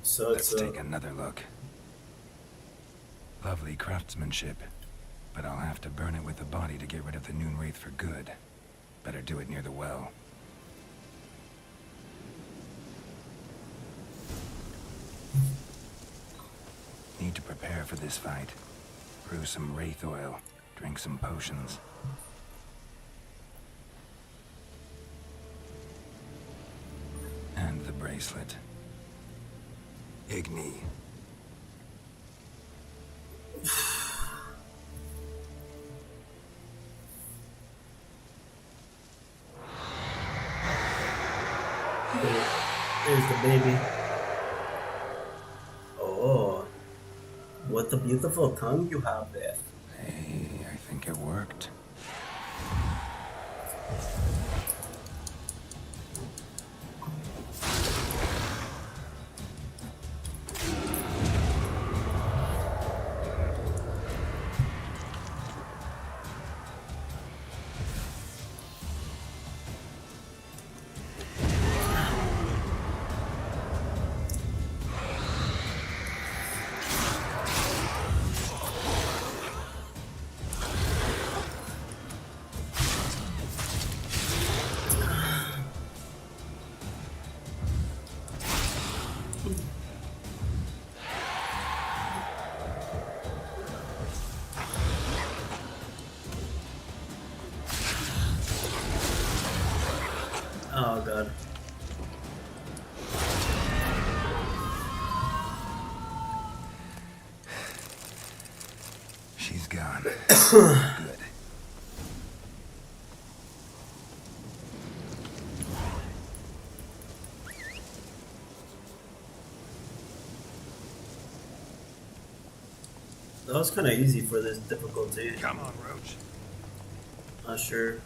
So Let's take another look. Lovely craftsmanship, but I'll have to burn it with the body to get rid of the noon wraith for good. Better do it near the well. Need to prepare for this fight. Brew some wraith oil, drink some potions. And the bracelet. Igni. There's the baby. Oh, what a beautiful tongue you have there. Hey, I think it worked. Oh god. She's gone. Good. That was kind of easy for this difficulty. Come on, Roach. Not sure.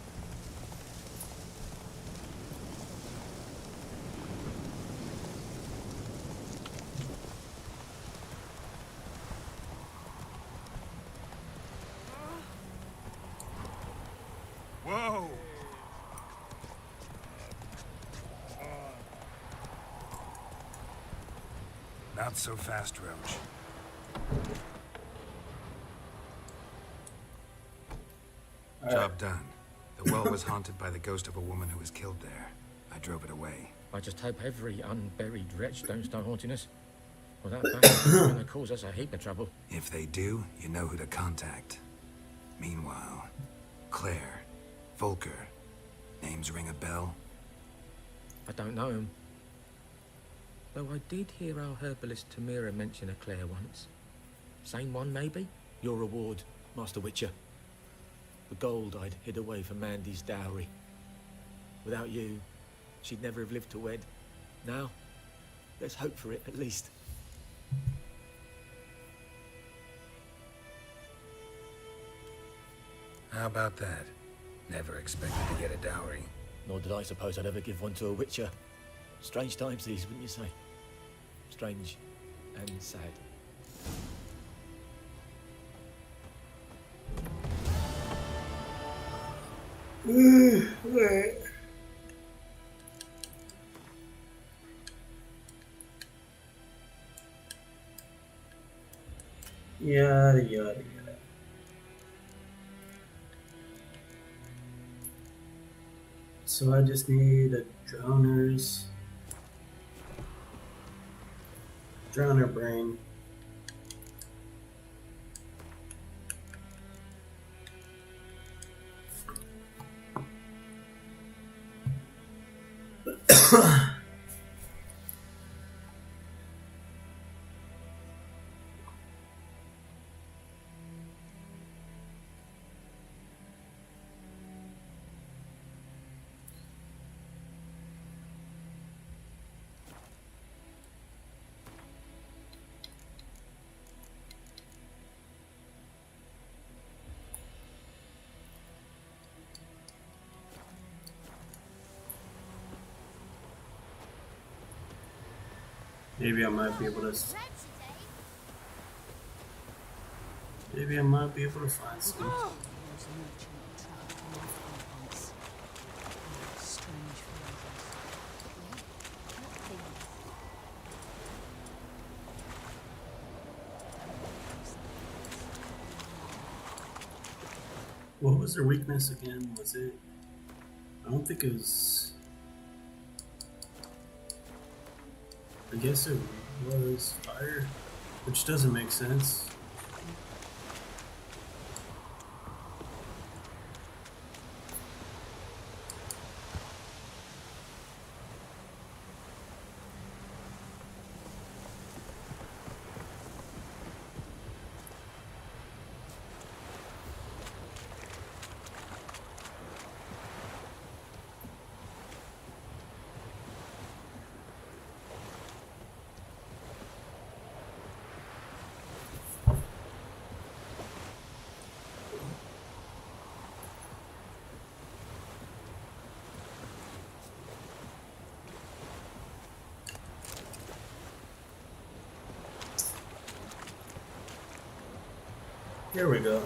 Whoa! Not so fast, Roach. Job done. The well was haunted by the ghost of a woman who was killed there. I drove it away. I just hope every unburied wretch don't start haunting us. Well, that bastard's gonna cause us a heap of trouble. If they do, you know who to contact. Meanwhile, Claire, Volker, names ring a bell? I don't know him. Though I did hear our herbalist Tamira mention a Claire once. Same one, maybe? Your reward, Master Witcher. The gold I'd hid away for Mandy's dowry. Without you, she'd never have lived to wed. Now, let's hope for it, at least. How about that? Never expected to get a dowry. Nor did I suppose I'd ever give one to a Witcher. Strange times these, wouldn't you say? Strange and sad. Right. Yada yada yada. So I just need a drowner brain. Maybe I might be able to. Maybe I might be able to find some. What was their weakness again? Was it? I don't think it was. I guess it was fire, which doesn't make sense. Here we go.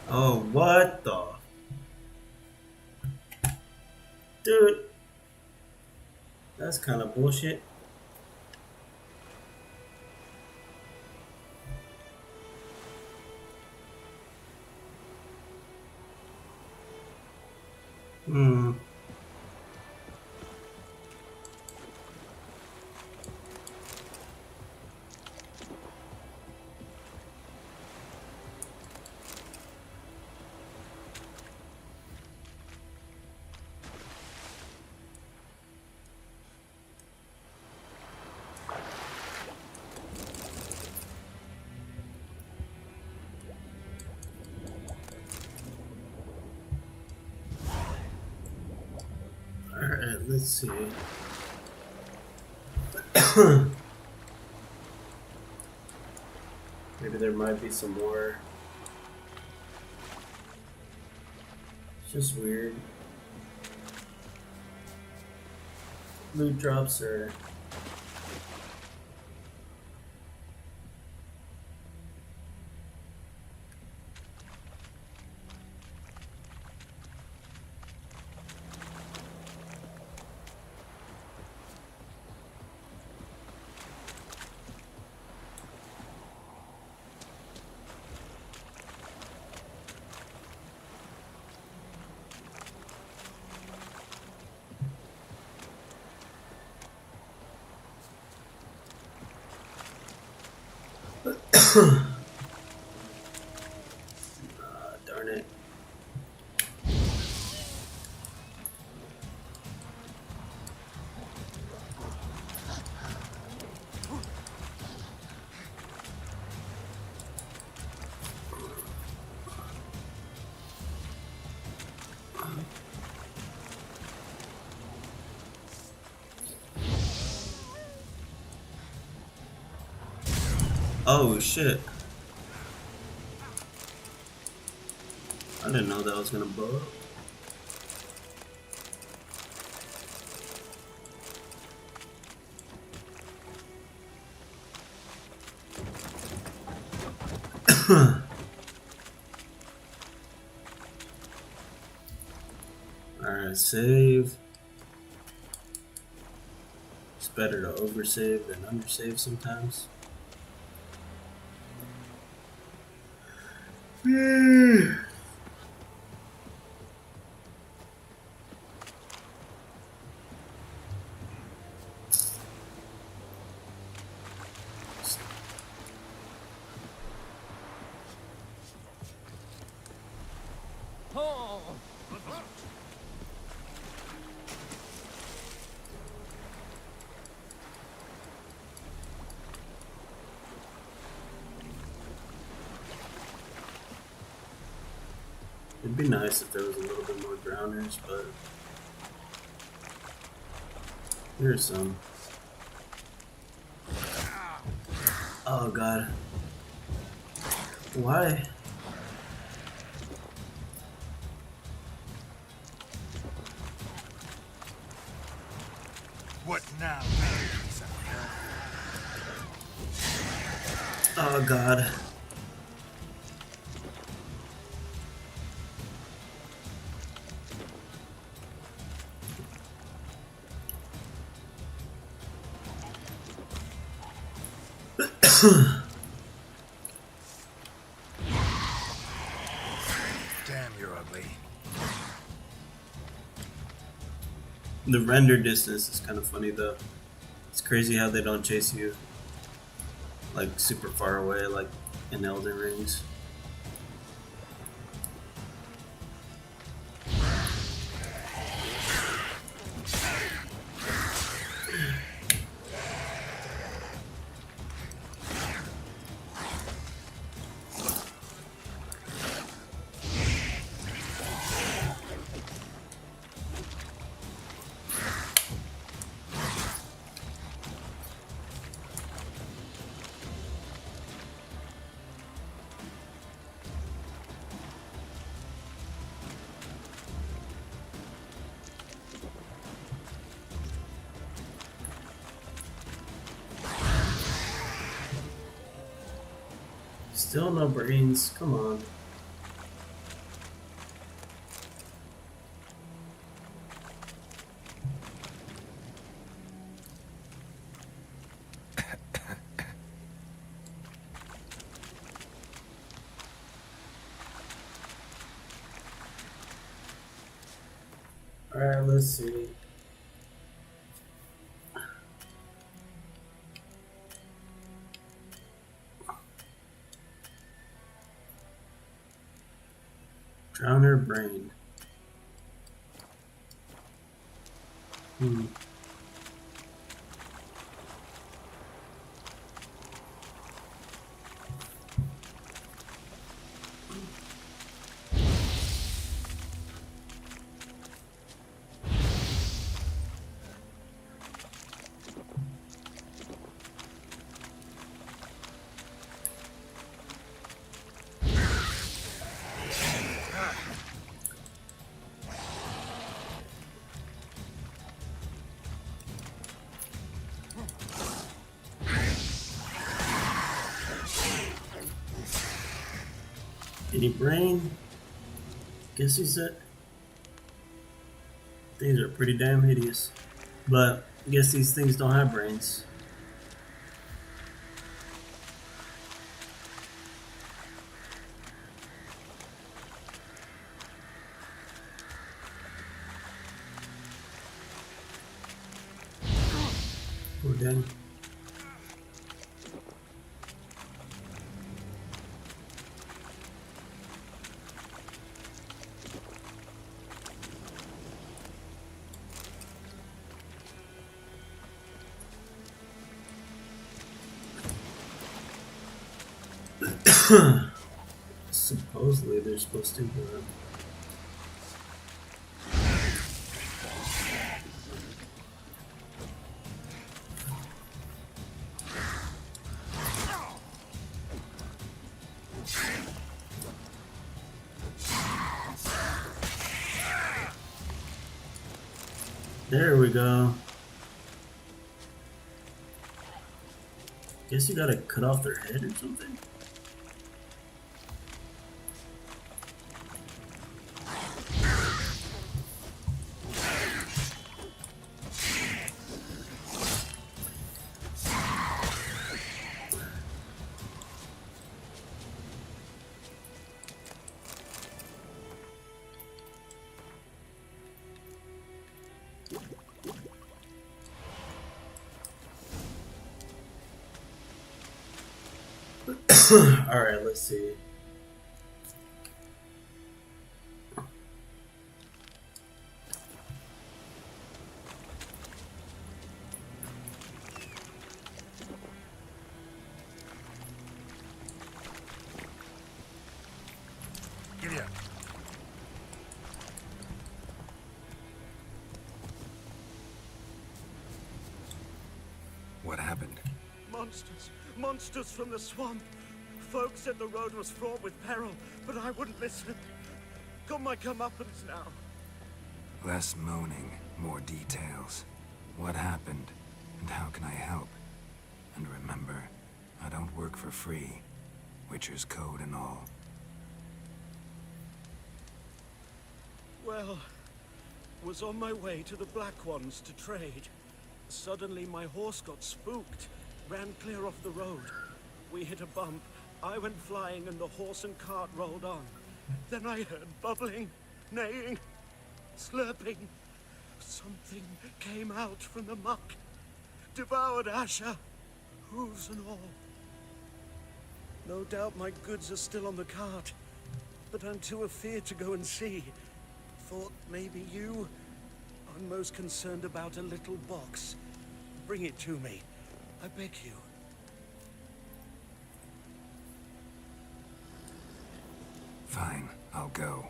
Oh, what the? Dude. That's kind of bullshit. Hmm. Alright, let's see. Maybe there might be some more. It's just weird. Loot drops are... darn it. Oh shit. I didn't know that was gonna blow up. Alright, save. It's better to oversave than undersave sometimes. It'd be nice if there was a little bit more grounders, but here's some. Oh god. Why? What now? Oh god. Damn, you're ugly. The render distance is kind of funny though. It's crazy how they don't chase you like super far away like in Elden Rings. Still no brains. Come on. Alright, let's see. Drown her brain. Any brain? Guess he's it. Things are pretty damn hideous. But I guess these things don't have brains. Poor Danny. Supposedly they're supposed to There we go. Guess you gotta cut off their head or something. Alright, let's see. Giddy up. What happened? Monsters. Monsters from the swamp. Folks said the road was fraught with peril, but I wouldn't listen. Got my comeuppance now. Less moaning, more details. What happened, and how can I help? And remember, I don't work for free. Witcher's code and all. Well, was on my way to the Black Ones to trade. Suddenly my horse got spooked, ran clear off the road. We hit a bump. I went flying and the horse and cart rolled on. Then I heard bubbling, neighing, slurping. Something came out from the muck, devoured Asher, hooves and all. No doubt my goods are still on the cart, but I'm too afeard to go and see. Thought maybe you. I'm most concerned about a little box. Bring it to me, I beg you. Fine, I'll go.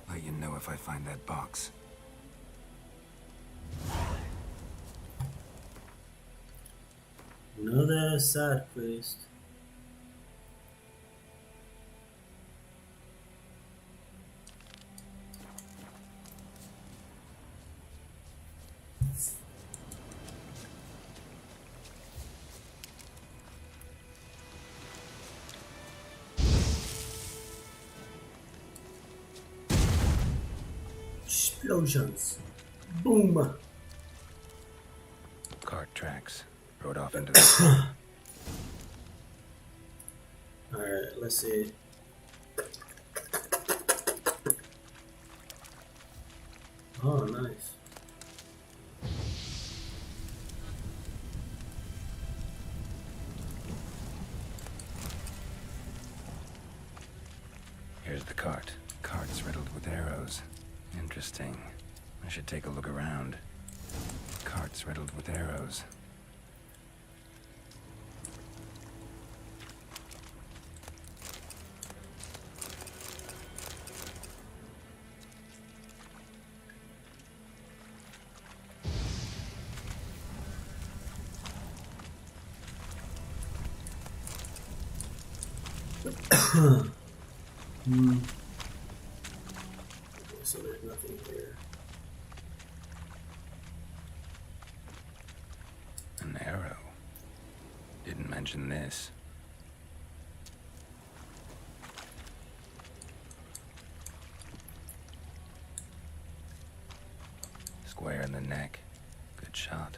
Let you know if I find that box. Another side quest. Explosions. Boom. Cart tracks. Rode off into the... Alright, let's see. Oh, nice. Here's the cart. Cart's riddled with arrows. Interesting. I should take a look around. Cart's riddled with arrows. So there's nothing here. An arrow. Didn't mention this. Square in the neck. Good shot.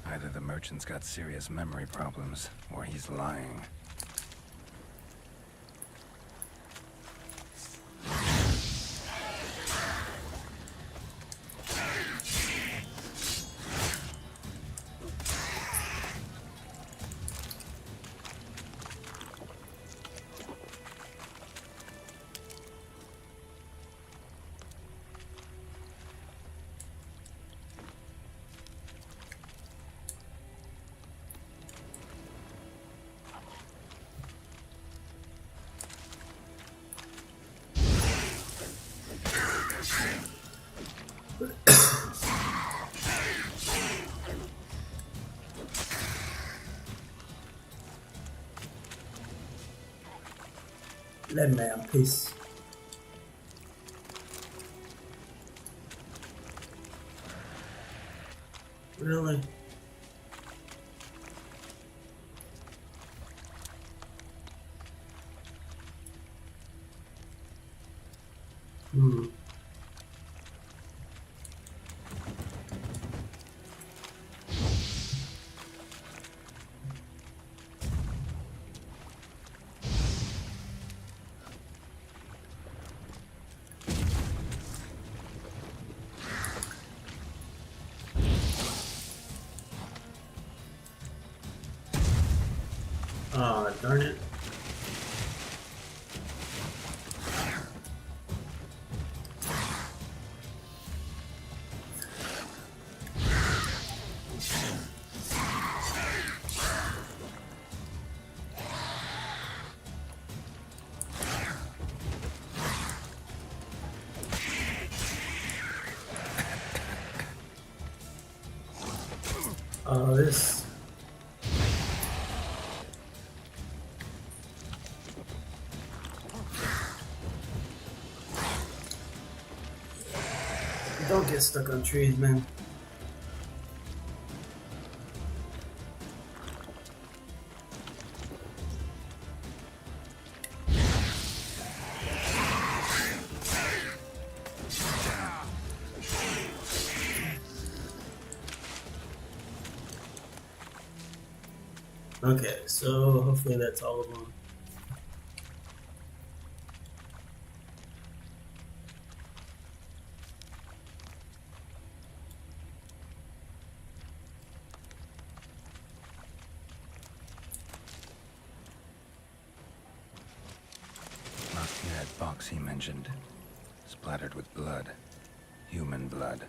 Either the merchant's got serious memory problems, or he's lying. Let me in peace. Really? Hmm. Ah, darn it. This. Don't get stuck on trees, man. Okay, so hopefully that's all of them. Must be that box he mentioned. Splattered with blood. Human blood.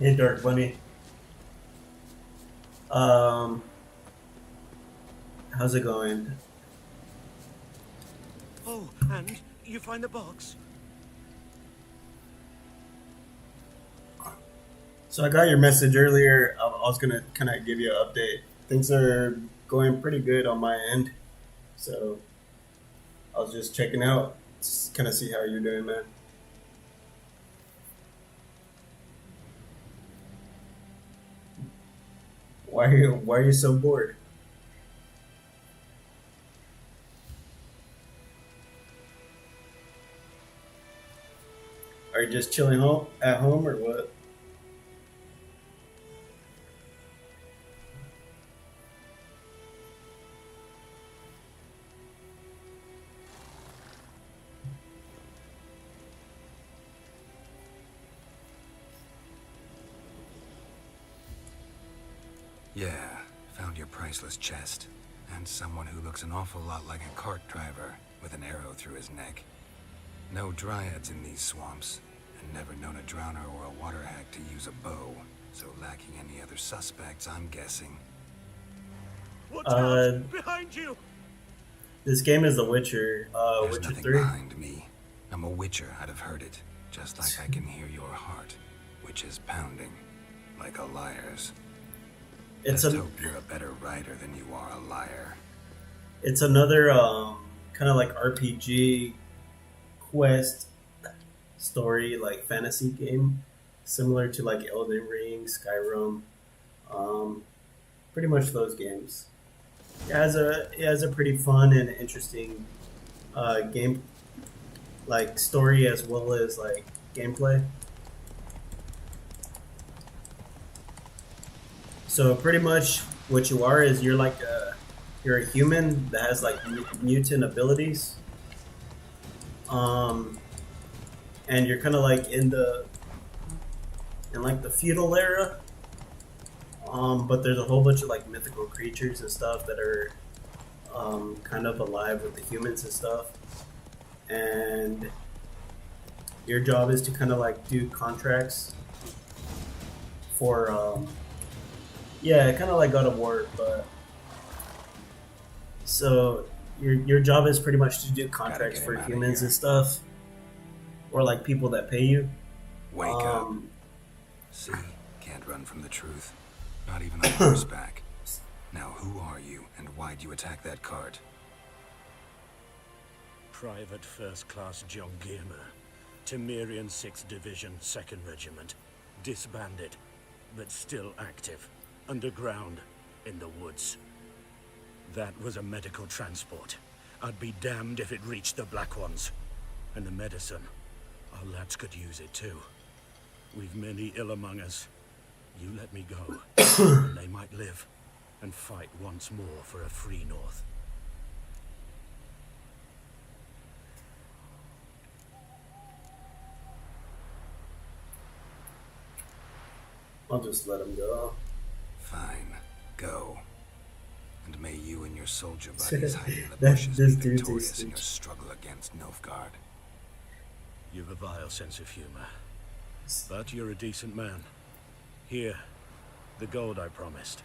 Hey, Dark Bunny. How's it going? Oh, and you find the box? So I got your message earlier. I was gonna kind of give you an update. Things are going pretty good on my end. So I was just checking out, just kind of see how you're doing, man. Why are you so bored? Are you just chilling at home or what? Yeah, found your priceless chest. And someone who looks an awful lot like a cart driver with an arrow through his neck. No dryads in these swamps, and never known a drowner or a water hag to use a bow. So lacking any other suspects, I'm guessing. Watch out! Behind you! This game is The Witcher. There's Witcher nothing 3. behind me. I'm a witcher, I'd have heard it. Just like I can hear your heart, which is pounding, like a liar's. It's Just hope you're a better writer than you are a liar. It's another kind of like RPG quest story, like fantasy game, similar to like Elden Ring, Skyrim, pretty much those games. It has a pretty fun and interesting game, like story as well as like gameplay. So pretty much what you are is you're a human that has like mutant abilities, and you're kind of like in like the feudal era, but there's a whole bunch of like mythical creatures and stuff that are kind of alive with the humans and stuff, and your job is to kind of like do contracts for yeah, kind of like God of War, but so your job is pretty much to do contracts for humans and stuff, or like people that pay you. Wake up. See, can't run from the truth, not even on horseback. Now, who are you, and why'd you attack that cart? Private First Class John Giermer, Temerian 6th Division, 2nd Regiment, disbanded, but still active. Underground, in the woods. That was a medical transport. I'd be damned if it reached the Black Ones. And the medicine, our lads could use it too. We've many ill among us. You let me go, and they might live, and fight once more for a free North. I'll just let him go. Fine, go. And may you and your soldier buddies hide in the bushes This be dude's victorious in a your struggle against Nilfgaard. You've a vile sense of humor. But you're a decent man. Here, the gold I promised.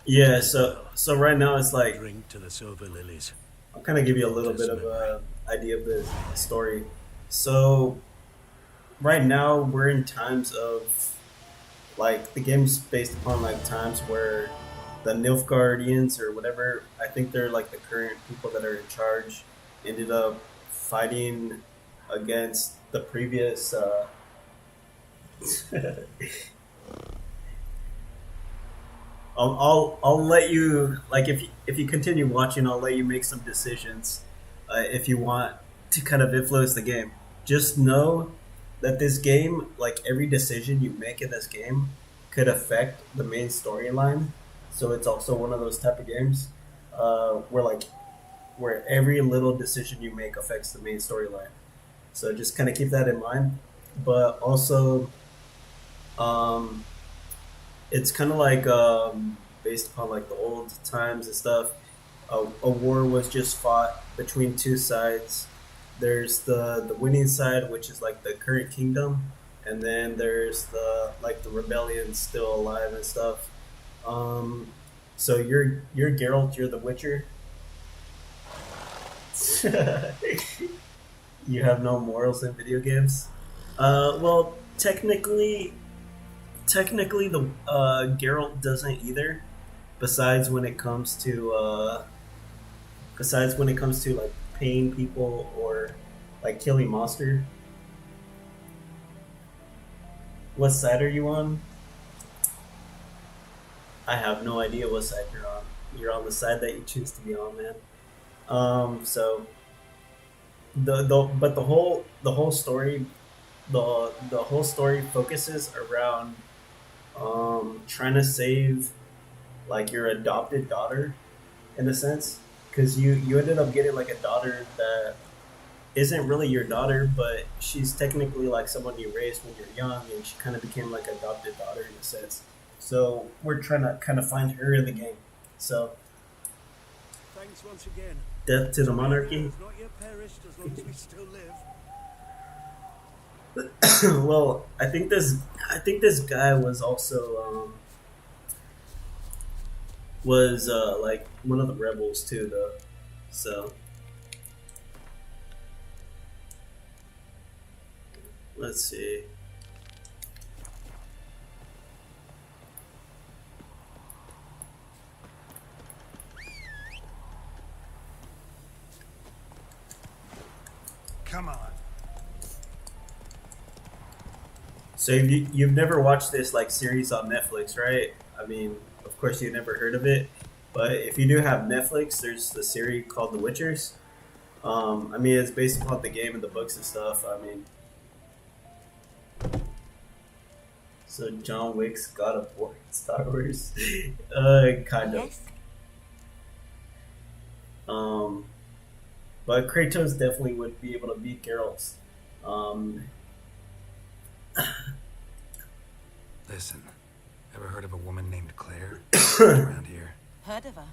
Yeah, so right now it's like Drink to the silver lilies. I'll kind of give you a little bit of a idea of the story. So right now we're in times of like the game's based upon like times where the Nilfgaardians or whatever, I think they're like the current people that are in charge, ended up fighting against the previous I'll let you, like, if you continue watching, I'll let you make some decisions if you want to kind of influence the game. Just know that this game, like every decision you make in this game, could affect the main storyline. So it's also one of those type of games where every little decision you make affects the main storyline. So just kind of keep that in mind. But also, it's kind of like based upon like the old times and stuff. A war was just fought between two sides. There's the winning side, which is like the current kingdom, and then there's the rebellion still alive and stuff. So you're Geralt, you're the Witcher. You have no morals in video games. Well, technically the Geralt doesn't either. Besides when it comes to like paying people or like killing monster. What side are you on? I have no idea what side you're on. You're on the side that you choose to be on, man. So but the whole story, the whole story focuses around trying to save like your adopted daughter, in a sense, because you ended up getting like a daughter that isn't really your daughter, but she's technically like someone you raised when you're young, and she kind of became like adopted daughter in a sense. So we're trying to kind of find her in the game. So Thanks once again. death to the monarchy. Has not yet perished as long as we still live. Well, I think this guy was also like one of the rebels too, though. So let's see. Come on. So you've never watched this like series on Netflix, right? I mean, of course you've never heard of it, but if you do have Netflix, there's the series called The Witchers. I mean, it's based upon the game and the books and stuff. I mean, so John Wick's God of War, Star Wars, kind of. Yes. But Kratos definitely would be able to beat Geralt. Listen, ever heard of a woman named Claire around here? Heard of her?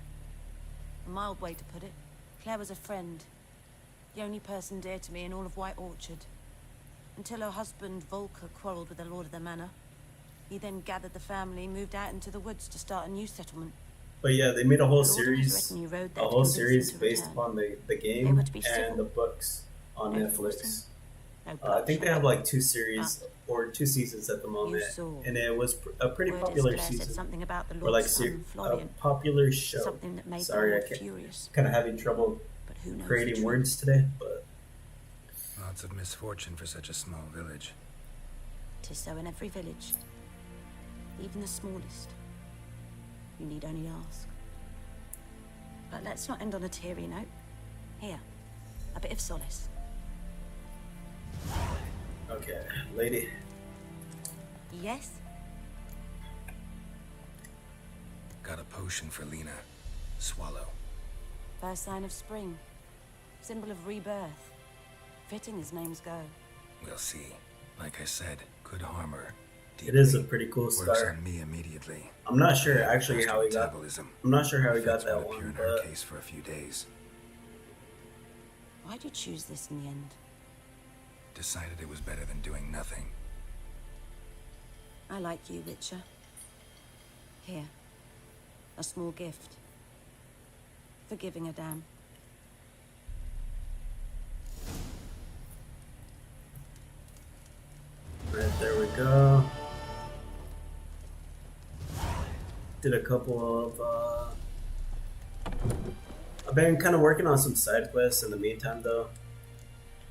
A mild way to put it. Claire was a friend. The only person dear to me in all of White Orchard. Until her husband, Volker, quarreled with the lord of the manor. He then gathered the family, moved out into the woods to start a new settlement. But yeah, they made a whole The Lord of his series, retinue rode a there to whole convince series him to based return. upon the They game were to be and civil. the books on No Netflix. forcing, no I think they have like two bloodshed. series or 2 seasons at the moment, saw. and it was a pretty Word is popular Claire said season, something about the or like Lord's son, a Florian. popular show. Something that made Sorry, the I Lord can't. furious. Kind of having trouble But who knows the creating truth? words today, but Lots of misfortune for such a small village. 'Tis so in every village, even the smallest. You need only ask. But let's not end on a teary note. Here, a bit of solace. okay, lady. Yes? Got a potion for Lena. Swallow. First sign of spring. Symbol of rebirth. Fitting as names go. We'll see. Like I said, could harm her. It is a pretty cool Works scar. on me immediately. I'm not sure actually how he got. Metabolism. I'm not sure how he got Effects that would appear one, in her but case for a few days. Why'd you choose this in the end? Decided it was better than doing nothing. I like you, Witcher. Here, a small gift. For giving a damn. right there we go. Did a couple of. I've been kind of working on some side quests in the meantime, though.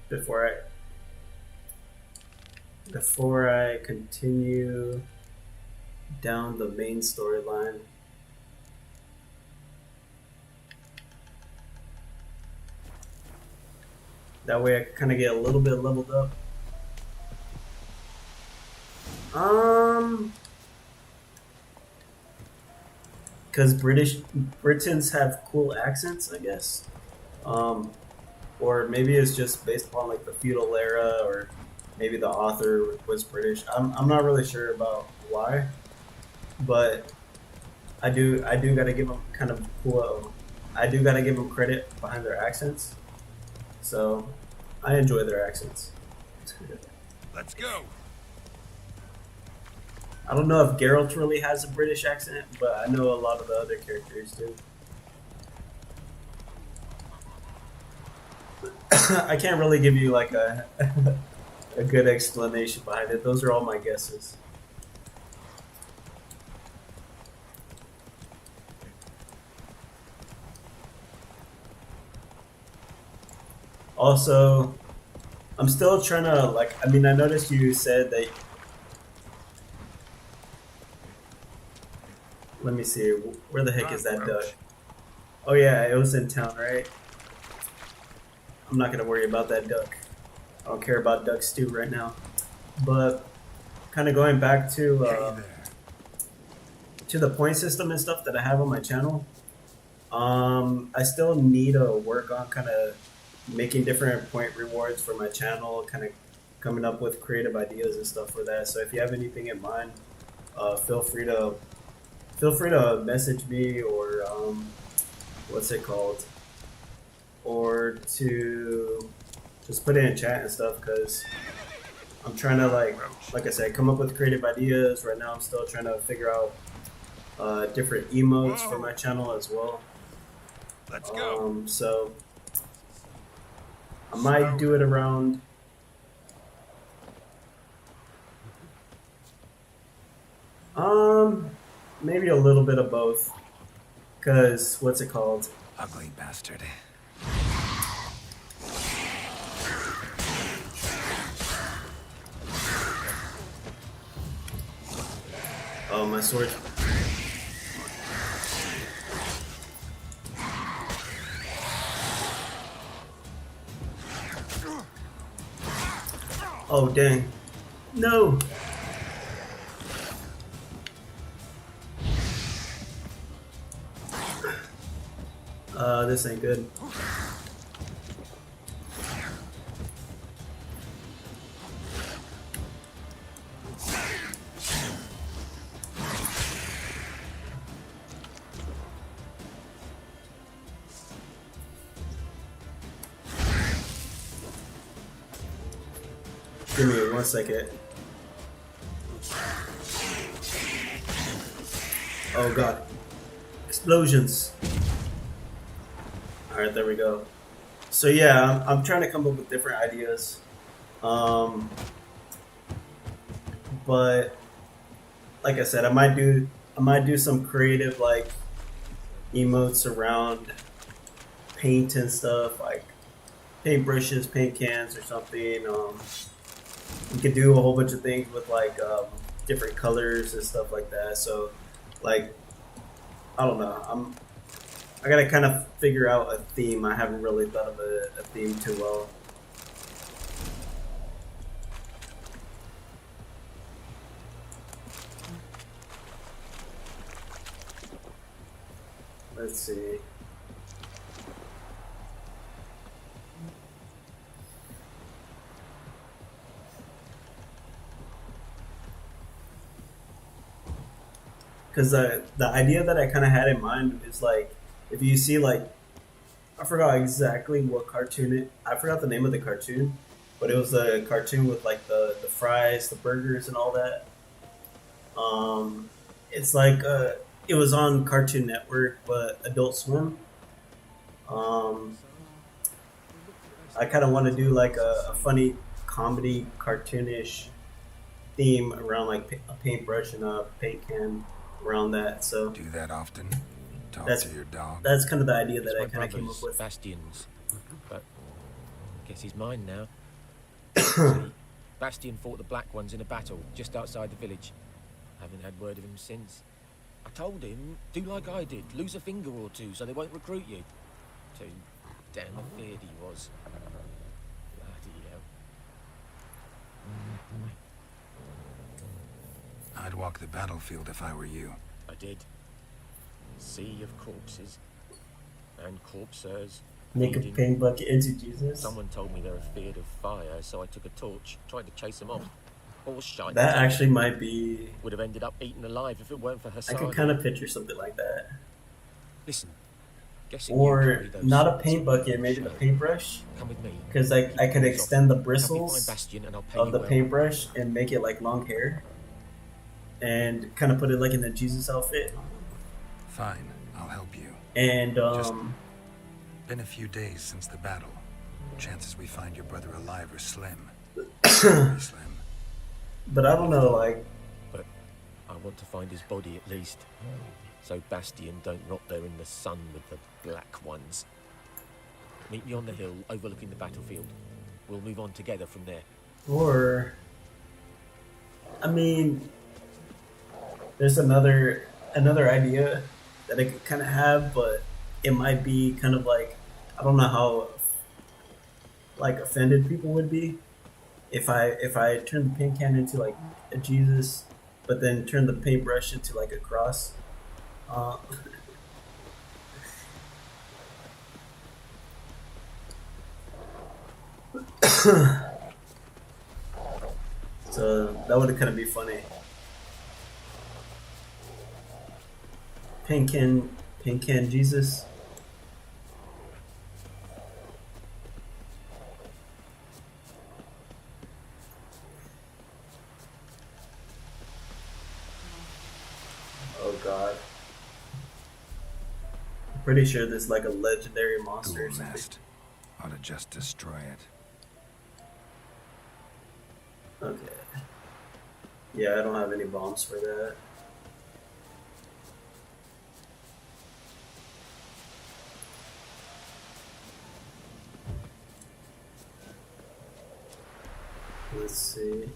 Before I continue down the main storyline. That way I kind of get a little bit leveled up. Because Britons have cool accents, I guess. Or maybe it's just based upon like the feudal era, or maybe the author was British. I'm not really sure about why, but I do gotta give them kind of cool. I do gotta give them credit behind their accents. So I enjoy their accents. Let's go. I don't know if Geralt really has a British accent, but I know a lot of the other characters do. I can't really give you like a a good explanation behind it. Those are all my guesses. Also, I'm still trying to like. I mean, I noticed you said that Let me see. Where the heck is that duck? Oh yeah, it was in town, right? I'm not gonna worry about that duck. I don't care about duck stew right now. But kind of going back to the point system and stuff that I have on my channel. I still need to work on kind of making different point rewards for my channel, kind of coming up with creative ideas and stuff for that. So if you have anything in mind, feel free to message me or what's it called, or to just put it in chat and stuff, because I'm trying to like I said, come up with creative ideas. Right now I'm still trying to figure out different emotes for my channel as well. Let's go. So I might do it around maybe a little bit of both, because what's it called? Ugly bastard. Oh, my sword. Oh, dang. No! This ain't good. Give me 1 second. Oh god. Explosions. Alright, there we go. So yeah, I'm trying to come up with different ideas. But like I said, I might do some creative like emotes around paint and stuff, like paint brushes, paint cans or something. We could do a whole bunch of things with like different colors and stuff like that. So like, I don't know, I gotta kind of figure out a theme. I haven't really thought of a theme too well. Let's see. Because the idea that I kind of had in mind is like, if you see like, I forgot exactly what cartoon I forgot the name of the cartoon, but it was a cartoon with like the fries, the burgers, and all that. It's like it was on Cartoon Network, but Adult Swim. I kind of want to do like a funny comedy cartoonish theme around like a paintbrush and a paint can around that. So do that often. Talk to your dog. That's kind of the idea that It's I my kind of came brother's, up with. Bastion's, but I guess he's mine now. See, Bastion fought the Black Ones in a battle just outside the village. Haven't had word of him since. I told him, do like I did, lose a finger or two so they won't recruit you. Too damn afeard he was. Bloody hell. I'd walk the battlefield if I were you. I did. Sea of corpses. And corpsers. Make a bleeding. paint bucket into Jesus. Someone told me they're afeard of fire, so I took a torch, tried to chase them off. Horse shite. That actually might be. Would have ended up eaten alive if it weren't for I Hassan. could kind of picture something like that. Listen. Guessing you Or carry those not a swords. paint bucket, maybe the paintbrush. Come with me. Because I could extend the Help me find bristles Bastion and I'll pay of you the well. paintbrush and make it like long hair. And kind of put it like in the Jesus outfit. Fine, I'll help you. And Just been a few days since the battle. Chances we find your brother alive are slim. Very slim. but I don't know, like, But I want to find his body at least. So Bastion don't rot there in the sun with the Black Ones. Meet me on the hill overlooking the battlefield. We'll move on together from there. or I mean, there's another another idea that I could kind of have, but it might be kind of like, I don't know how like offended people would be if I turn the paint can into like a Jesus, but then turn the paintbrush into like a cross. Uh, so that would kind of be funny. Paint can Jesus. Oh god. I'm pretty sure there's like a legendary monster or Ghoul something. nest. Ought to just destroy it. Okay. Yeah, I don't have any bombs for that. Let's see.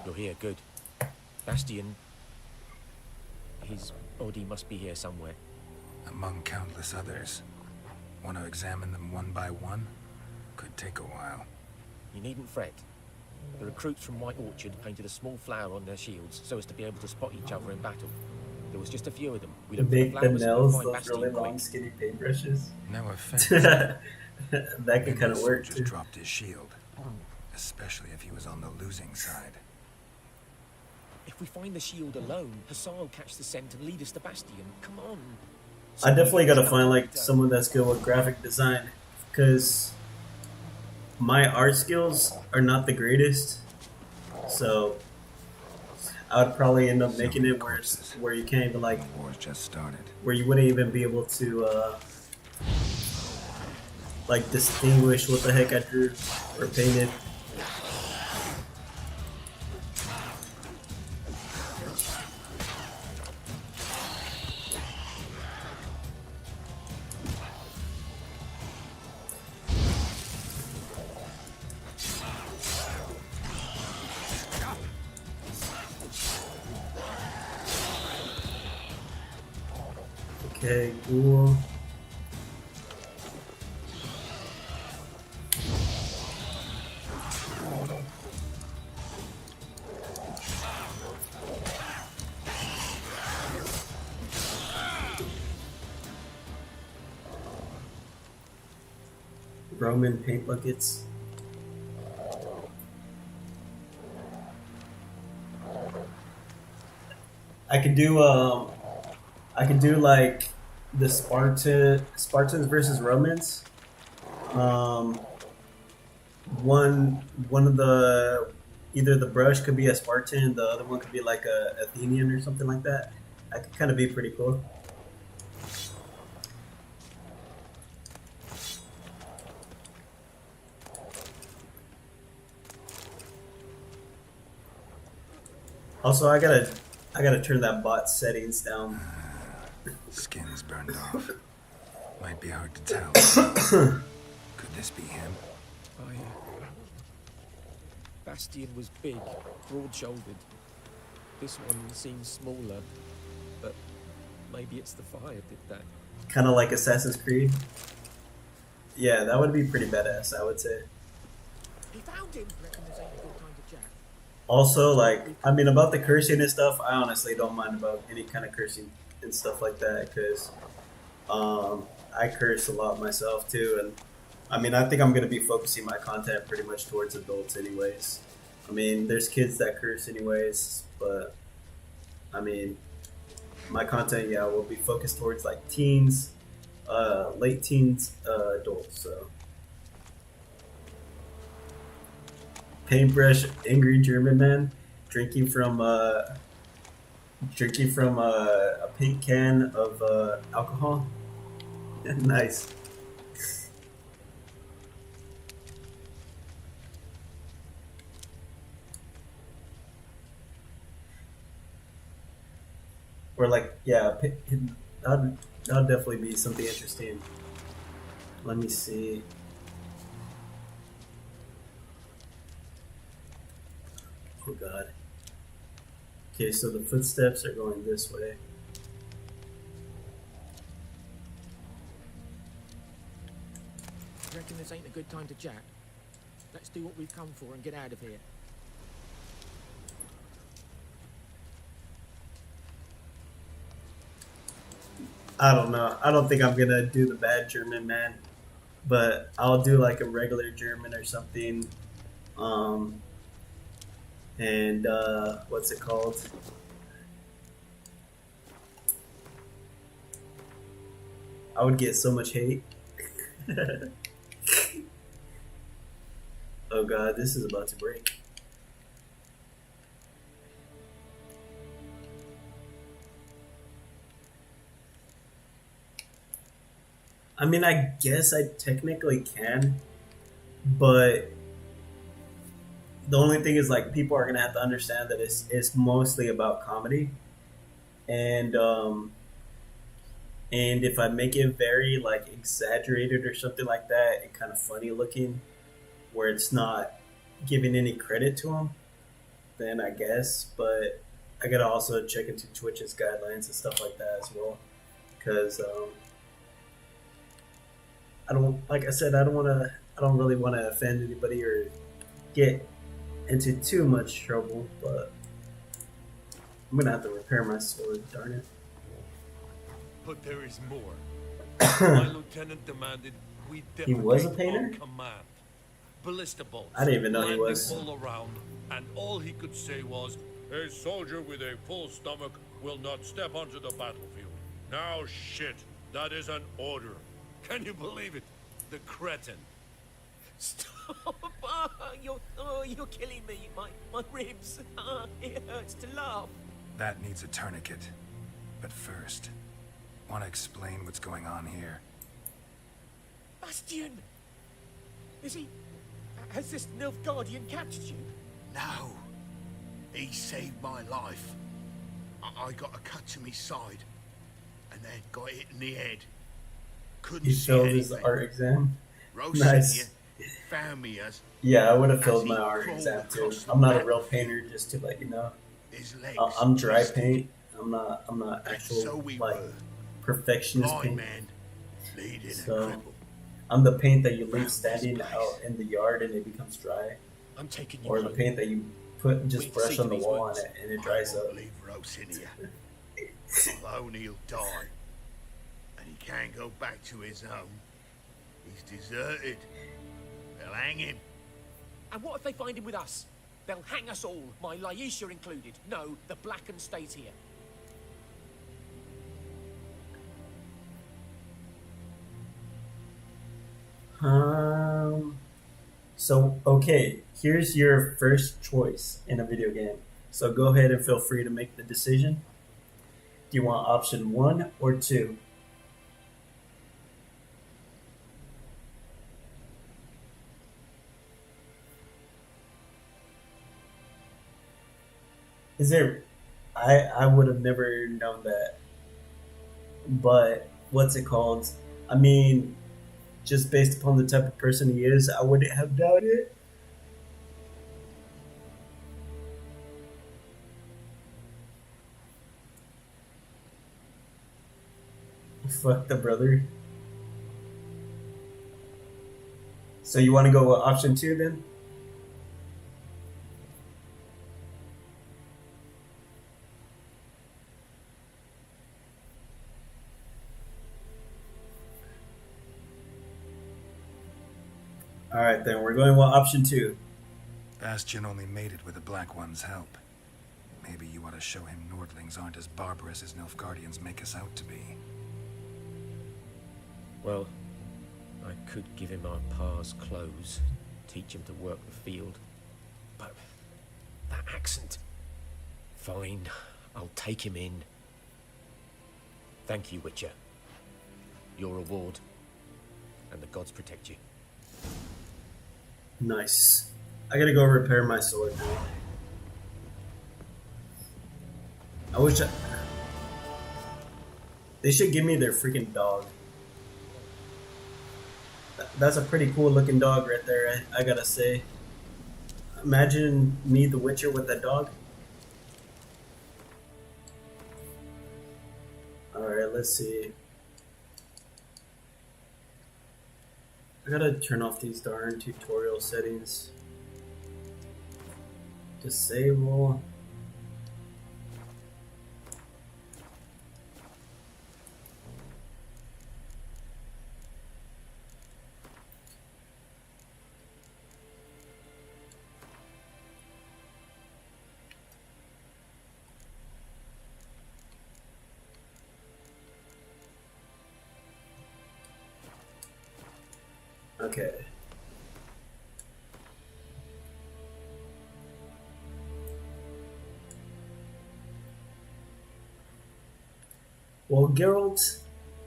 You're here, good. Bastion. His body must be here somewhere. Among countless others. Want to examine them one by one? Could take a while. You needn't fret. The recruits from White Orchard painted a small flower on their shields so as to be able to spot each other in battle. There was just a few of them. We looked for Big flowers and nails, find those Bastion really quick. long, skinny paintbrushes. No offense. That could Maybe kind of the work soldier too. dropped his shield. Especially if he was on the losing side. If we find the shield alone, Hassan will catch the scent and lead us to Bastion. Come on. I definitely gotta find like someone that's good with graphic design, because my art skills are not the greatest. So I would probably end up making it where you can't even like War's just started. where you wouldn't even be able to like distinguish what the heck I drew or painted. Okay, cool. Roman paint buckets. I could do like the Spartans versus Romans. One of the either the brush could be a Spartan, the other one could be like a Athenian or something like that. That could kind of be pretty cool. Also, I gotta turn that bot settings down. Skin's burned off. Might be hard to tell. Could this be him? Bastion was big, broad-shouldered. This one seems smaller, but maybe it's the fire did that. Kind of like Assassin's Creed. Yeah, that would be pretty badass, I would say. He found him. Reckon this ain't a good time to chat. Also, like, I mean, about the cursing and stuff, I honestly don't mind about any kind of cursing and stuff like that, because I curse a lot myself too, and I mean, I think I'm going to be focusing my content pretty much towards adults anyways. I mean, there's kids that curse anyways, but I mean, my content, yeah, will be focused towards like teens, late teens, adults, so. Paintbrush, angry German man, drinking from a paint can of alcohol. Nice. Or like, yeah, that'd definitely be something interesting. Let me see. Oh god. Okay, so the footsteps are going this way. Reckon this ain't a good time to chat? Let's do what we've come for and get out of here. I don't know. I don't think I'm gonna do the bad German, man. But I'll do like a regular German or something. And what's it called? I would get so much hate. Oh god, this is about to break. I mean, I guess I technically can, but the only thing is, like, people are gonna have to understand that it's mostly about comedy, and if I make it very like exaggerated or something like that and kind of funny looking, where it's not giving any credit to him, then I guess. But I gotta also check into Twitch's guidelines and stuff like that as well, because I don't, like I said, I don't really want to offend anybody or get into too much trouble. But I'm gonna have to repair my sword. Darn it. But there is more. My lieutenant demanded we He was a detonate painter? on command. Ballista bolts. I didn't even know he landing was. all around, and all he could say was, "A soldier with a full stomach will not step onto the battlefield." Now shit, that is an order. Can you believe it? The cretin. Stop! You're killing me. My ribs. It hurts to laugh. That needs a tourniquet. But first, want to explain what's going on here? Bastian! Is he... Has this Nilfgaardian captured you? No. He saved my life. I got a cut to my side, and then got hit in the head. Couldn't He see failed his anything. art exam. Roasted Nice. you, found me as Yeah, I would have as failed he my art crawled exam too. across the I'm not a real battlefield. painter, just to let you know. His legs I'm dry twisted. paint. I'm not And actual so we like were. perfectionist Blind paint. man, leading a So cripple. I'm the paint that you leave standing out in the yard and it becomes dry, I'm taking you or the home. paint that you put just Wait to brush see on the these wall on wounds. it and it dries up. Leave Rose in here. Alone he'll die. And he can't go back to his home. He's deserted. They'll hang him. And what if they find him with us? They'll hang us all, my Laisha included. No, the Blacken stays here. So okay, here's your first choice in a video game. So go ahead and feel free to make the decision. Do you want option 1 or 2? Is there... I would have never known that. But what's it called? I mean, just based upon the type of person he is, I wouldn't have doubted it. Fuck the brother. So you want to go with option 2 then? Alright then, we're going with option 2. Bastion only made it with the Black One's help. Maybe you ought to show him Nordlings aren't as barbarous as Nilfgaardians make us out to be. Well, I could give him our pa's clothes, teach him to work the field. But that accent... Fine, I'll take him in. Thank you, Witcher. Your reward. And the gods protect you. Nice. I gotta go repair my sword now. I wish I... They should give me their freaking dog. That's a pretty cool looking dog right there, I gotta say. Imagine me, the Witcher, with that dog. Alright, let's see. I gotta turn off these darn tutorial settings. Disable. Okay. Well, Geralt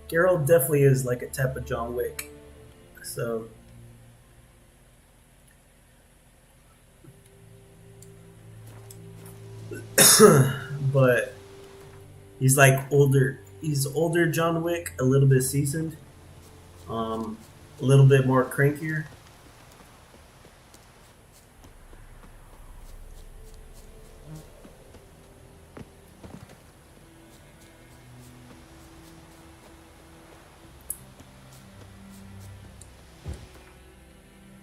definitely is like a type of John Wick. So but he's like older. He's older John Wick, a little bit seasoned. A little bit more crankier.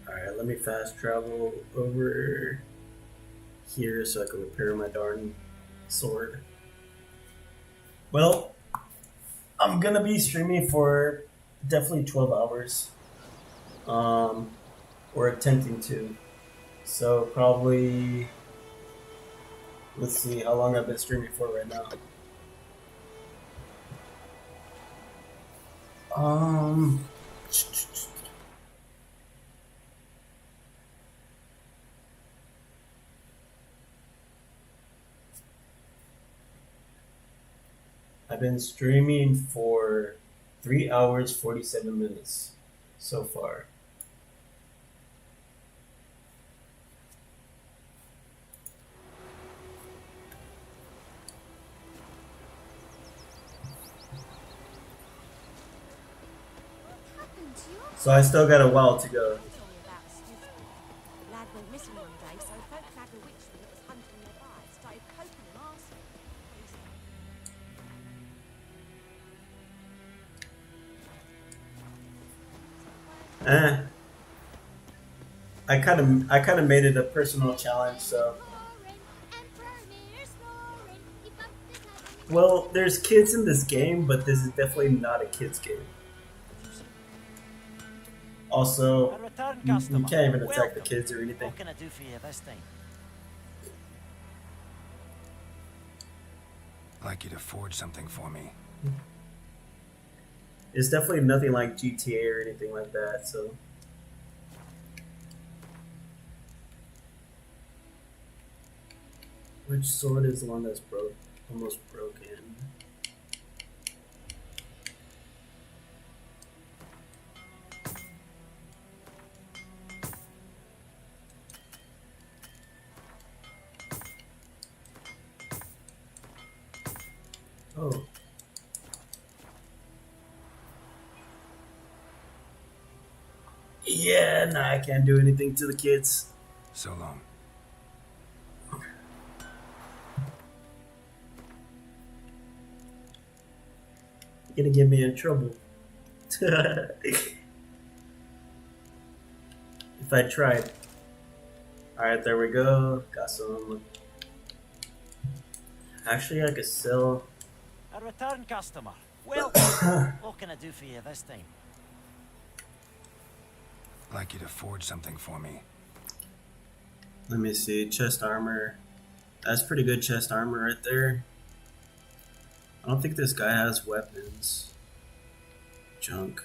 Alright, let me fast travel over here so I can repair my darn sword. Well, I'm gonna be streaming for definitely 12 hours. Or attempting to. So probably, let's see how long I've been streaming for right now. I've been streaming for 3 hours 47 minutes so far. So I still got a while to go. I kind of made it a personal challenge, so. Well, there's kids in this game, but this is definitely not a kids game. Also, you can't even attack the kids or anything. What can I do for you this time? I'd like you to forge something for me. It's definitely nothing like GTA or anything like that, so. Which sword is the one that's almost broken? Oh. Yeah, nah, I can't do anything to the kids. So long. You're gonna get me in trouble. If I tried. Alright, there we go. Got some. Actually, I could sell. A return customer. Well, what can I do for you this time? I'd like you to forge something for me. Let me see. Chest armor. That's pretty good chest armor right there. I don't think this guy has weapons. Junk.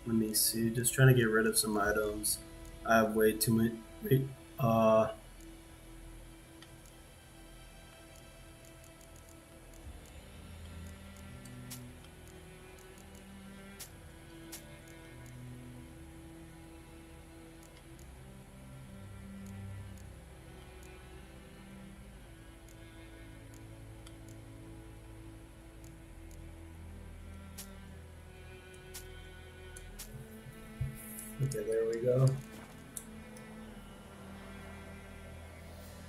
Let me see. Just trying to get rid of some items. I have way too many. Wait. Okay, there we go.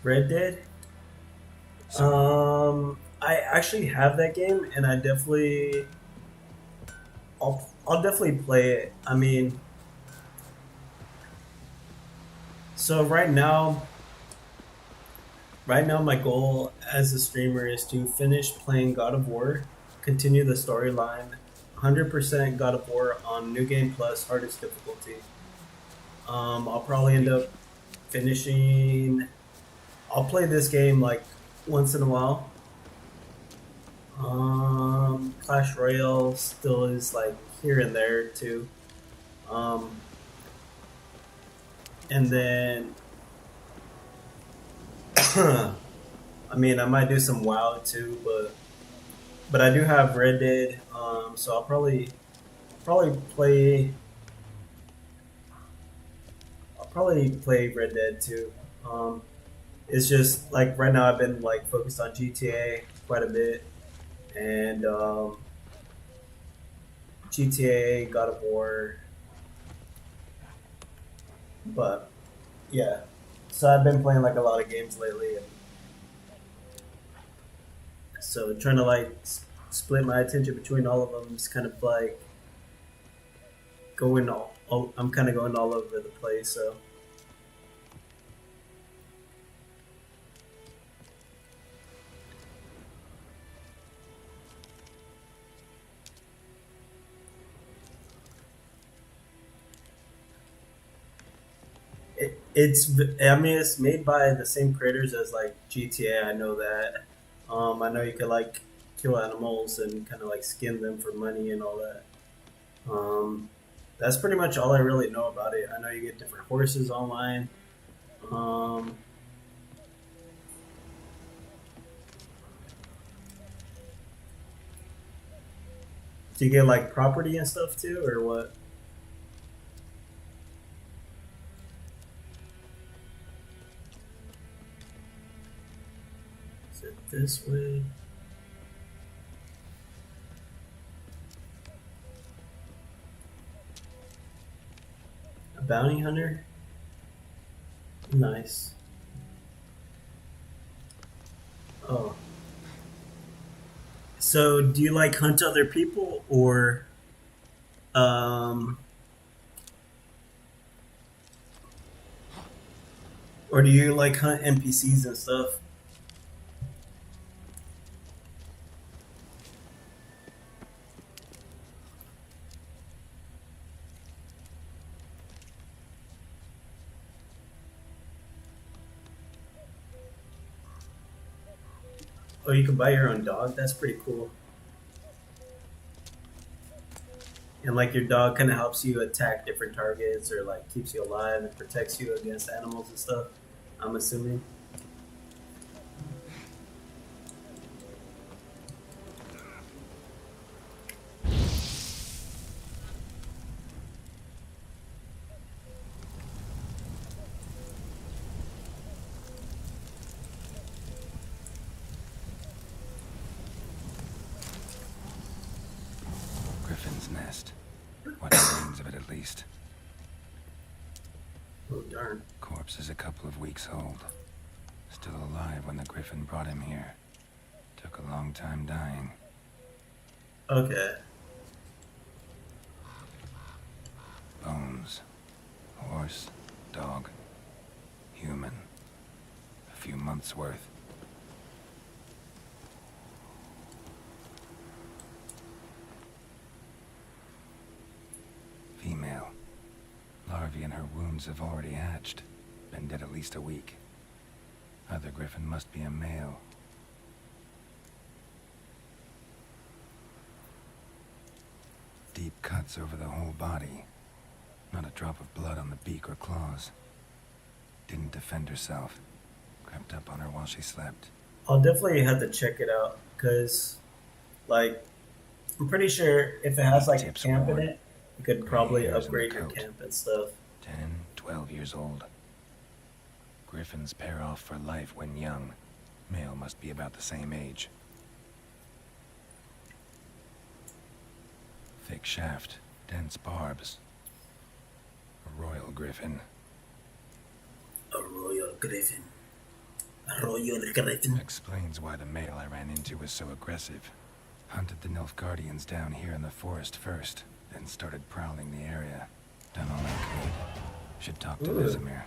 Red Dead. I actually have that game, and I'll definitely play it. I mean, so right now, my goal as a streamer is to finish playing God of War, continue the storyline, 100% God of War on New Game Plus, hardest difficulty. I'll probably end up finishing. I'll play this game like once in a while. Clash Royale still is like here and there too. And then I mean, I might do some WoW too, but I do have Red Dead, so I'll probably play. I'll probably play Red Dead too. It's just like right now I've been like focused on GTA quite a bit, and GTA, God of War, but yeah. So I've been playing like a lot of games lately, and so trying to like split my attention between all of them is kind of like going I'm kind of going all over the place. So it's made by the same creators as like GTA. I know that. I know you could like kill animals and kind of like skin them for money and all that. That's pretty much all I really know about it. I know you get different horses online. Do you get like property and stuff too, or what? Is it this way? A bounty hunter? Nice. Oh. So, do you like hunt other people, or do you like hunt NPCs and stuff? Oh, you can buy your own dog? That's pretty cool. And like your dog kind of helps you attack different targets, or like keeps you alive and protects you against animals and stuff, I'm assuming. Griffin's nest. What remains of it, at least. Oh, darn. Corpse is a couple of weeks old. Still alive when the Griffin brought him here. Took a long time dying. Okay. Bones. Horse. Dog. Human. A few months' worth. Female. Larvae in her wounds have already hatched. Been dead at least a week. Other Griffin must be a male. Deep cuts over the whole body. Not a drop of blood on the beak or claws. Didn't defend herself. Crept up on her while she slept. I'll definitely have to check it out, because like I'm pretty sure if it has like a camp in it, you could probably upgrade your camp and stuff. 10, 12 years old. Griffins pair off for life when young. Male must be about the same age. Thick shaft, dense barbs. A royal griffin. A royal griffin. A royal griffin. Explains why the male I ran into was so aggressive. Hunted the Nilfgaardians down here in the forest first, then started prowling the area. Done all I could. Should talk to Vesemir.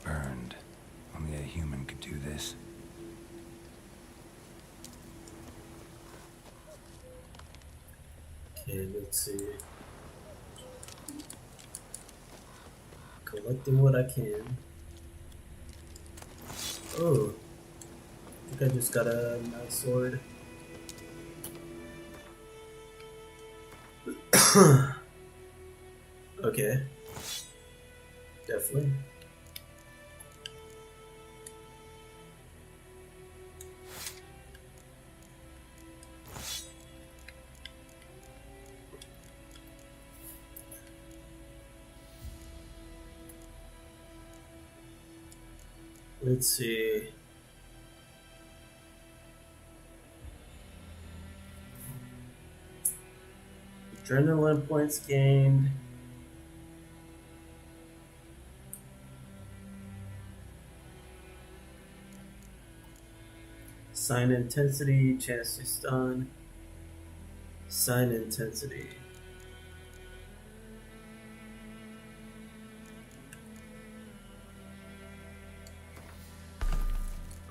Burned. Only a human could do this. Okay, let's see. Collecting what I can. Oh, I think I just got a nice sword. Okay, definitely. Let's see. Adrenaline points gained. Sign intensity, chance to stun. Sign intensity.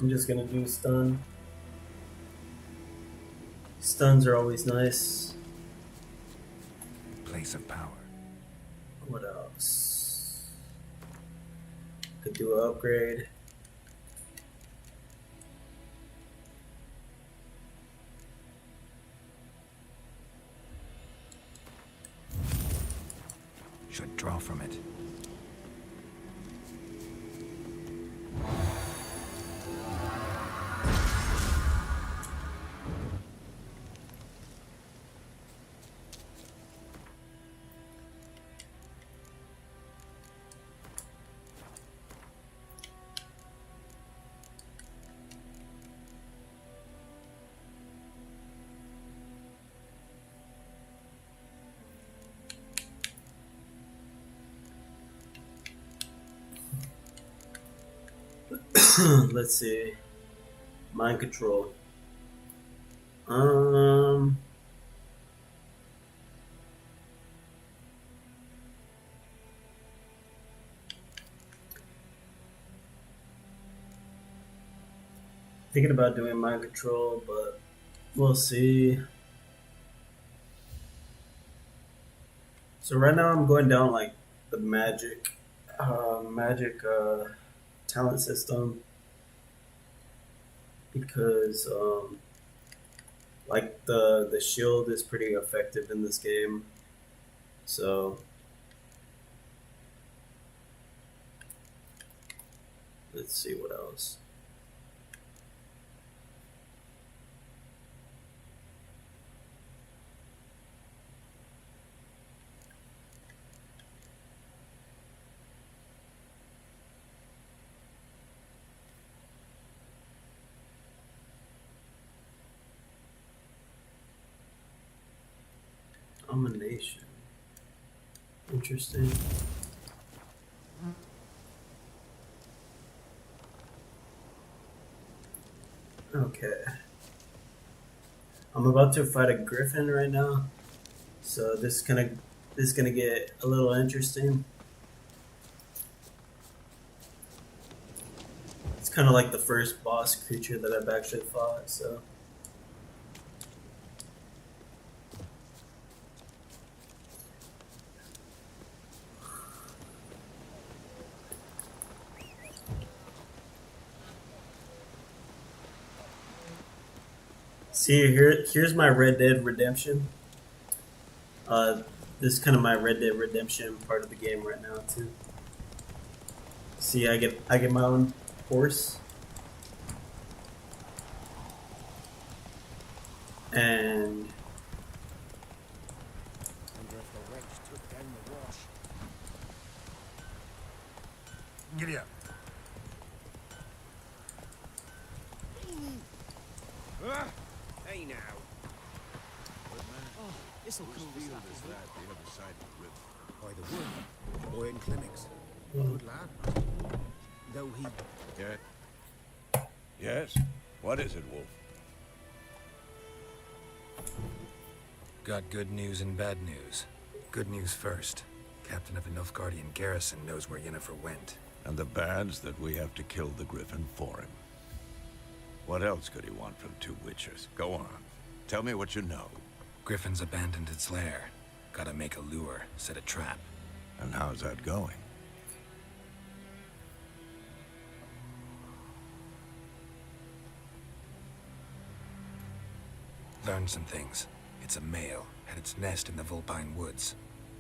I'm just gonna do stun. Stuns are always nice. Place of power. What else? Could do an upgrade. Should draw from it. Let's see. Mind control. Thinking about doing mind control, but we'll see. So right now I'm going down like the magic talent system because like the shield is pretty effective in this game. So let's see what else. Domination. Interesting. Okay. I'm about to fight a griffin right now, so this is gonna get a little interesting. It's kind of like the first boss creature that I've actually fought, so. See, here's my Red Dead Redemption. This is kind of my Red Dead Redemption part of the game right now too. See, I get my own horse, and Giddy up. Hey now. Oh, this'll cool us field off, is isn't it? that the other side of the river? By the wood. Boy in clinics. Good lad. Though he... Yeah? Yes? What is it, Wolf? Got good news and bad news. Good news first. Captain of the Nilfgaardian garrison knows where Yennefer went. And the bad's that we have to kill the Griffin for him. What else could he want from two witchers? Go on. Tell me what you know. Griffin's abandoned its lair. Gotta make a lure, set a trap. And how's that going? Learned some things. It's a male, had its nest in the Vulpine Woods.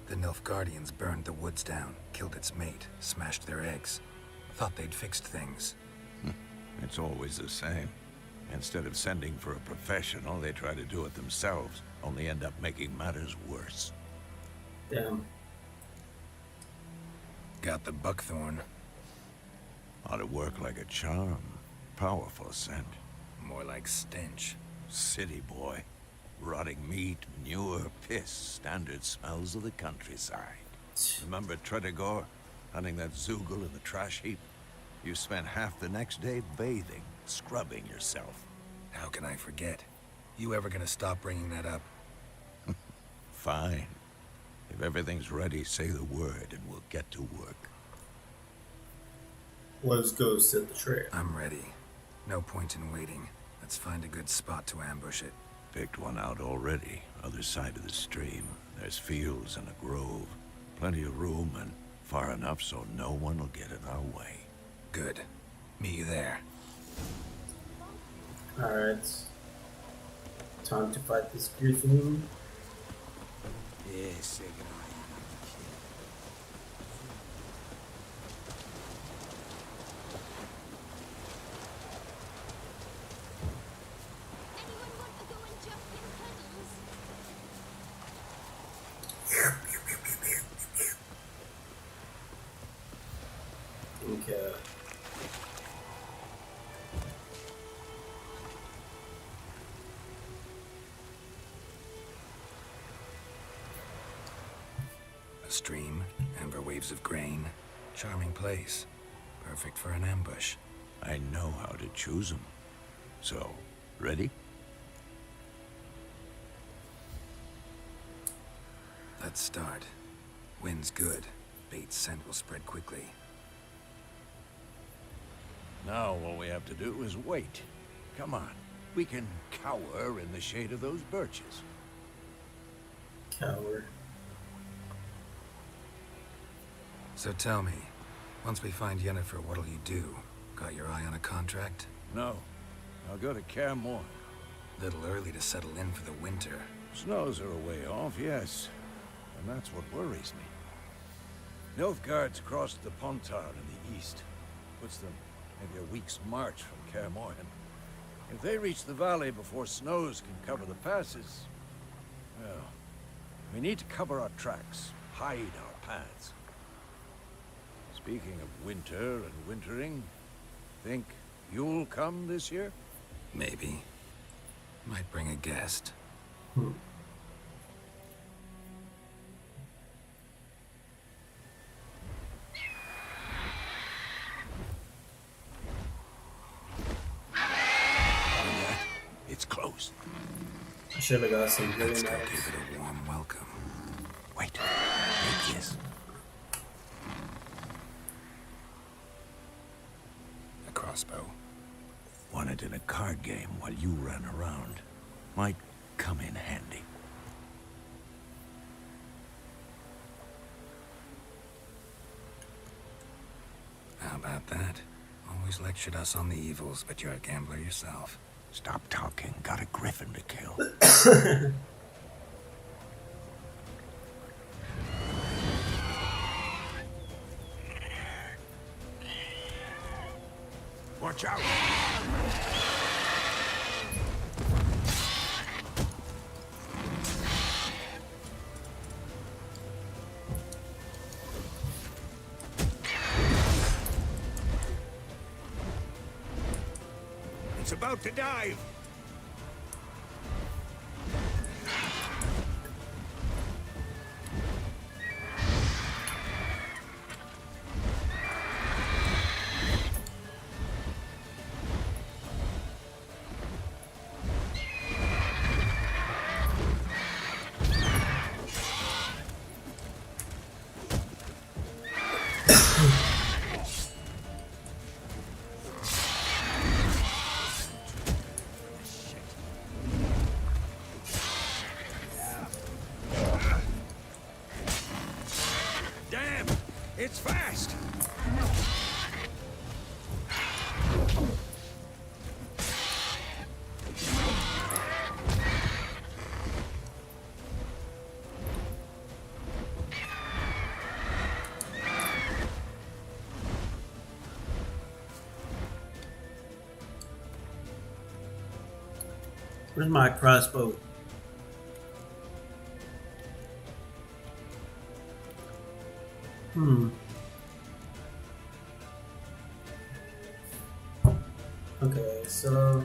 The Nilfgaardians burned the woods down, killed its mate, smashed their eggs. Thought they'd fixed things. It's always the same. Instead of sending for a professional, they try to do it themselves, only end up making matters worse. Damn. Got the buckthorn. Ought to work like a charm. Powerful scent. More like stench. City boy. Rotting meat, manure, piss, standard smells of the countryside. Remember Tredegor? Hunting that Zoogle in the trash heap? You spent half the next day bathing, scrubbing yourself. How can I forget? You ever gonna stop bringing that up? Fine. If everything's ready, say the word and we'll get to work. Let's go set the trail. I'm ready. No point in waiting. Let's find a good spot to ambush it. Picked one out already, other side of the stream. There's fields and a grove. Plenty of room and far enough so no one will get in our way. Good. Meet you there. Alright. Time to fight this Griffin. Yes, Okay. A stream, amber waves of grain. Charming place. Perfect for an ambush. I know how to choose them. So, ready? Let's start. Wind's good. Bait's scent will spread quickly. Now all we have to do is wait. Come on. We can cower in the shade of those birches. Cower. So tell me, once we find Yennefer, what'll you do? Got your eye on a contract? No. I'll go to Kaer Morhen. Little early to settle in for the winter. Snows are a way off, yes. And that's what worries me. Nilfgaard's crossed the Pontar in the east. Puts them maybe a week's march from Kaer Morhen. If they reach the valley before snows can cover the passes, well, we need to cover our tracks, hide our paths. Speaking of winter and wintering, think you'll come this year? Maybe. Might bring a guest. It's close. I should have got some good Let's go give it a warm welcome. Wait. Take this. A crossbow. Won it in a card game while you ran around. Might come in handy. How about that? Always lectured us on the evils, but you're a gambler yourself. Stop talking. Got a griffin to kill. Watch out! It's about to dive. It's fast! Where's my crossbow? Okay, so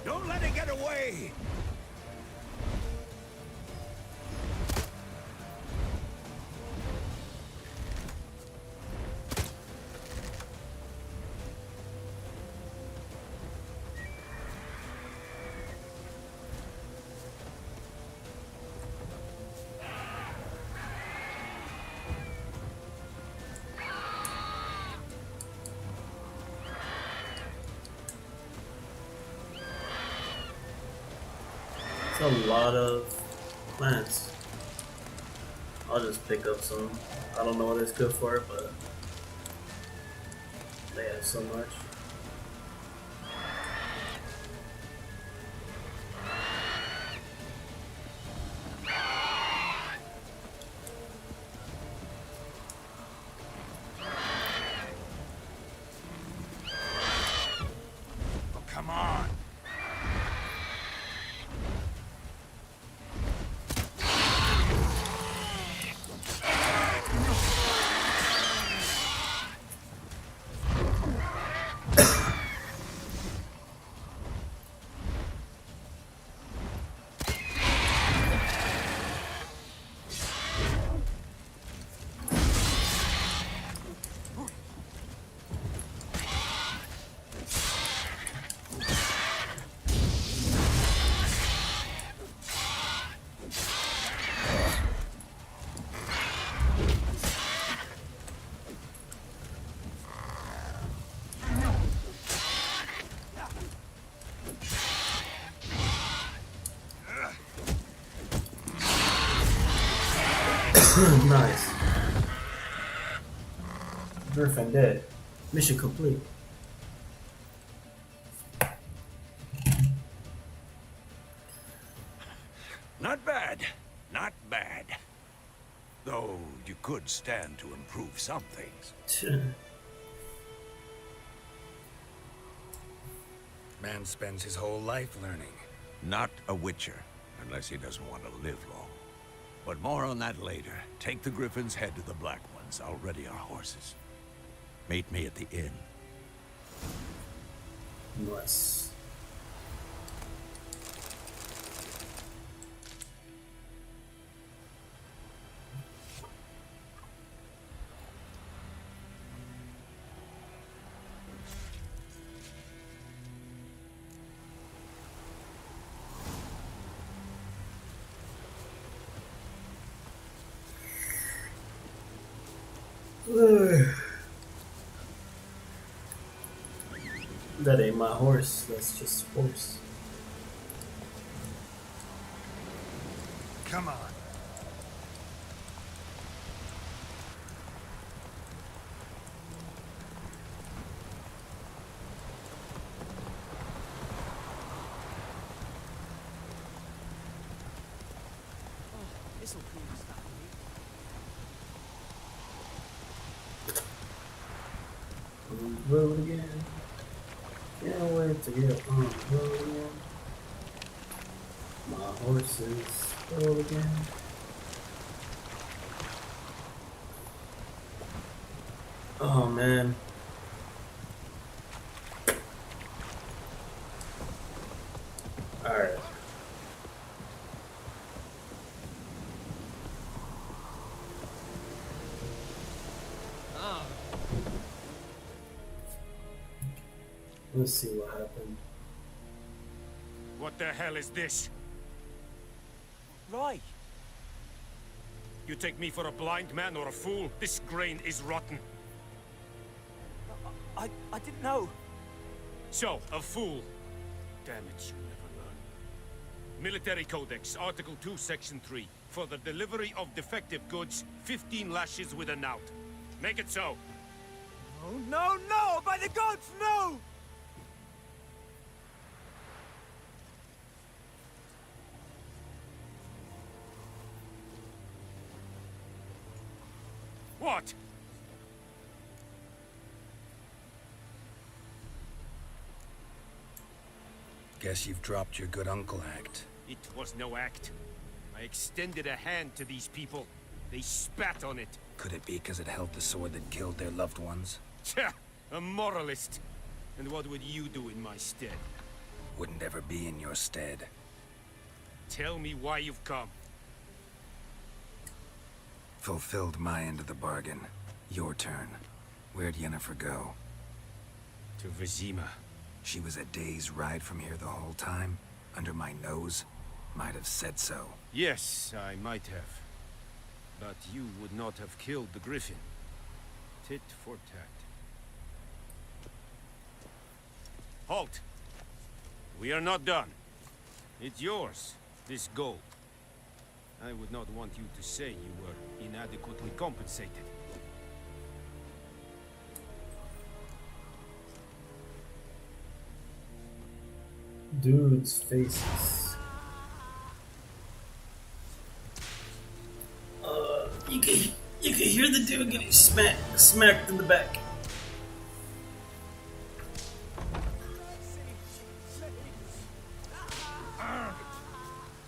Don't let it get away! it's a lot of plants. I'll just pick up some. I don't know what it's good for, but they have so much. Oh, come on! Nice. Griffin dead. Mission complete. Not bad. Not bad. Though you could stand to improve some things. Man spends his whole life learning. Not a witcher, unless he doesn't want to live long. But more on that later. Take the Griffin's head to the Black Ones. I'll ready our horses. Meet me at the inn. Nice. That ain't my horse, that's just a horse. Come on. This'll cool us down. On the road again. Can't wait to get on the road again. My horse is full again. Oh man. Alright. Let's see what happened. What the hell is this? Roy! You take me for a blind man or a fool? This grain is rotten. I didn't know. So, a fool. Damn it, you never learn. Military Codex, Article 2, Section 3. For the delivery of defective goods, 15 lashes with a knout. Make it so. Oh, no, no! By the gods, no! What? Guess you've dropped your good uncle act. It was no act. I extended a hand to these people. They spat on it. Could it be because it held the sword that killed their loved ones? Tja, a moralist. And what would you do in my stead? Wouldn't ever be in your stead. Tell me why you've come. Fulfilled my end of the bargain. Your turn. Where'd Yennefer go? To Vizima. She was a day's ride from here the whole time? Under my nose? Might have said so. Yes, I might have. But you would not have killed the Griffin. Tit for tat. Halt! We are not done. It's yours, this gold. I would not want you to say you were inadequately compensated. Dude's faces. You can hear the dude getting smacked in the back.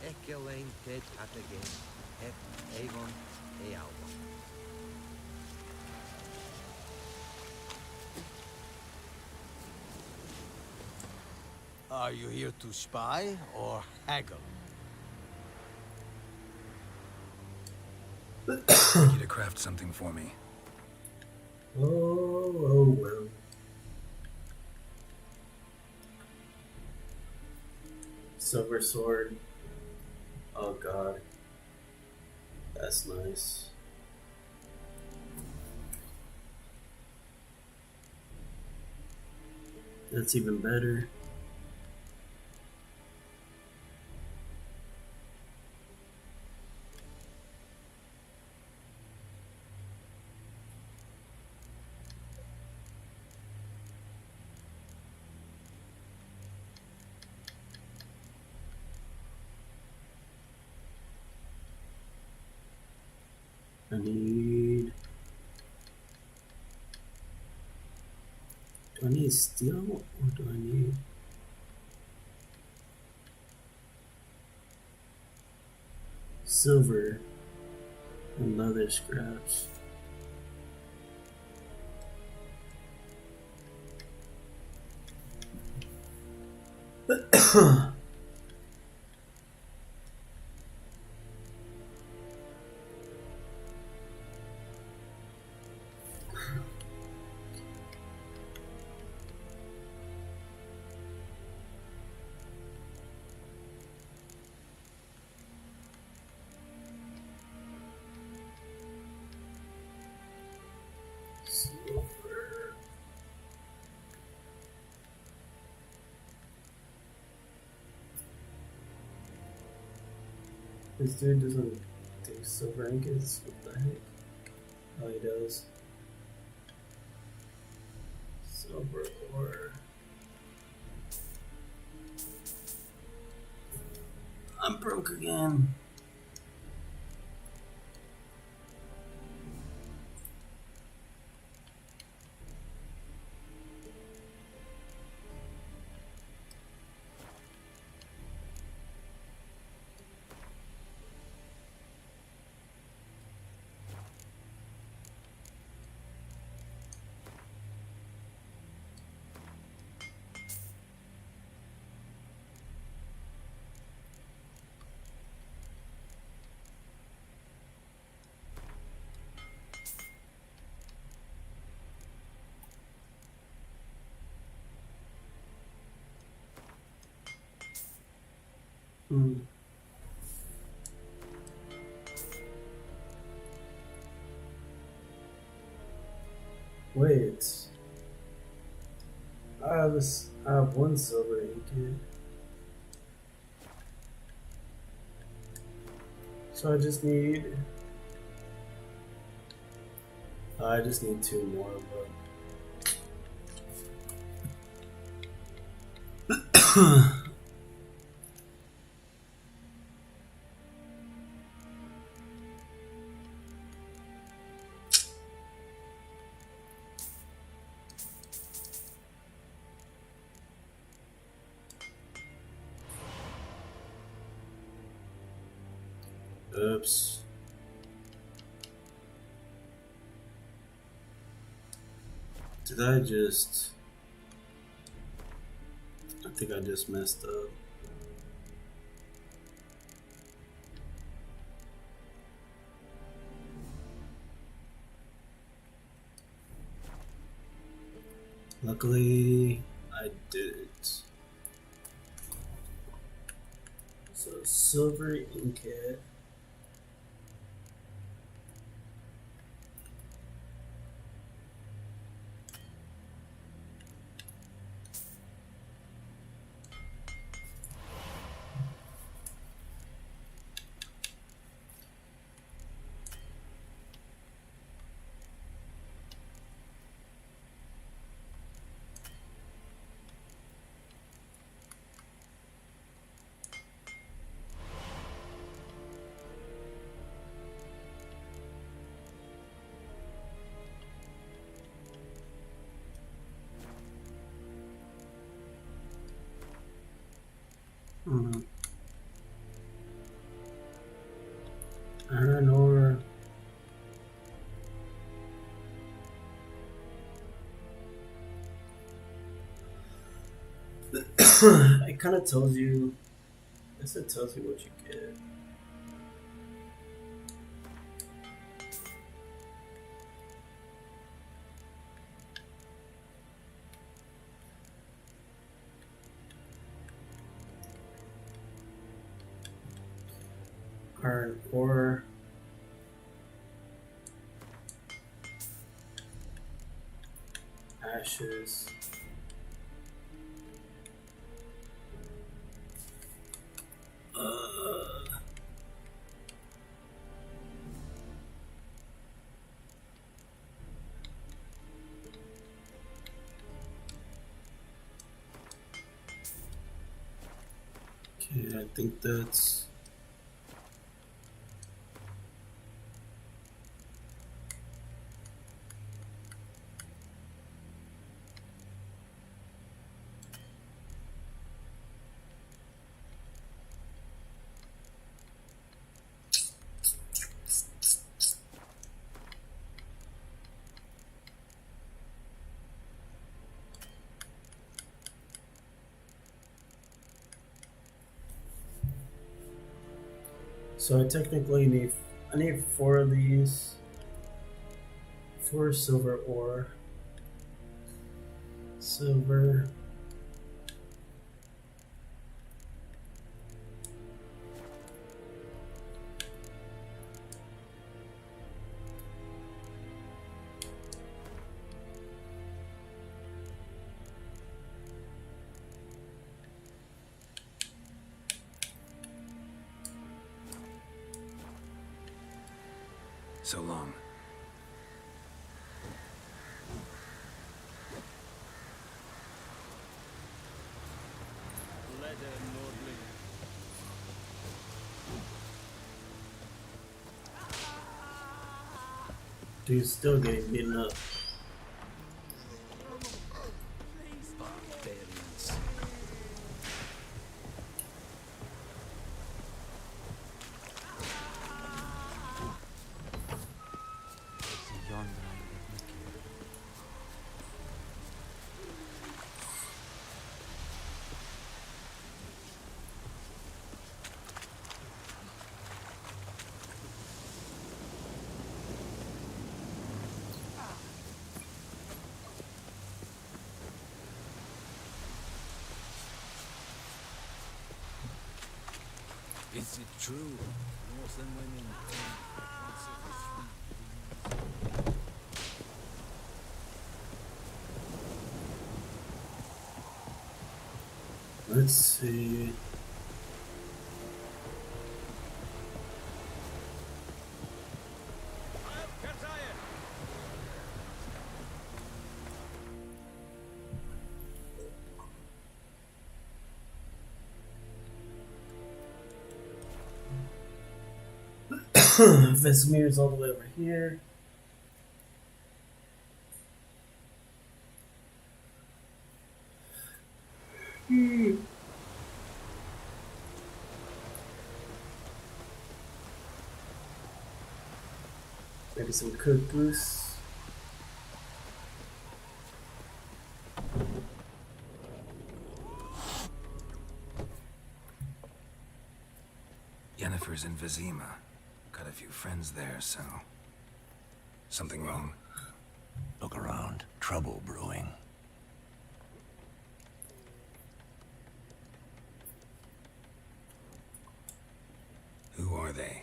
Ekelain ted again. Avon Ealba. Are you here to spy or haggle? I'd like you to craft something for me. Oh well. Silver sword. Oh god. That's nice. That's even better. I need... Do I need steel or do I need... silver and leather scraps? This dude doesn't do silver ingots? What the heck? Oh, he does. Silver ore. I'm broke again. Hmm. Wait. I have one silver ingot. So I just need two more of them. Oops. Did I just... I think I just messed up. Luckily, I didn't. So, silver ingot. Iron ore. It kind of tells you. I guess it tells you what you get. Iron ore. Ashes. Okay, I think that's... So I technically need 4 of these, 4 silver ore, silver, So long. Dude's still getting beaten up. Is it true? Northern women. Let's see. Vesemir's all the way over here. Maybe some cooked goose. Yennefer's in Vizima. Got a few friends there, so... Something wrong? Look around. Trouble brewing. Who are they?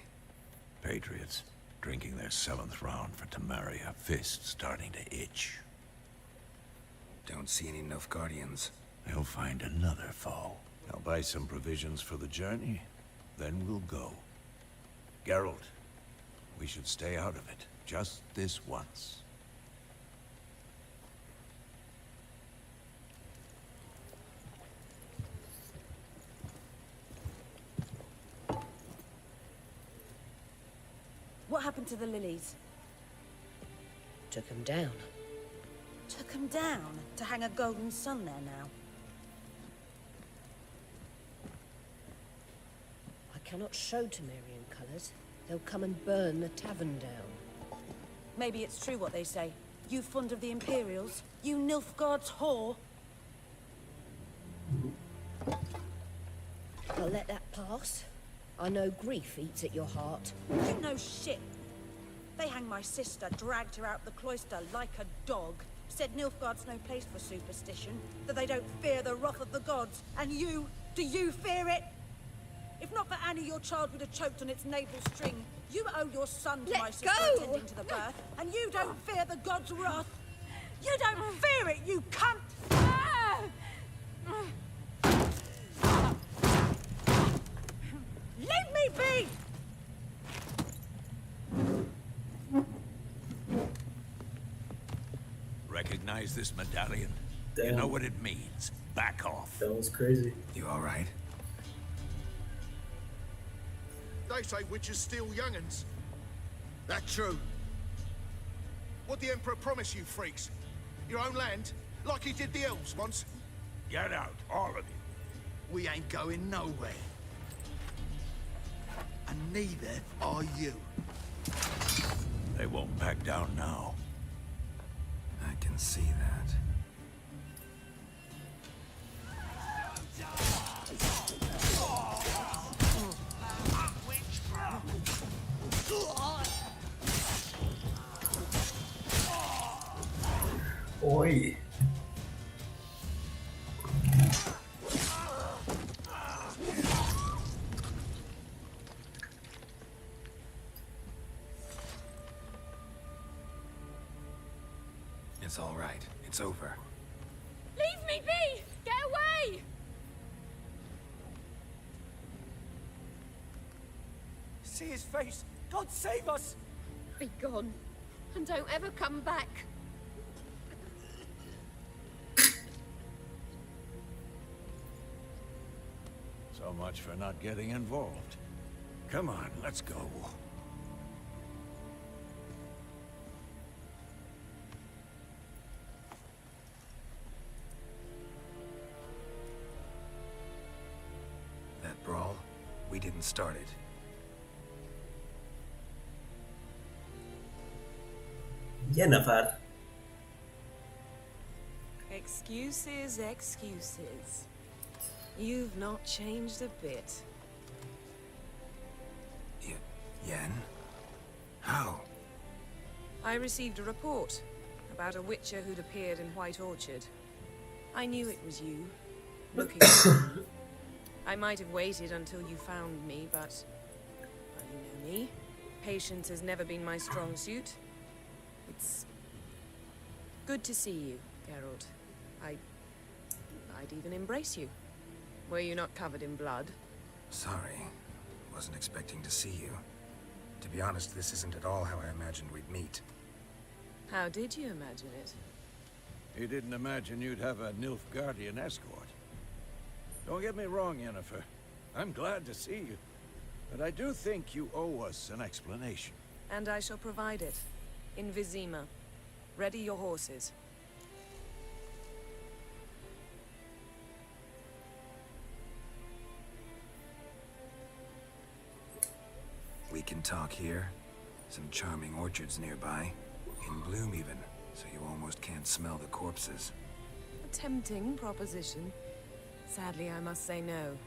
Patriots. Drinking their 7th round for Temeria. Fist starting to itch. Don't see any Nilfgaardians. They'll find another foe. I'll buy some provisions for the journey. Then we'll go. Geralt, we should stay out of it. Just this once. What happened to the lilies? Took him down. Took them down to hang a golden sun there now. I cannot show Temerian colours. They'll come and burn the tavern down. Maybe it's true what they say. You fond of the Imperials? You Nilfgaard's whore? I'll let that pass. I know grief eats at your heart. You know shit. They hanged my sister, dragged her out the cloister like a dog. Said Nilfgaard's no place for superstition, that they don't fear the wrath of the gods. And you, do you fear it? If not for Annie, your child would have choked on its navel string. You owe your son to Let my sister go! attending to the birth, and you don't fear the gods' wrath. You don't fear it, you cunt! Leave me be! Recognize this medallion? Damn. You know what it means. Back off. That was crazy. You alright? They say witches steal young'uns. That true? What the Emperor promise you, freaks? Your own land? Like he did the elves once? Get out, all of you. We ain't going nowhere. And neither are you. They won't back down now. I can see that. Oi. It's all right. It's over. Leave me be! Get away! See his face! God save us! Be gone, and don't ever come back. So much for not getting involved. Come on, let's go. That brawl, we didn't start it. Yennefer. Excuses, excuses. You've not changed a bit. Yen? How? I received a report about a witcher who'd appeared in White Orchard. I knew it was you, looking for me. I might have waited until you found me, but... well, you know me. Patience has never been my strong suit. It's... good to see you, Geralt. I'd even embrace you. Were you not covered in blood? Sorry. Wasn't expecting to see you. To be honest, this isn't at all how I imagined we'd meet. How did you imagine it? He didn't imagine you'd have a Nilfgaardian escort. Don't get me wrong, Yennefer. I'm glad to see you. But I do think you owe us an explanation. And I shall provide it. In Vizima. Ready your horses. We can talk here. Some charming orchards nearby. In bloom even, so you almost can't smell the corpses. A tempting proposition. Sadly, I must say no.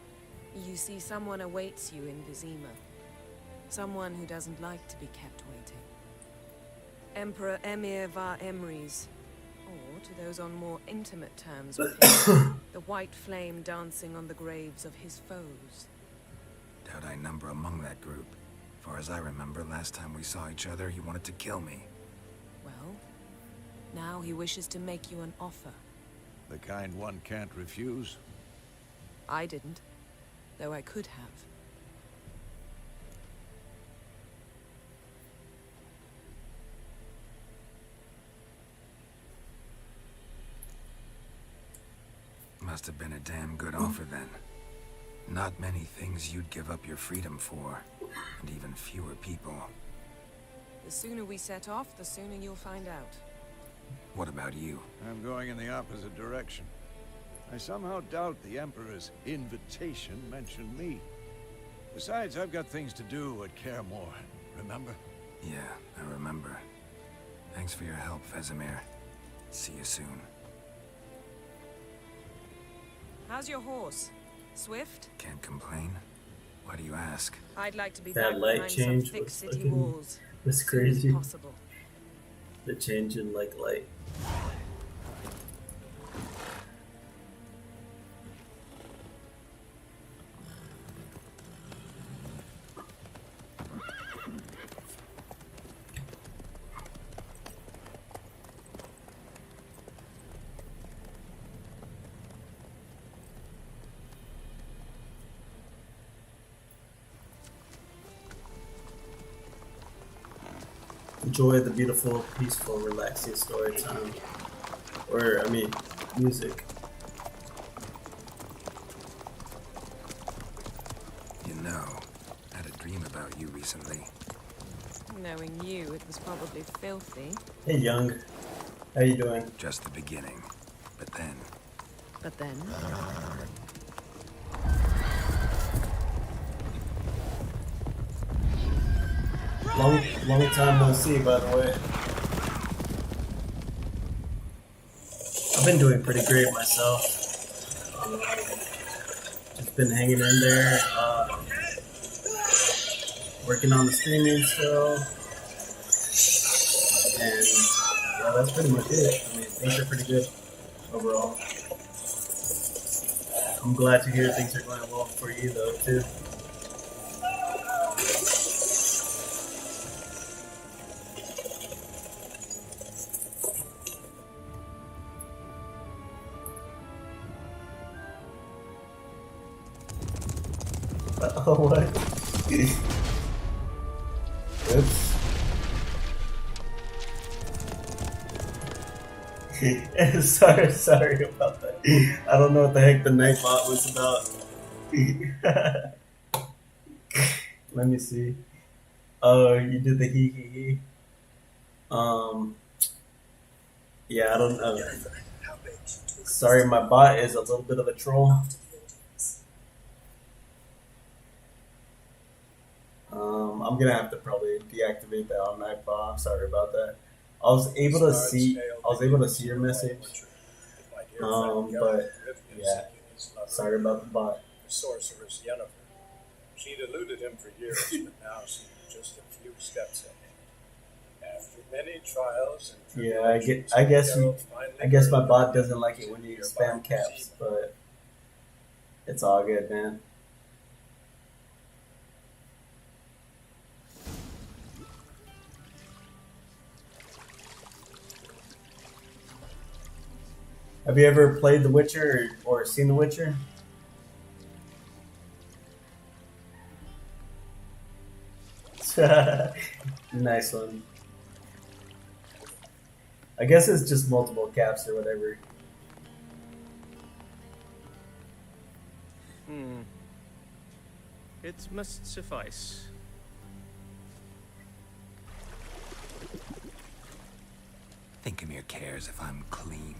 You see, someone awaits you in Vizima. Someone who doesn't like to be kept waiting. Emperor Emir var Emrys. Or, to those on more intimate terms with him, the white flame dancing on the graves of his foes. Doubt I number among that group. Far as I remember, last time we saw each other, he wanted to kill me. Well, now he wishes to make you an offer. The kind one can't refuse? I didn't, though I could have. Must have been a damn good offer then. Not many things you'd give up your freedom for, and even fewer people. The sooner we set off, the sooner you'll find out. What about you? I'm going in the opposite direction. I somehow doubt the Emperor's invitation mentioned me. Besides, I've got things to do at Kaer Morhen, remember? Yeah, I remember. Thanks for your help, Vesemir. See you soon. How's your horse? Swift? Can't complain. Why do you ask? I'd like to be That back light behind some change thick was city fucking- walls. That's as soon as crazy. possible. The change in like light. Enjoy the beautiful, peaceful, relaxing story time. Or, I mean, music. You know, I had a dream about you recently. Knowing you, it was probably filthy. Hey, Young. How you doing? Just the beginning. But then... But then... Long time no see, by the way. I've been doing pretty great myself. Just been hanging in there, working on the streaming still, and yeah, that's pretty much it. I mean, things are pretty good overall. I'm glad to hear things are going well for you, though, too. Oh, what? Oops. sorry about that. I don't know what the heck the Nightbot was about. Let me see. Oh, you did the he. Yeah, I don't know. Sorry, my bot is a little bit of a troll. I'm gonna have to probably deactivate that on Nightbot. I'm sorry about that. I was able to see your message. But yeah, sorry about the bot. The sorceress Yennefer. She'd eluded him for years, but now she's just a few steps ahead. After many trials and Yeah, I guess my bot doesn't like it when you spam caps, but it's all good, man. Have you ever played The Witcher or seen The Witcher? Nice one. I guess it's just multiple caps or whatever. It must suffice. Thinkamere cares if I'm clean.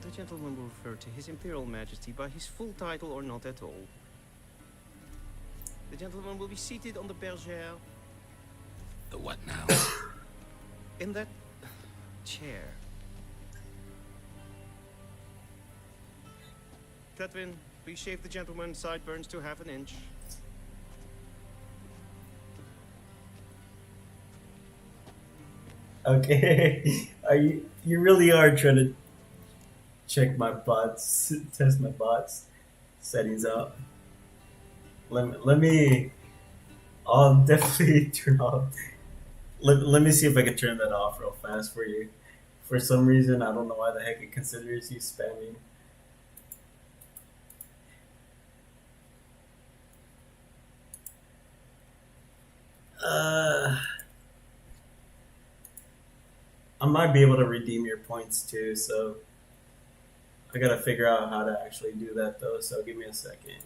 The gentleman will refer to His Imperial Majesty by his full title or not at all. The gentleman will be seated on the bergère. The what now? In that chair. Cletwin, please shave the gentleman's sideburns to half an inch. Okay. You really are trying to check my bots, test my bots settings out. Let me I'll definitely turn off. Let me see if I can turn that off real fast for you. For some reason, I don't know why the heck it considers you spamming. I might be able to redeem your points too, so I gotta figure out how to actually do that though, so give me a second.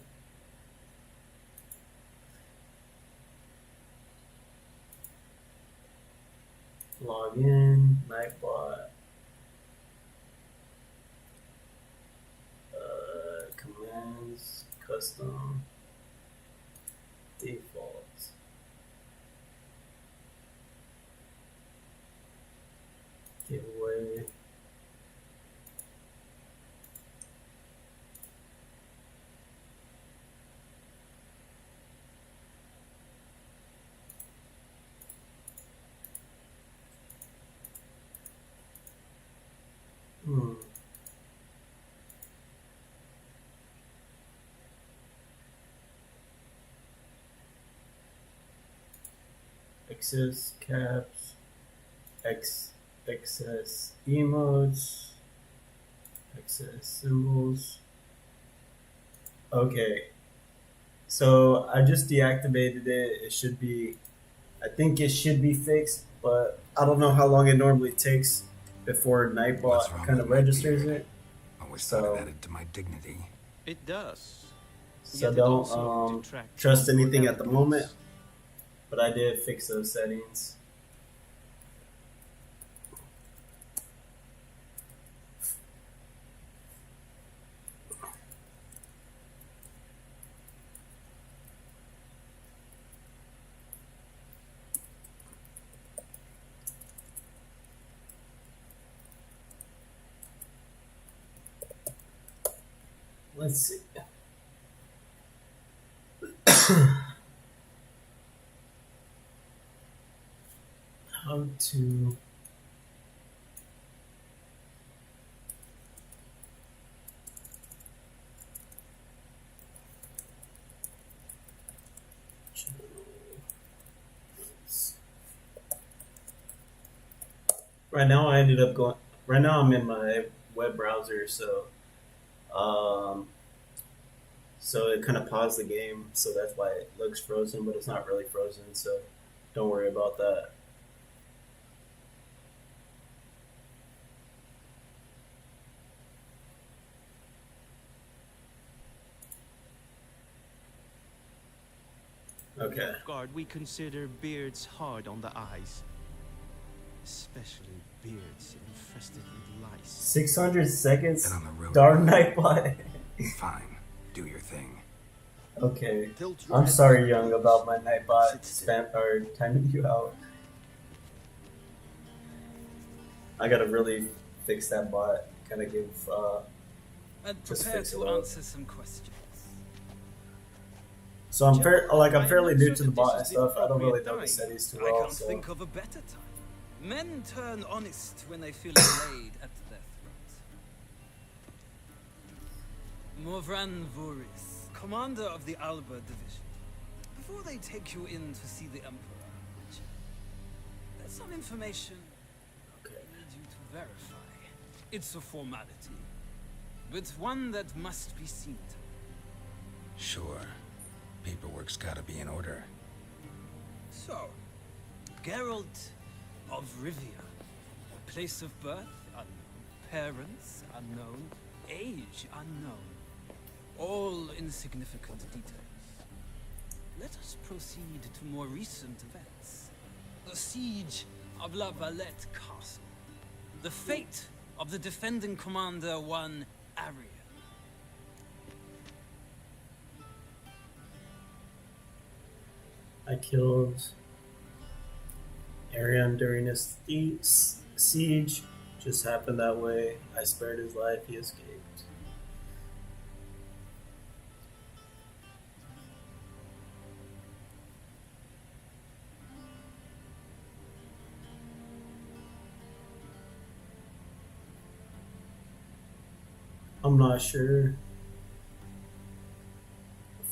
Log in, Nightbot, commands, custom, default. Giveaway. Access caps, access emotes, access symbols. Okay, so I just deactivated it. It should be, I think it should be fixed, but I don't know how long it normally takes before Nightbot kind of registers it. Always thought it added to my dignity. It does. So don't trust anything at the moment, but I did fix those settings. Let's see. How to right now I ended up going right now I'm in my web browser, so so it kind of paused the game, so that's why it looks frozen, but it's not really frozen, so don't worry about that. Okay. Guard, we consider beards hard on the eyes. Especially beards infested with lice. 600 seconds? On the road. Darn Nightbot. Fine. Do your thing. Okay. I'm sorry, Young, about my Nightbot spam or timing you out. I gotta really fix that bot. Kinda give And just prepare fix it to up. answer some questions. So I'm I'm fairly new to the bot and stuff. I don't really know the settings too I well. can't So think of a better time. Men turn honest when they feel a blade at their throat. Morvran Voris, commander of the Alba Division. Before they take you in to see the Emperor, there's some information I need you to verify. It's a formality, but one that must be seen to. Sure. Paperwork's gotta be in order. So, Geralt of Rivia. Place of birth unknown. Parents unknown. Age unknown. All insignificant details. Let us proceed to more recent events. The siege of La Valette Castle. The fate of the defending commander, one Arian. I killed Arian during his siege. Just happened that way. I spared his life. He escaped. I'm not sure.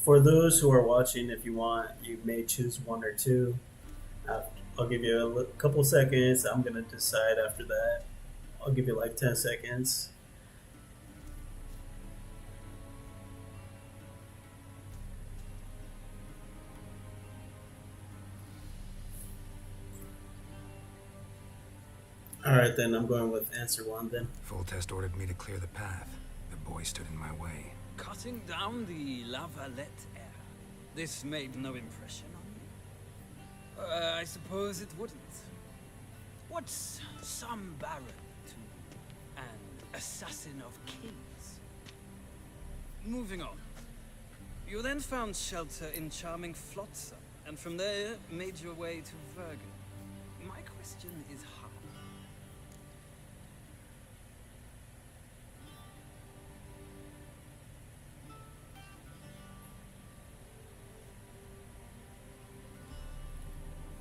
For those who are watching, if you want, you may choose one or two. I'll give you a couple seconds. I'm going to decide after that. I'll give you like 10 seconds. Alright then, I'm going with answer one then. Foltest ordered me to clear the path. The boy stood in my way. Cutting down the La Valette heir. This made no impression on you? I suppose it wouldn't. What's some baron to an assassin of kings? Moving on. You then found shelter in charming Flotsam, and from there made your way to Vergen. My question is how?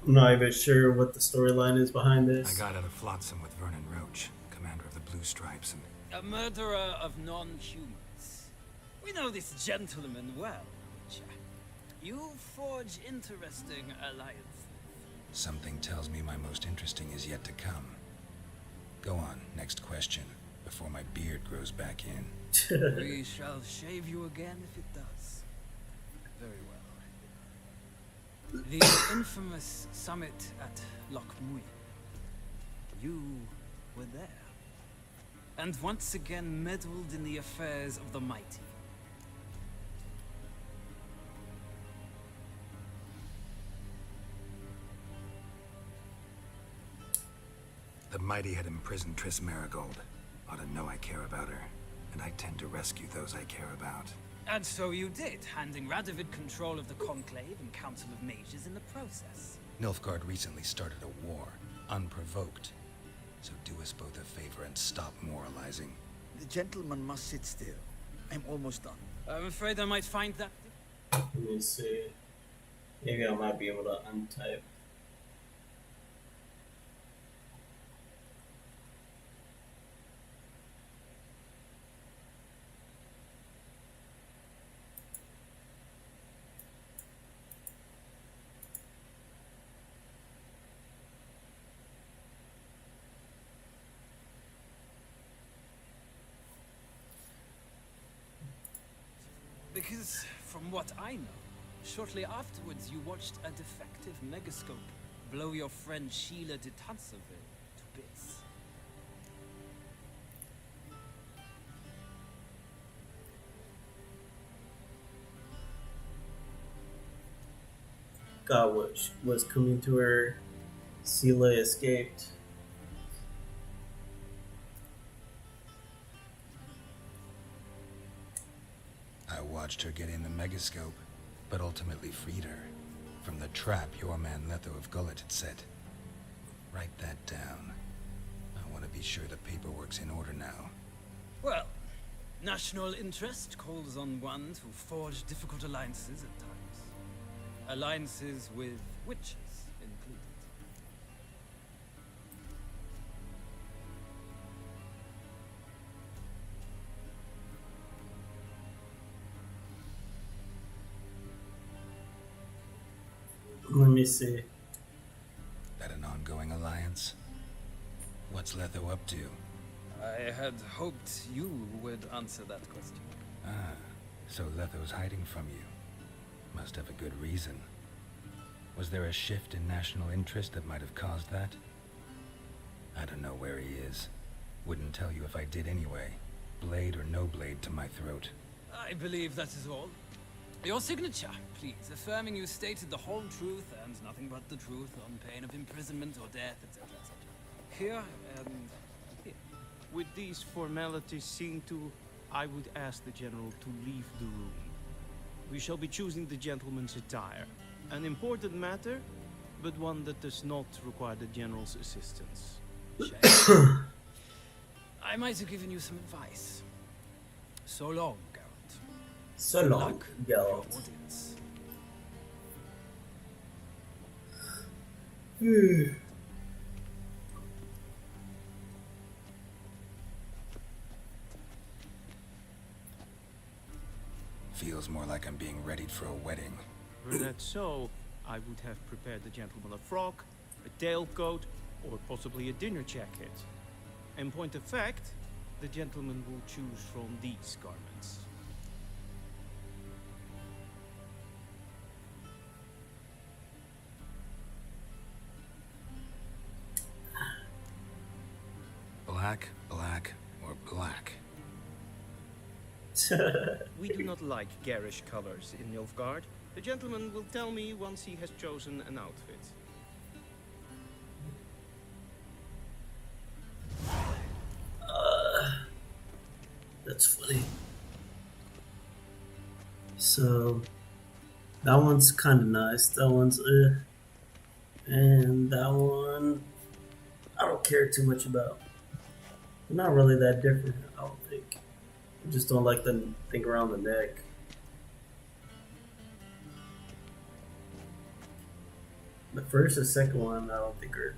I'm not even sure what the storyline is behind this. I got out of Flotsam with Vernon Roach, commander of the Blue Stripes, and... A murderer of non-humans. We know this gentleman well, Witcher. You forge interesting alliances. Something tells me my most interesting is yet to come. Go on, next question, before my beard grows back in. We shall shave you again if it does. Very well. The infamous summit at Loch Muir. You were there. And once again meddled in the affairs of the mighty. The mighty had imprisoned Triss Marigold. Ought to know I care about her, and I tend to rescue those I care about. And so you did, handing Radovid control of the Conclave and Council of Mages in the process. Nilfgaard recently started a war, unprovoked. So do us both a favor and stop moralizing. The gentleman must sit still. I'm almost done. I'm afraid I might find that... Let me see. Maybe I might be able to untype. Because, from what I know, shortly afterwards you watched a defective megascope blow your friend Sheila de Tanserville to bits. God was coming to her. Sheila escaped. I watched her get in the megascope, but ultimately freed her from the trap your man Letho of Gullet had set. Write that down. I want to be sure the paperwork's in order now. Well, national interest calls on one to forge difficult alliances at times. Alliances with witches included. Let me see. That an ongoing alliance? What's Letho up to? I had hoped you would answer that question. Ah, so Letho's hiding from you. Must have a good reason. Was there a shift in national interest that might have caused that? I don't know where he is. Wouldn't tell you if I did anyway. Blade or no blade to my throat. I believe that is all. Your signature, please, affirming you stated the whole truth and nothing but the truth on pain of imprisonment or death, etc., etc. Here and here. With these formalities seen to, I would ask the General to leave the room. We shall be choosing the gentleman's attire. An important matter, but one that does not require the General's assistance. I might have given you some advice. So long, Geralt. So Good long, luck with Geralt. your audience. Feels more like I'm being readied for a wedding. Were that so, I would have prepared the gentleman a frock, a tailcoat, or possibly a dinner jacket. In point of fact, the gentleman will choose from these garments. Black, black, or black? We do not like garish colors in Nilfgaard. The gentleman will tell me once he has chosen an outfit. That's funny. So that one's kind of nice. That one's and that one I don't care too much about. They're not really that different, I don't think. I just don't like the thing around the neck. The first and second one I don't think are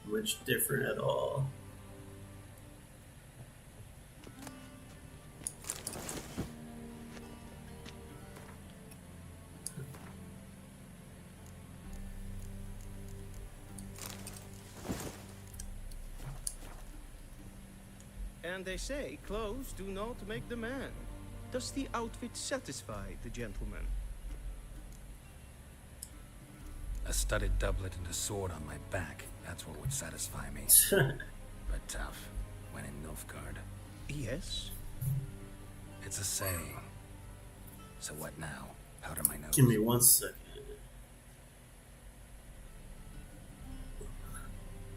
much different at all. And they say clothes do not make the man. Does the outfit satisfy the gentleman? A studded doublet and a sword on my back. That's what would satisfy me. But tough, when in Nilfgaard. Yes? It's a saying. So what now? Powder my nose. Give me 1 second.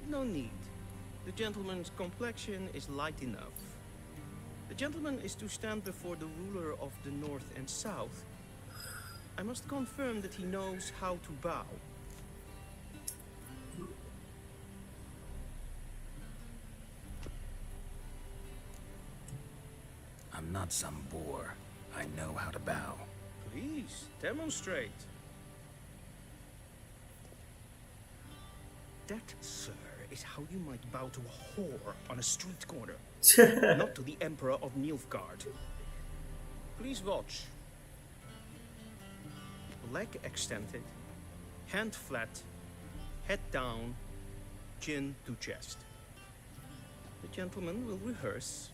No need. The gentleman's complexion is light enough. The gentleman is to stand before the ruler of the North and South. I must confirm that he knows how to bow. I'm not some boor. I know how to bow. Please, demonstrate. That, sir, is how you might bow to a whore on a street corner. Not to the Emperor of Nilfgaard. Please watch. Leg extended, hand flat, head down, chin to chest. The gentleman will rehearse.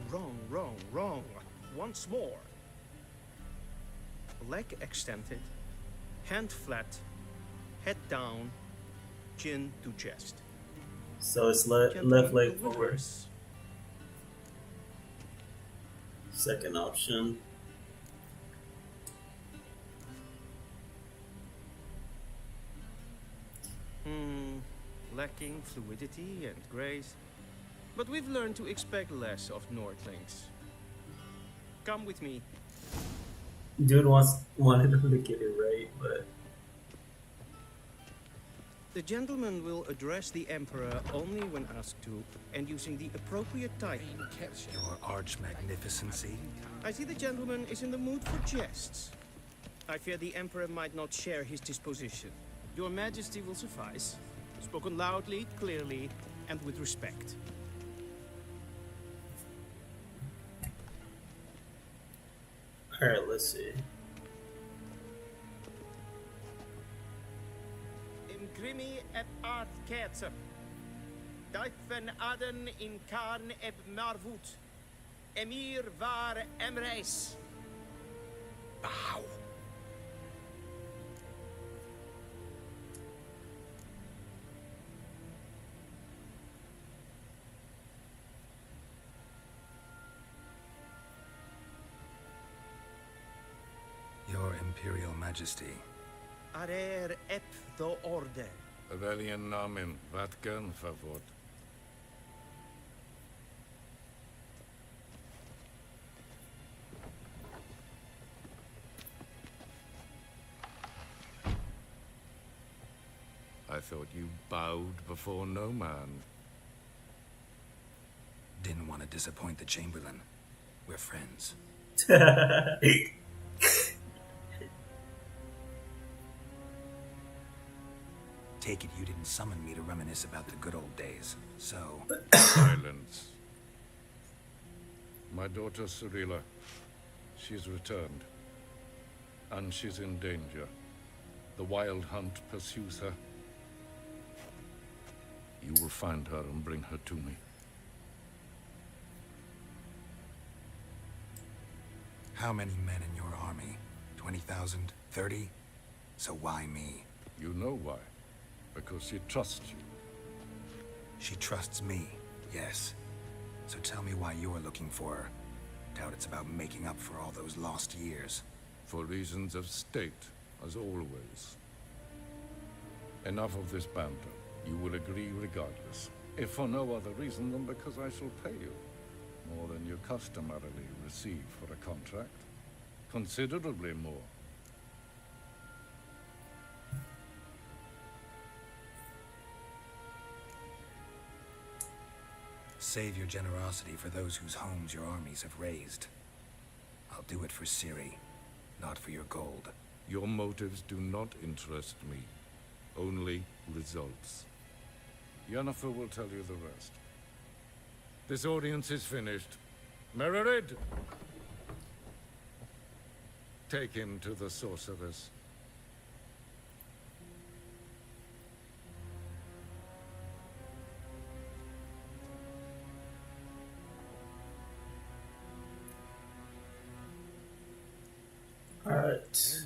Wrong, wrong, wrong. Once more. Leg extended, hand flat, head down, chin to chest. So it's left leg forward. Second option. Lacking fluidity and grace. But we've learned to expect less of Nordlings. Come with me. Dude wanted him to get it right, but The gentleman will address the Emperor only when asked to, and using the appropriate title. Your arch-magnificency? I see the gentleman is in the mood for jests. I fear the Emperor might not share his disposition. Your Majesty will suffice. Spoken loudly, clearly, and with respect. Alright, let's see. Imgrimi eb art ketzer. Duifen aden in karn eb marvoet. Emir var emreis. Bow. Your Imperial Majesty. Arer ep do orde. Welchen Namen? Wat kan favor? I thought you bowed before no man. Didn't want to disappoint the Chamberlain. We're friends. Take it you didn't summon me to reminisce about the good old days, so... Silence. My daughter Cirilla, she's returned. And she's in danger. The Wild Hunt pursues her. You will find her and bring her to me. How many men in your army? 20,000? 30? So why me? You know why. Because she trusts you. She trusts me, yes. So tell me why you're looking for her. Doubt it's about making up for all those lost years. For reasons of state, as always. Enough of this banter. You will agree regardless. If for no other reason than because I shall pay you. More than you customarily receive for a contract. Considerably more. Save your generosity for those whose homes your armies have razed. I'll do it for Ciri, not for your gold. Your motives do not interest me. Only results. Yennefer will tell you the rest. This audience is finished. Mererid! Take him to the sorceress. Alright.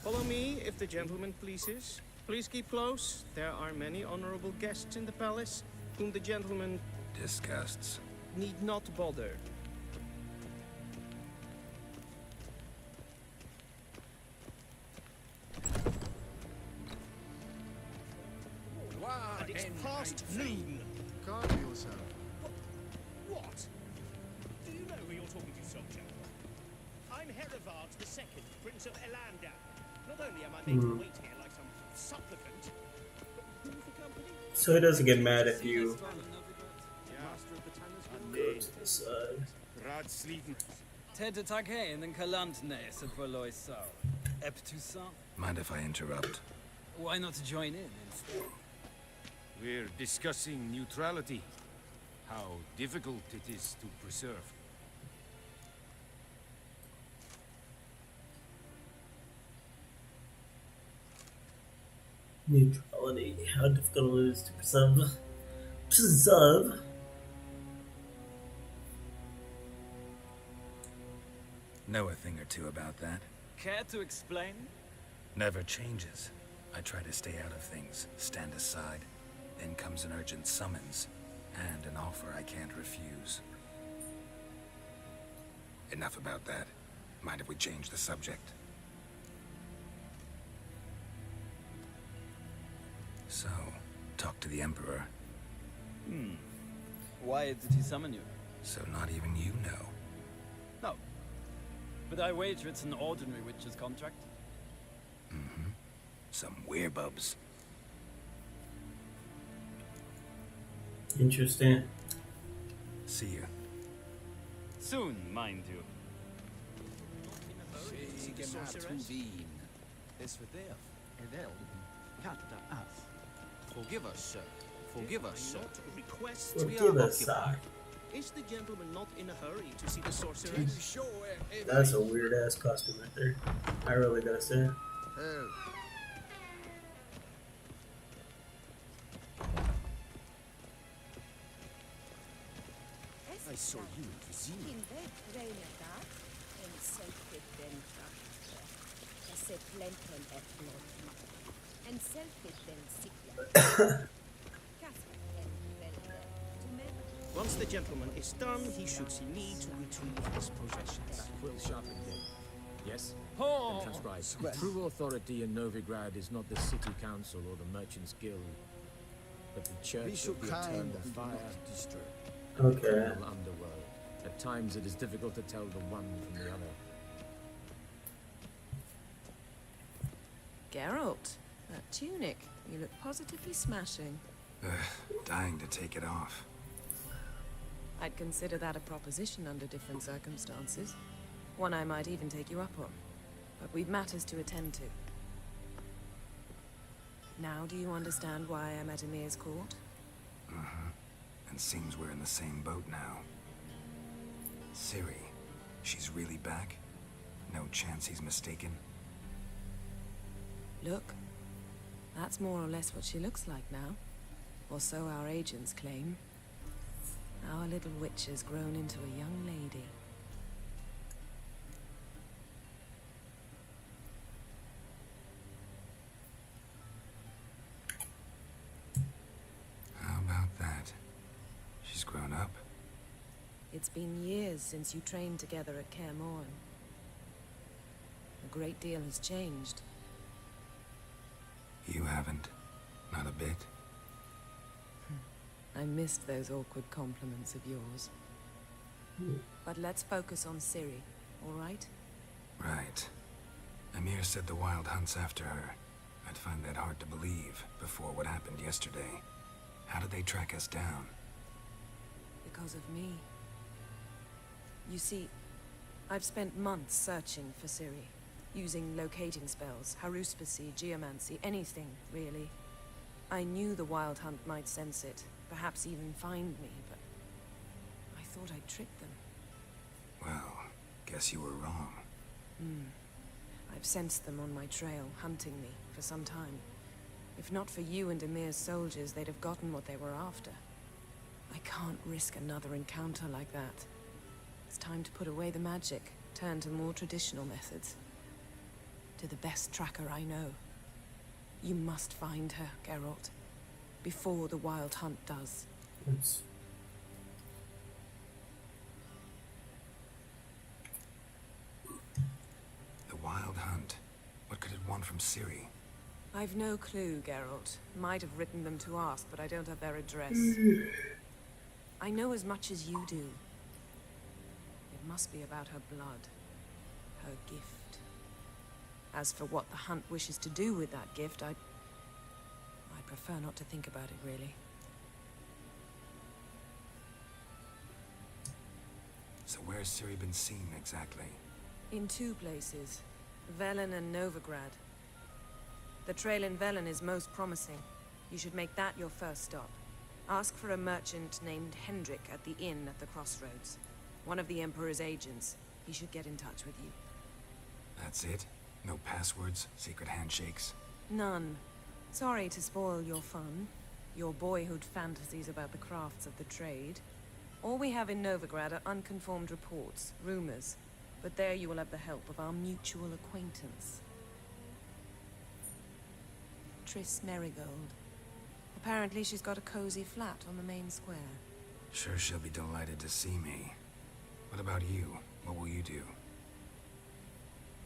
Follow me, if the gentleman pleases. Please keep close. There are many honorable guests in the palace, whom the gentleman... Disgusts. ...need not bother. And it's past noon. Calm yourself. What? Do you know who you're talking to, soldier? I'm Herivard II, Prince of Elandan. Not only am I made to wait here like some supplicant, but who for company? So he doesn't get mad if you go to the side. Ted Takein and Kalantnes at Valois Eptusan. Mind if I interrupt? Why not join in instead? We're discussing neutrality. How difficult it is to preserve. Neutrality. How difficult it is to preserve. Preserve. Know a thing or two about that. Care to explain? Never changes. I try to stay out of things, stand aside. Then comes an urgent summons, and an offer I can't refuse. Enough about that. Mind if we change the subject? So, talk to the Emperor. Why did he summon you? So not even you know. No. But I wager it's an ordinary witch's contract. Mm-hmm. Some werebubs. Interesting. See ya. Soon, mind you. Forgive us, sir. Forgive us, sir. Request Forgive us, sir. Is the gentleman not in a hurry to see the sorcerer? That's a weird ass costume right there. I really gotta say. I saw you in Vizima. Once the gentleman is done, he should see me to retrieve his possessions. Quill Sharpington. Yes? Oh. And transcribe. The true authority in Novigrad is not the city council or the merchants guild, but the church of the eternal fire. Okay. Criminal underworld. At times it is difficult to tell the one from the other. Geralt, that tunic. You look positively smashing. Dying to take it off. I'd consider that a proposition under different circumstances. One I might even take you up on. But we've matters to attend to. Now do you understand why I'm at Emir's court? And seems we're in the same boat now. Ciri, she's really back? No chance he's mistaken? Look, that's more or less what she looks like now. Or so our agents claim. Our little witch has grown into a young lady. How about that? She's grown up? It's been years since you trained together at Kaer Morhen. A great deal has changed. You haven't. Not a bit. I missed those awkward compliments of yours. But let's focus on Ciri, all right? Right. Emir said the Wild Hunt's after her. I'd find that hard to believe before what happened yesterday. How did they track us down? Because of me. You see, I've spent months searching for Ciri. Using locating spells, haruspicy, geomancy, anything, really. I knew the Wild Hunt might sense it, perhaps even find me, but I thought I'd tricked them. Well, guess you were wrong. I've sensed them on my trail, hunting me, for some time. If not for you and Emir's soldiers, they'd have gotten what they were after. I can't risk another encounter like that. It's time to put away the magic, turn to more traditional methods. To the best tracker I know. You must find her, Geralt. Before the Wild Hunt does. Oops. The Wild Hunt. What could it want from Ciri? I've no clue, Geralt. Might have written them to ask, but I don't have their address. I know as much as you do. It must be about her blood. Her gift. As for what the Hunt wishes to do with that gift, I prefer not to think about it, really. So where's Ciri been seen, exactly? In two places. Velen and Novigrad. The trail in Velen is most promising. You should make that your first stop. Ask for a merchant named Hendrik at the inn at the crossroads. One of the Emperor's agents. He should get in touch with you. That's it? No passwords, secret handshakes? None. Sorry to spoil your fun. Your boyhood fantasies about the crafts of the trade. All we have in Novigrad are unconformed reports, rumors. But there you will have the help of our mutual acquaintance. Triss Merigold. Apparently she's got a cozy flat on the main square. Sure she'll be delighted to see me. What about you? What will you do?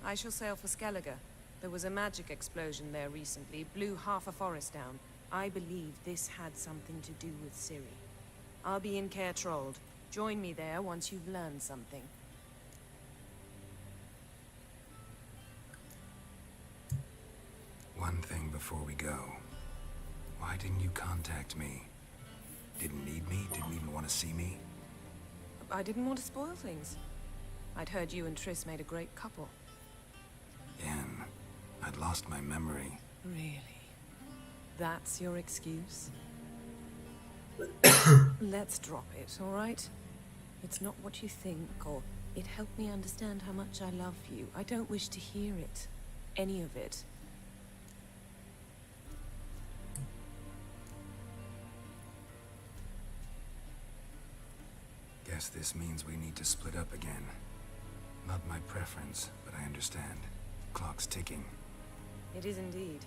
I shall sail for Skellige. There was a magic explosion there recently, blew half a forest down. I believe this had something to do with Ciri. I'll be in Caer Trolde. Join me there once you've learned something. One thing before we go. Why didn't you contact me? Didn't need me? Didn't even want to see me? I didn't want to spoil things. I'd heard you and Triss made a great couple. Yen, I'd lost my memory. Really? That's your excuse? Let's drop it, all right? It's not what you think, or it helped me understand how much I love you. I don't wish to hear it. Any of it. Guess this means we need to split up again. Not my preference, but I understand. Clock's ticking. It is indeed.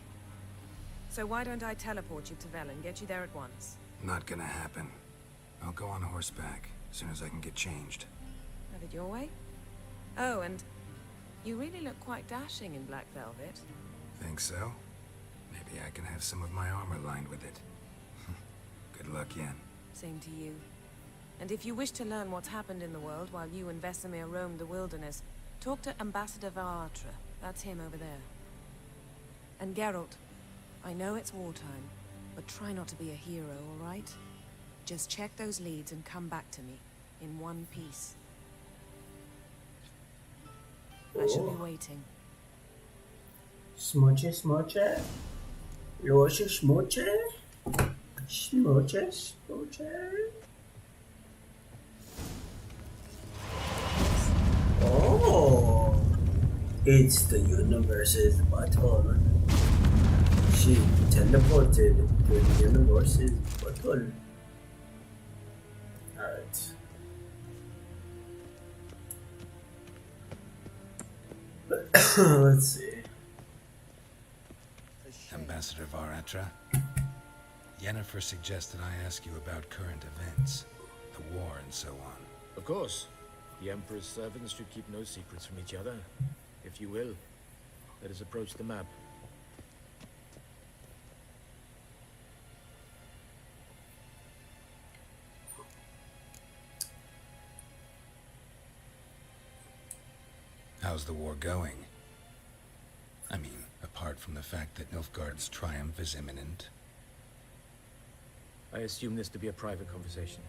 So why don't I teleport you to Velen, get you there at once? Not gonna happen. I'll go on horseback, as soon as I can get changed. Have it your way? Oh, and you really look quite dashing in black velvet. Think so? Maybe I can have some of my armor lined with it. Good luck, Yen. Same to you. And if you wish to learn what's happened in the world while you and Vesemir roamed the wilderness, talk to Ambassador Varatra. That's him over there. And Geralt, I know it's wartime, but try not to be a hero, all right? Just check those leads and come back to me, in one piece. I shall be waiting. Smoche, smoche. Loche, smoche. Smoche, smoche. Oh, it's the universe's bottle. She teleported to the universe's bottle. Alright. Let's see. Ambassador Varatra, Yennefer suggested I ask you about current events, the war and so on. Of course. The Emperor's servants should keep no secrets from each other. If you will, let us approach the map. How's the war going? I mean, apart from the fact that Nilfgaard's triumph is imminent. I assume this to be a private conversation.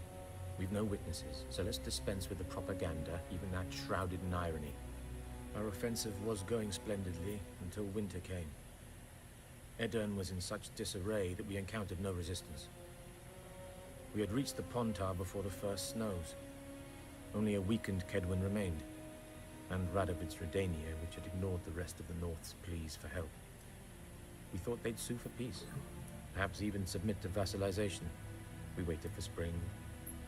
We've no witnesses, so let's dispense with the propaganda, even that shrouded in irony. Our offensive was going splendidly until winter came. Edirn was in such disarray that we encountered no resistance. We had reached the Pontar before the first snows. Only a weakened Kedwen remained, and Radovid's Redania, which had ignored the rest of the North's pleas for help. We thought they'd sue for peace, perhaps even submit to vassalization. We waited for spring,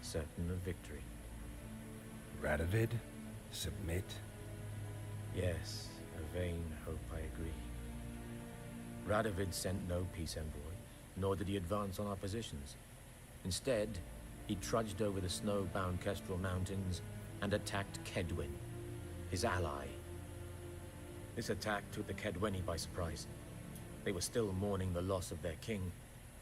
certain of victory. Radovid? Submit? Yes, a vain hope, I agree. Radovid sent no peace envoy, nor did he advance on our positions. Instead, he trudged over the snow-bound Kestrel Mountains and attacked Kedwen, his ally. This attack took the Kedweni by surprise. They were still mourning the loss of their king.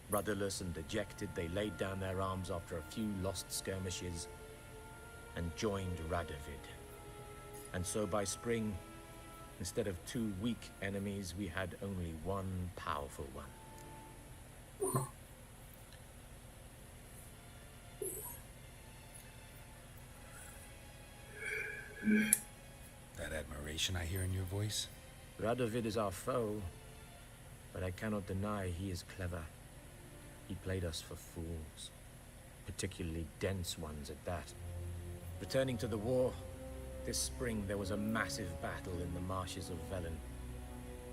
Rudderless and dejected, they laid down their arms after a few lost skirmishes and joined Radovid. And so by spring, instead of 2 weak enemies, we had only one powerful one. That admiration I hear in your voice? Radovid is our foe, but I cannot deny he is clever. He played us for fools, particularly dense ones at that. Returning to the war, this spring there was a massive battle in the marshes of Velen.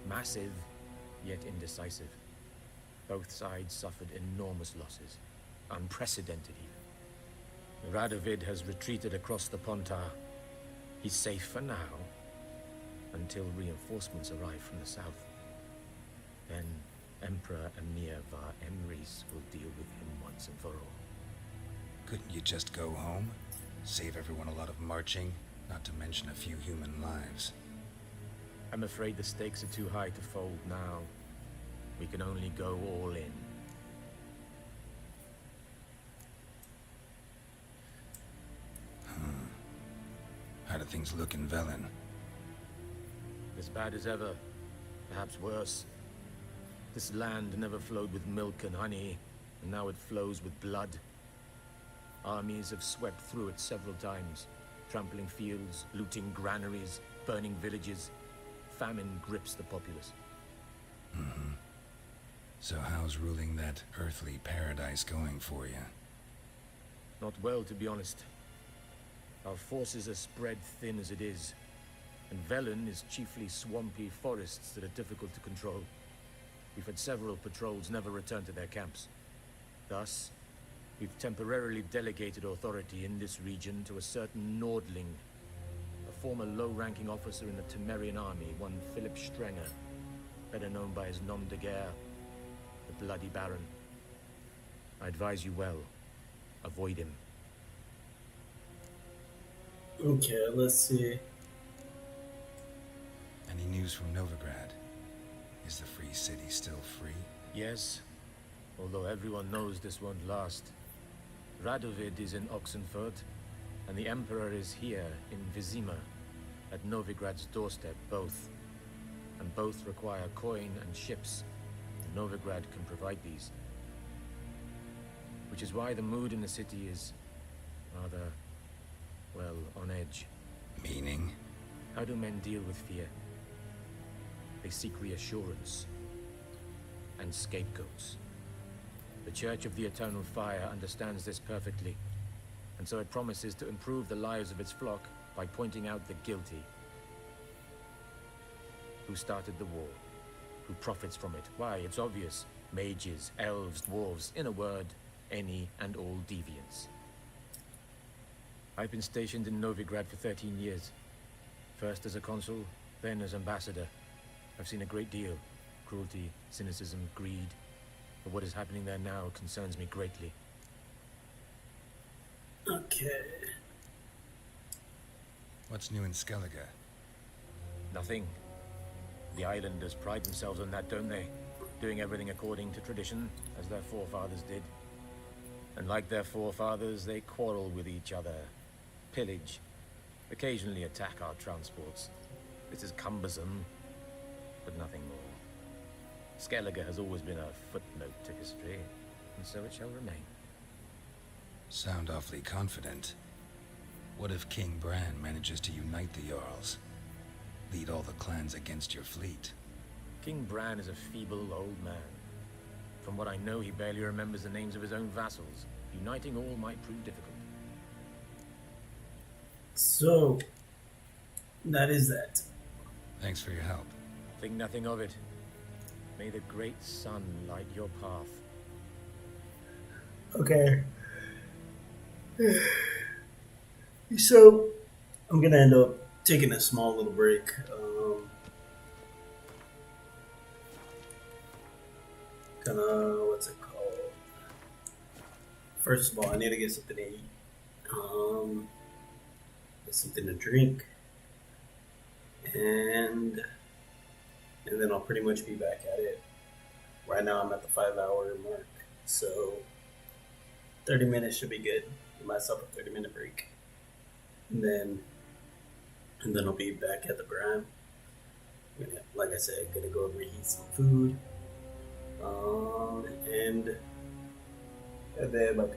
Massive, yet indecisive. Both sides suffered enormous losses, unprecedented even. Radovid has retreated across the Pontar. He's safe for now, until reinforcements arrive from the south. Then Emperor Emir Var Emrys will deal with him once and for all. Couldn't you just go home? Save everyone a lot of marching, not to mention a few human lives. I'm afraid the stakes are too high to fold now. We can only go all in. How do things look in Velen? As bad as ever, perhaps worse. This land never flowed with milk and honey, and now it flows with blood. Armies have swept through it several times, trampling fields, looting granaries, burning villages. Famine grips the populace. Mm-hmm. So how's ruling that earthly paradise going for you? Not well, to be honest. Our forces are spread thin as it is, and Velen is chiefly swampy forests that are difficult to control. We've had several patrols never return to their camps. Thus, we've temporarily delegated authority in this region to a certain Nordling, a former low-ranking officer in the Temerian army, one Philip Strenger, better known by his nom de guerre, the Bloody Baron. I advise you well. Avoid him. Okay, let's see. Any news from Novigrad? Is the free city still free? Yes, although everyone knows this won't last. Radovid is in Oxenfurt, and the Emperor is here in Vizima, at Novigrad's doorstep, both. And both require coin and ships, and Novigrad can provide these. Which is why the mood in the city is rather, well, on edge. Meaning? How do men deal with fear? They seek reassurance and scapegoats. The Church of the Eternal Fire understands this perfectly, and so it promises to improve the lives of its flock by pointing out the guilty. Who started the war? Who profits from it? Why, it's obvious. Mages, elves, dwarves, in a word, any and all deviants. I've been stationed in Novigrad for 13 years. First as a consul, then as ambassador. I've seen a great deal. Cruelty, cynicism, greed. But what is happening there now concerns me greatly. Okay. What's new in Skellige? Nothing. The islanders pride themselves on that, don't they? Doing everything according to tradition, as their forefathers did. And like their forefathers, they quarrel with each other, pillage, occasionally attack our transports. This is cumbersome, but nothing more. Skellige has always been a footnote to history, and so it shall remain. Sound awfully confident. What if King Bran manages to unite the Jarls? Lead all the clans against your fleet? King Bran is a feeble old man. From what I know, he barely remembers the names of his own vassals. Uniting all might prove difficult. So, that is that. Thanks for your help. Think nothing of it. May the great sun light your path. Okay. So, I'm gonna end up taking a small little break. What's it called? First of all, I need to get something to eat. Get something to drink. And then I'll pretty much be back at it. Right now I'm at the 5-hour mark, so 30 minutes should be good. Give myself a 30-minute break. And then I'll be back at the Bram. Like I said, gonna go reheat some food. And then I'll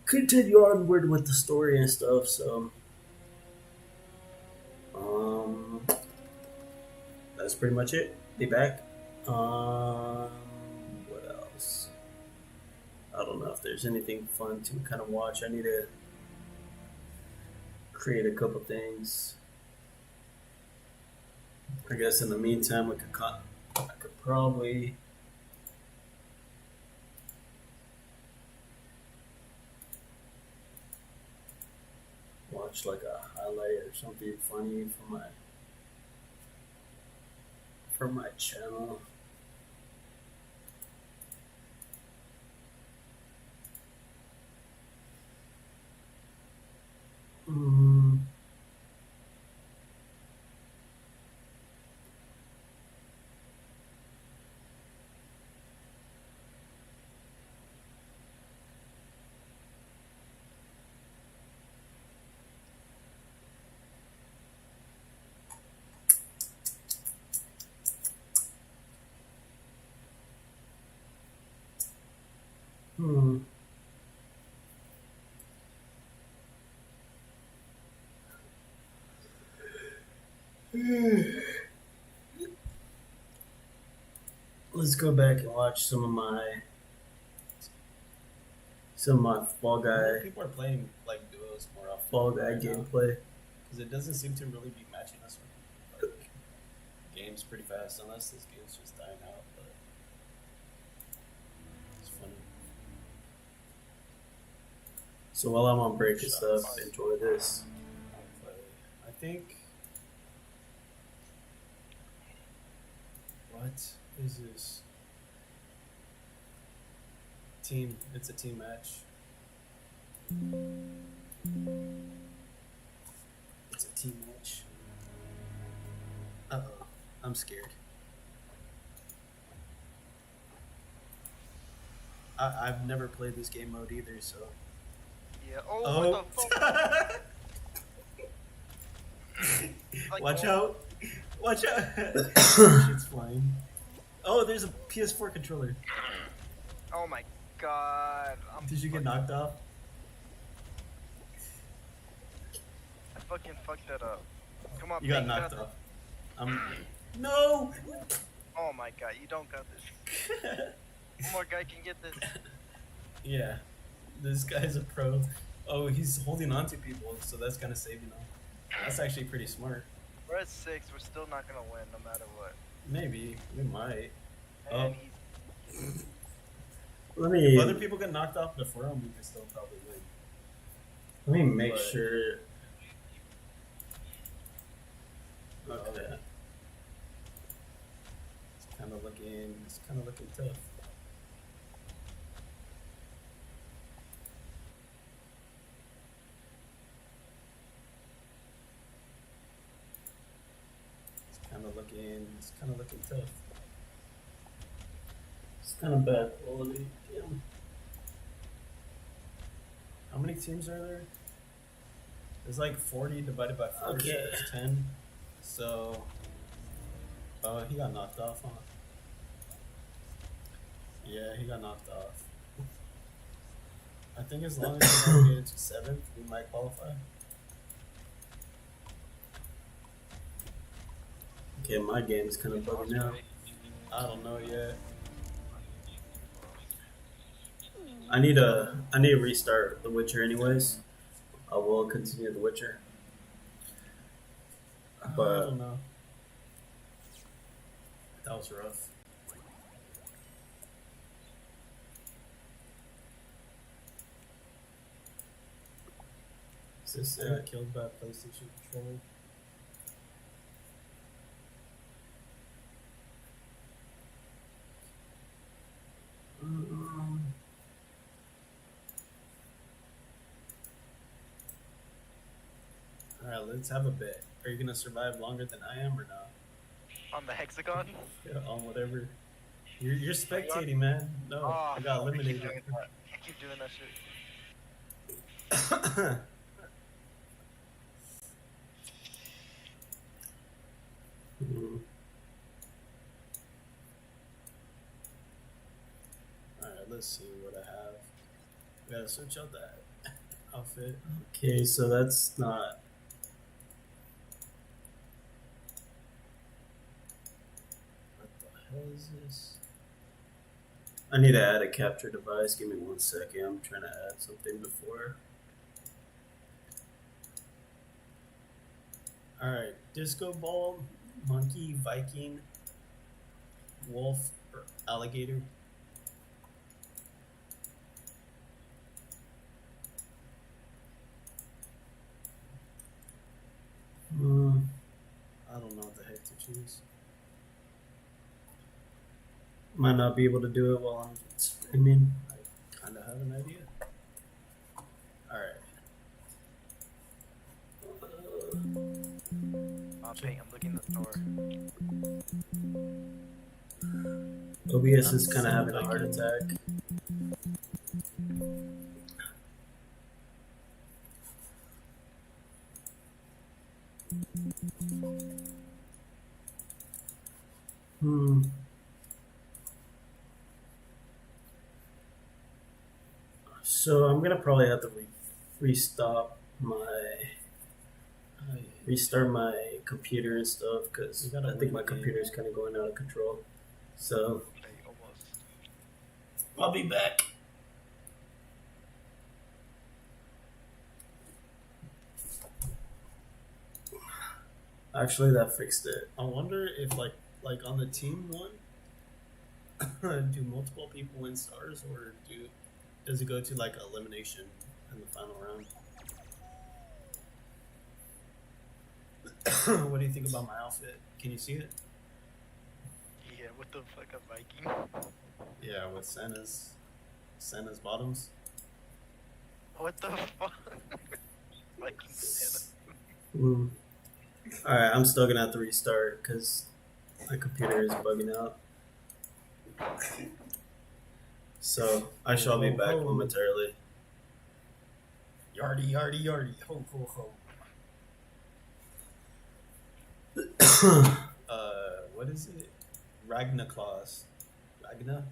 continue onward with the story and stuff. So, that's pretty much it. Be back. What else? I don't know if there's anything fun to kind of watch. I need to create a couple things. I guess in the meantime, I could probably watch like a highlight or something funny from my channel. Hmm. Let's go back and watch some of my Fall Guy People are playing like duos more often. Fall Guy gameplay. Because it doesn't seem to really be matching us with like, games pretty fast, unless this game's just dying out. But it's funny. So while I'm on break and stuff, enjoy this. I think. What is this? Team. It's a team match. It's a team match. Uh-oh. I'm scared. I've never played this game mode either, so. Yeah. Oh, what the fuck? Watch out. Watch out. Shit's flying. Oh, there's a PS4 controller. Oh my god. Did you get knocked off? I fucking fucked that up. Come on, You got Pink, knocked off. No! Oh my god, you don't got this. One more guy can get this. Yeah. This guy's a pro. Oh, he's holding on to people, so that's gonna save you now. That's actually pretty smart. We're at 6, we're still not gonna win no matter what. Maybe. We might. And If other people get knocked off before him, we can still probably win. Let me make But- sure. Okay. It's kind of looking tough. It's kind of looking tough. It's kind of bad quality. Damn. How many teams are there? There's like 40 divided by 4, Okay. so there's 10. So, oh, he got knocked off, huh? Yeah, he got knocked off. I think as long as we don't get into 7th, we might qualify. Okay, my game's kind of bugging out. I don't know yet. I need to restart The Witcher anyways. I will continue The Witcher. I But don't know. That was rough. is this I got killed by a PlayStation controller. Alright, let's have a bet. Are you gonna survive longer than I am or not? on the hexagon? Yeah, on whatever. You're spectating, man. No, Oh, I got eliminated. Keep doing that shit. Alright, let's see what I have. We gotta switch out that outfit. Okay, so that's not. What the hell is this? I need to add a capture device. Give me 1 second. I'm trying to add something before. Alright, disco ball, monkey, Viking, wolf, or alligator. I don't know what the heck to choose. Might not be able to do it while I'm streaming. I kind of have an idea. Alright. Oh, Pink, I'm looking at the door. OBS is kind of having a heart attack. So I'm gonna probably have to restart my computer and stuff because I think my computer is kind of going out of control. So I'll be back. Actually, that fixed it. I wonder if like on the team one, do multiple people win stars, or does it go to like elimination in the final round? What do you think about my outfit? Can you see it? Yeah, what the fuck, a Viking? Yeah, with Santa's bottoms. What the fuck? Viking Santa. Alright, I'm still gonna have to restart because my computer is bugging out. So I shall be back momentarily. Yardy, yardy, yardy. Ho, ho, ho. What is it? Ragna Claus. Ragna?